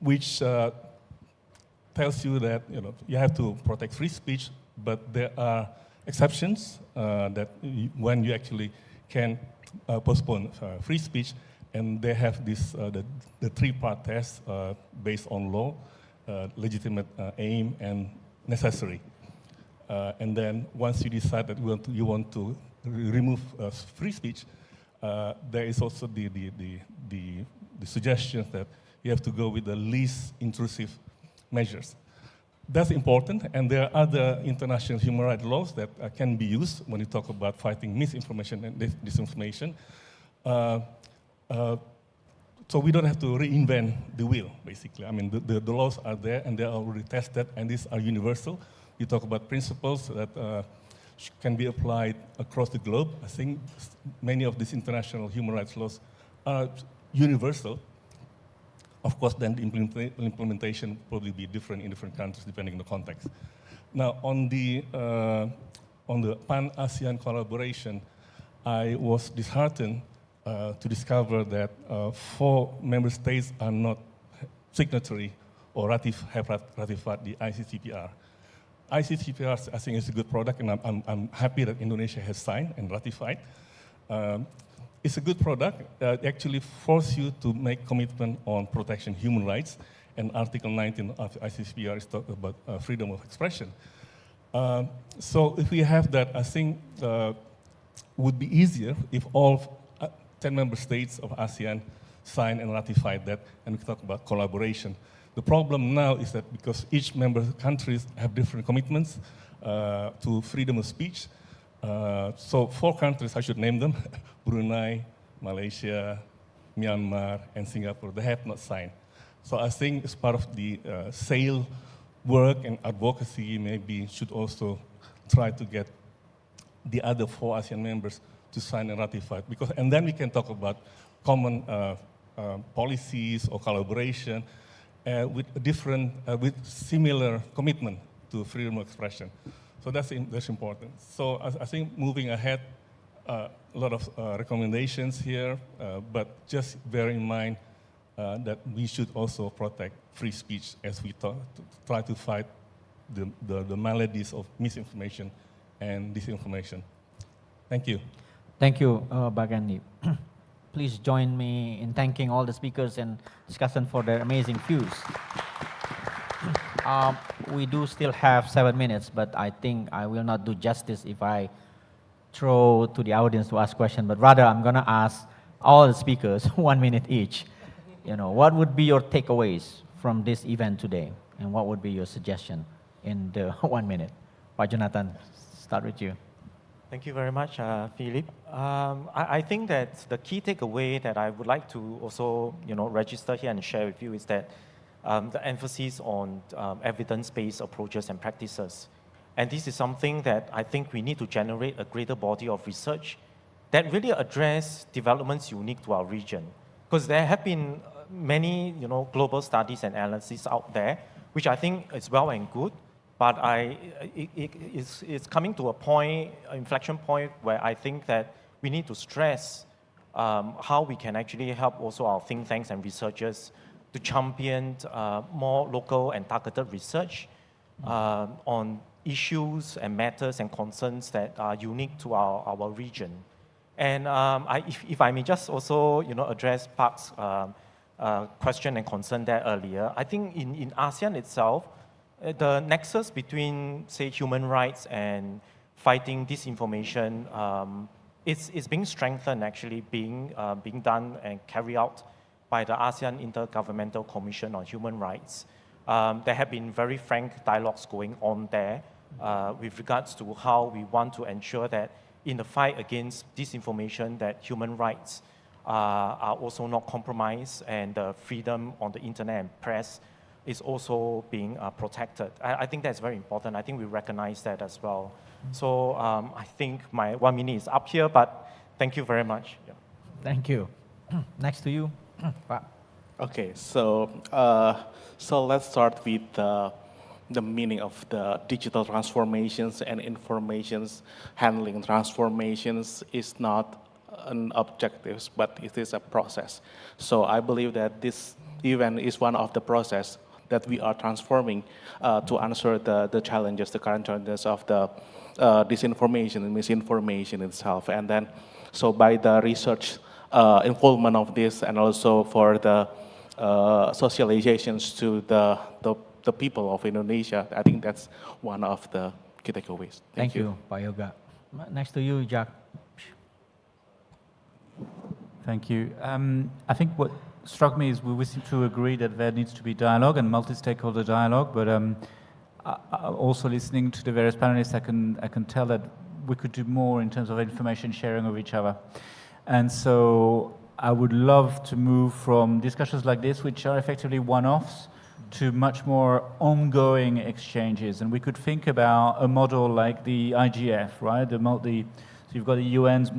which tells you that you have to protect free speech, but there are exceptions that when you actually can postpone free speech, and they have this the three-part test based on law, legitimate aim, and necessary. And then once you decide that you want to remove free speech, there is also the suggestion that you have to go with the least intrusive measures. That's important, and there are other international human rights laws that can be used when you talk about fighting misinformation and disinformation. So we don't have to reinvent the wheel, basically. I mean, the laws are there, and they are already tested, and these are universal. You talk about principles that can be applied across the globe. I think many of these international human rights laws are universal. Of course, then the implementation will probably be different in different countries depending on the context. Now, on the Pan-ASEAN collaboration, I was disheartened to discover that 4 member states are not signatory or have ratified the ICCPR. ICCPR, I think, is a good product, and I'm happy that Indonesia has signed and ratified. It's a good product. It actually forces you to make commitment on protection of human rights, and Article 19 of the ICCPR is talking about freedom of expression. So if we have that, I think would be easier if all 10 member states of ASEAN sign and ratify that, and we talk about collaboration. The problem now is that because each member countries have different commitments to freedom of speech, so 4 countries, I should name them, Brunei, Malaysia, Myanmar, and Singapore, they have not signed. So I think as part of the SAIL work and advocacy, maybe should also try to get the other 4 ASEAN members to sign and ratify, and then we can talk about common policies or collaboration with similar commitment to freedom of expression. So that's important. So I think moving ahead, a lot of recommendations here, but just bear in mind that we should also protect free speech as we try to fight the maladies of misinformation and disinformation. Thank you. Thank you, Bagandi. Please join me in thanking all the speakers and discussants for their amazing views. We do still have 7 minutes, but I think I will not do justice if I throw to the audience to ask questions, but rather I'm gonna ask all the speakers 1 minute each. What would be your takeaways from this event today? And what would be your suggestion in the 1 minute? Pak Jonathan, start with you. Thank you very much, Philip. I think that the key takeaway that I would like to also, register here and share with you is that the emphasis on evidence-based approaches and practices. And this is something that I think we need to generate a greater body of research that really address developments unique to our region. Because there have been many, global studies and analyses out there, which I think is well and good, but it's coming to an inflection point where I think that we need to stress how we can actually help also our think tanks and researchers to champion more local and targeted research on issues and matters and concerns that are unique to our region. And if I may just also address Park's question and concern there earlier, I think in ASEAN itself, the nexus between, say, human rights and fighting disinformation is being strengthened, actually being done and carried out by the ASEAN Intergovernmental Commission on Human Rights. There have been very frank dialogues going on there with regards to how we want to ensure that in the fight against disinformation, that human rights are also not compromised, and the freedom on the internet and press is also being protected. I think that's very important. I think we recognize that as well. So I think my 1 minute is up here, but thank you very much. Yeah. Thank you. Next to you, Pak. Okay, so let's start with the meaning of the digital transformations and informations handling transformations is not an objective, but it is a process. So I believe that this event is one of the process that we are transforming to answer the challenges, the current challenges of the disinformation and misinformation itself. And then, so by the research involvement of this and also for the socializations to the people of Indonesia, I think that's one of the key takeaways. Thank you, Pak Yoga. Next to you, Jack. Thank you. I think what struck me is we seem to agree that there needs to be dialogue and multi-stakeholder dialogue, but also listening to the various panelists, I can tell that we could do more in terms of information sharing of each other. And so I would love to move from discussions like this, which are effectively one-offs, to much more ongoing exchanges. And we could think about a model like the IGF, right? So you've got the UN's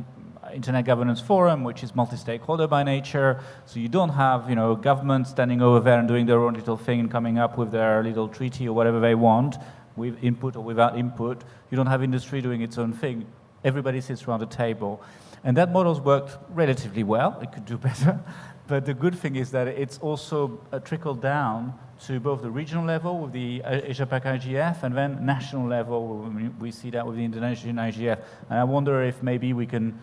Internet Governance Forum, which is multi-stakeholder by nature. So you don't have, governments standing over there and doing their own little thing and coming up with their little treaty or whatever they want, with input or without input. You don't have industry doing its own thing. Everybody sits around a table. And that model's worked relatively well. It could do better. But the good thing is that it's also trickled down to both the regional level with the Asia-Pac IGF and then national level. We see that with the Indonesian IGF. And I wonder if maybe we can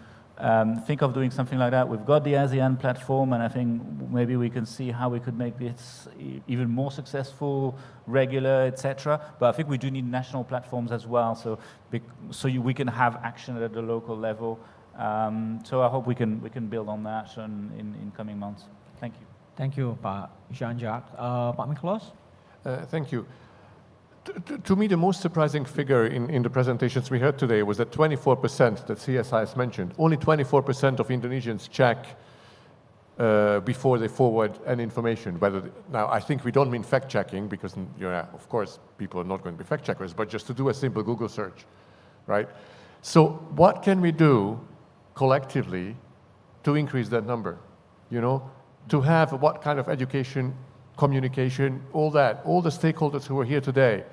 think of doing something like that. We've got the ASEAN platform, and I think maybe we can see how we could make this even more successful, regular, etc. But I think we do need national platforms as well, so we can have action at the local level. So I hope we can build on that in coming months. Thank you. Thank you, Pak Jean-Jacques. Pak Miklos? Thank you. To me, the most surprising figure in the presentations we heard today was that 24% that CSIS mentioned, only 24% of Indonesians check before they forward any information. Now, I think we don't mean fact-checking because, of course, people are not going to be fact-checkers, but just to do a simple Google search, right? So what can we do collectively to increase that number? To have what kind of education, communication, all that, all the stakeholders who are here today,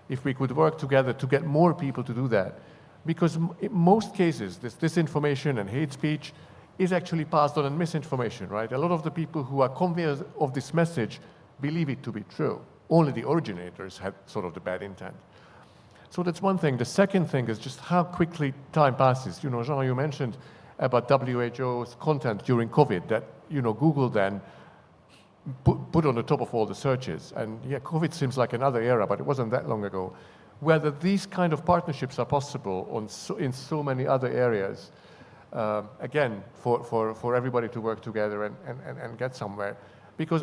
if we could work together to get more people to do that. Because in most cases, this disinformation and hate speech is actually passed on as misinformation, right? A lot of the people who are conveyors of this message believe it to be true. Only the originators had sort of the bad intent. So that's one thing. The second thing is just how quickly time passes. Jean, you mentioned about WHO's content during COVID that, Google then put on the top of all the searches. And yeah, COVID seems like another era, but it wasn't that long ago. Whether these kind of partnerships are possible in so many other areas, again, for everybody to work together and get somewhere. Because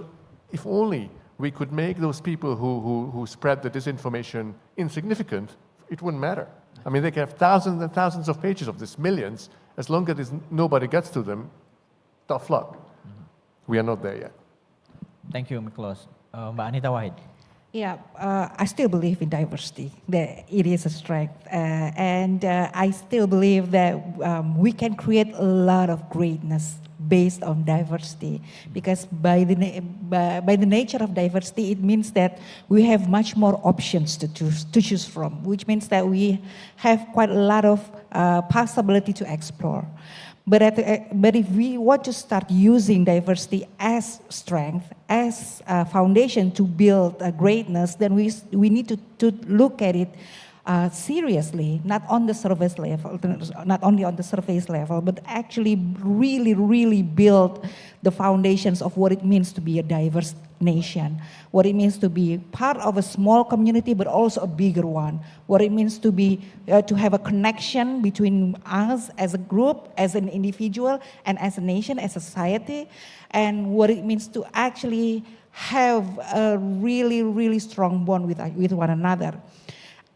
if only we could make those people who spread the disinformation insignificant, it wouldn't matter. I mean, they can have thousands and thousands of pages of this, millions, as long as nobody gets to them, tough luck. We are not there yet. Thank you, Miklos. Mbak Anita Wahid. Yeah, I still believe in diversity, that it is a strength. And I still believe that we can create a lot of greatness based on diversity, because by the nature of diversity, it means that we have much more options to choose from, which means that we have quite a lot of possibility to explore. But if we want to start using diversity as strength, as a foundation to build a greatness, then we need to look at it seriously, not on the surface level, not only on the surface level, but actually really build the foundations of what it means to be a diverse nation, what it means to be part of a small community, but also a bigger one, what it means to be to have a connection between us as a group, as an individual, and as a nation, as a society, and what it means to actually have a really strong bond with one another.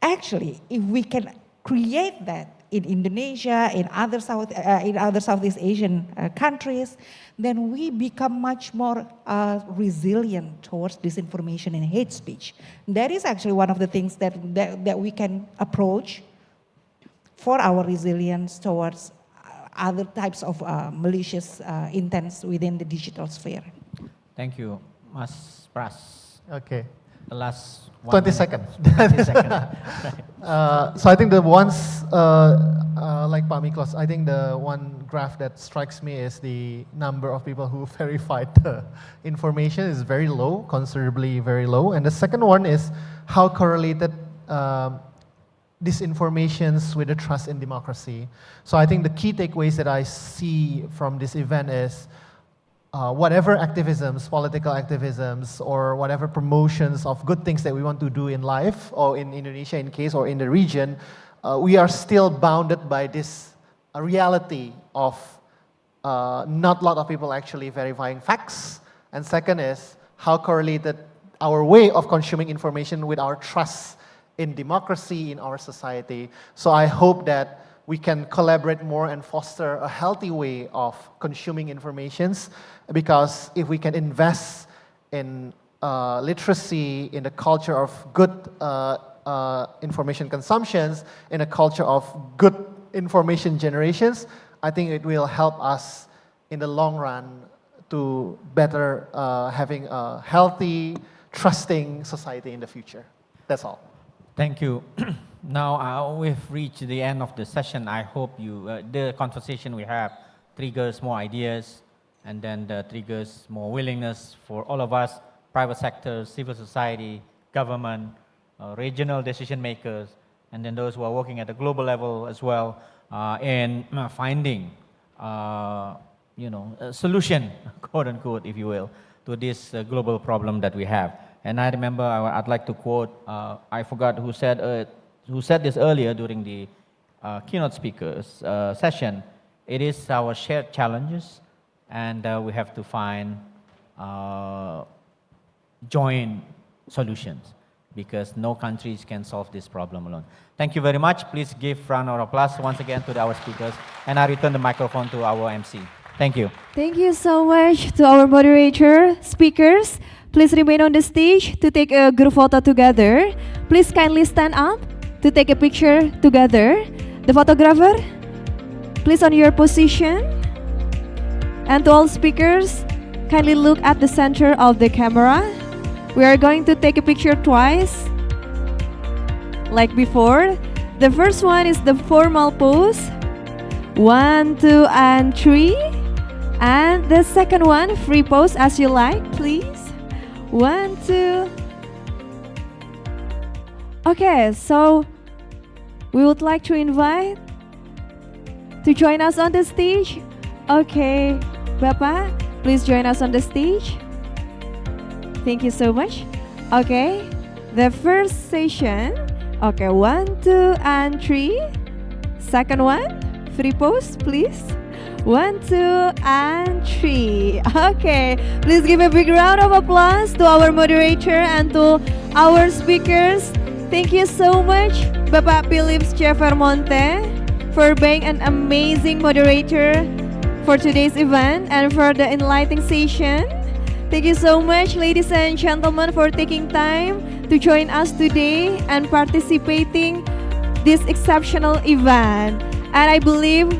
Actually, if we can create that in Indonesia, in other Southeast Asian countries, then we become much more resilient towards disinformation and hate speech. That is actually one of the things that we can approach for our resilience towards other types of malicious intents within the digital sphere. Thank you, Mas Pras. Okay. The last 20 seconds. 20 seconds. So I think the ones, like Pak Miklos, I think the one graph that strikes me is the number of people who verified the information is very low, considerably very low. And the second one is how correlated disinformations with the trust in democracy. So I think the key takeaways that I see from this event is whatever activisms, political activisms, or whatever promotions of good things that we want to do in life, or in Indonesia in case, or in the region, we are still bounded by this reality of not a lot of people actually verifying facts. And second is how correlated our way of consuming information with our trust in democracy, in our society. So I hope that we can collaborate more and foster a healthy way of consuming informations, because if we can invest in literacy, in the culture of good information consumptions, in a culture of good information generations, I think it will help us in the long run to better having a healthy, trusting society in the future. That's all. Thank you. Now we've reached the end of the session. I hope the conversation we have triggers more ideas, and then triggers more willingness for all of us, private sector, civil society, government, regional decision makers, and then those who are working at the global level as well, in finding, a solution, quote unquote, if you will, to this global problem that we have. And I remember I'd like to quote, I forgot who said this earlier during the keynote speakers session. It is our shared challenges, and we have to find joint solutions, because no countries can solve this problem alone. Thank you very much. Please give a round of applause once again to our speakers, and I return the microphone to our MC. Thank you. Thank you so much to our moderator, speakers. Please remain on the stage to take a group photo together. Please kindly stand up to take a picture together. The photographer, please on your position. And to all speakers, kindly look at the center of the camera. We are going to take a picture twice, like before. The first one is the formal pose. 1, 2, and 3. And the second one, free pose as you like, please. 1, 2. Okay, so we would like to invite to join us on the stage. Okay, Bapak, please join us on the stage. Thank you so much. Okay, the first session. Okay, 1, 2, and 3. Second one, free pose, please. 1, 2, and 3. Okay, please give a big round of applause to our moderator and to our speakers. Thank you so much, Bapak Philips Chevermonte, for being an amazing moderator for today's event and for the enlightening session. Thank you so much, ladies and gentlemen, for taking time to join us today and participating this exceptional event. And I believe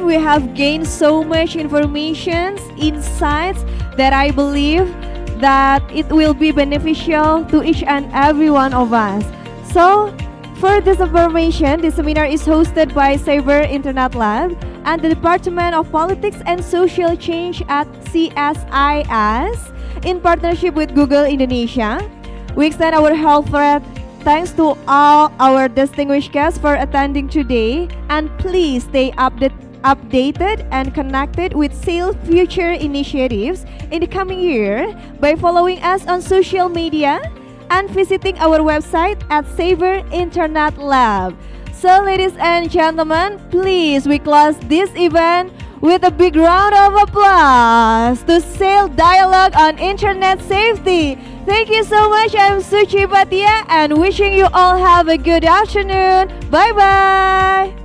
we have gained so much information, insights, that I believe that it will be beneficial to each and every one of us. So, for this information, this seminar is hosted by Cyber Internet Lab and the Department of Politics and Social Change at CSIS in partnership with Google Indonesia. We extend our heartfelt thanks to all our distinguished guests for attending today, and please stay updated and connected with SAIL future initiatives in the coming year by following us on social media and visiting our website at Cyber Internet Lab. So ladies and gentlemen, please we close this event with a big round of applause to SAIL Dialogue on Internet Safety. Thank you so much. I'm Suci Bhatia and wishing you all have a good afternoon. Bye-bye.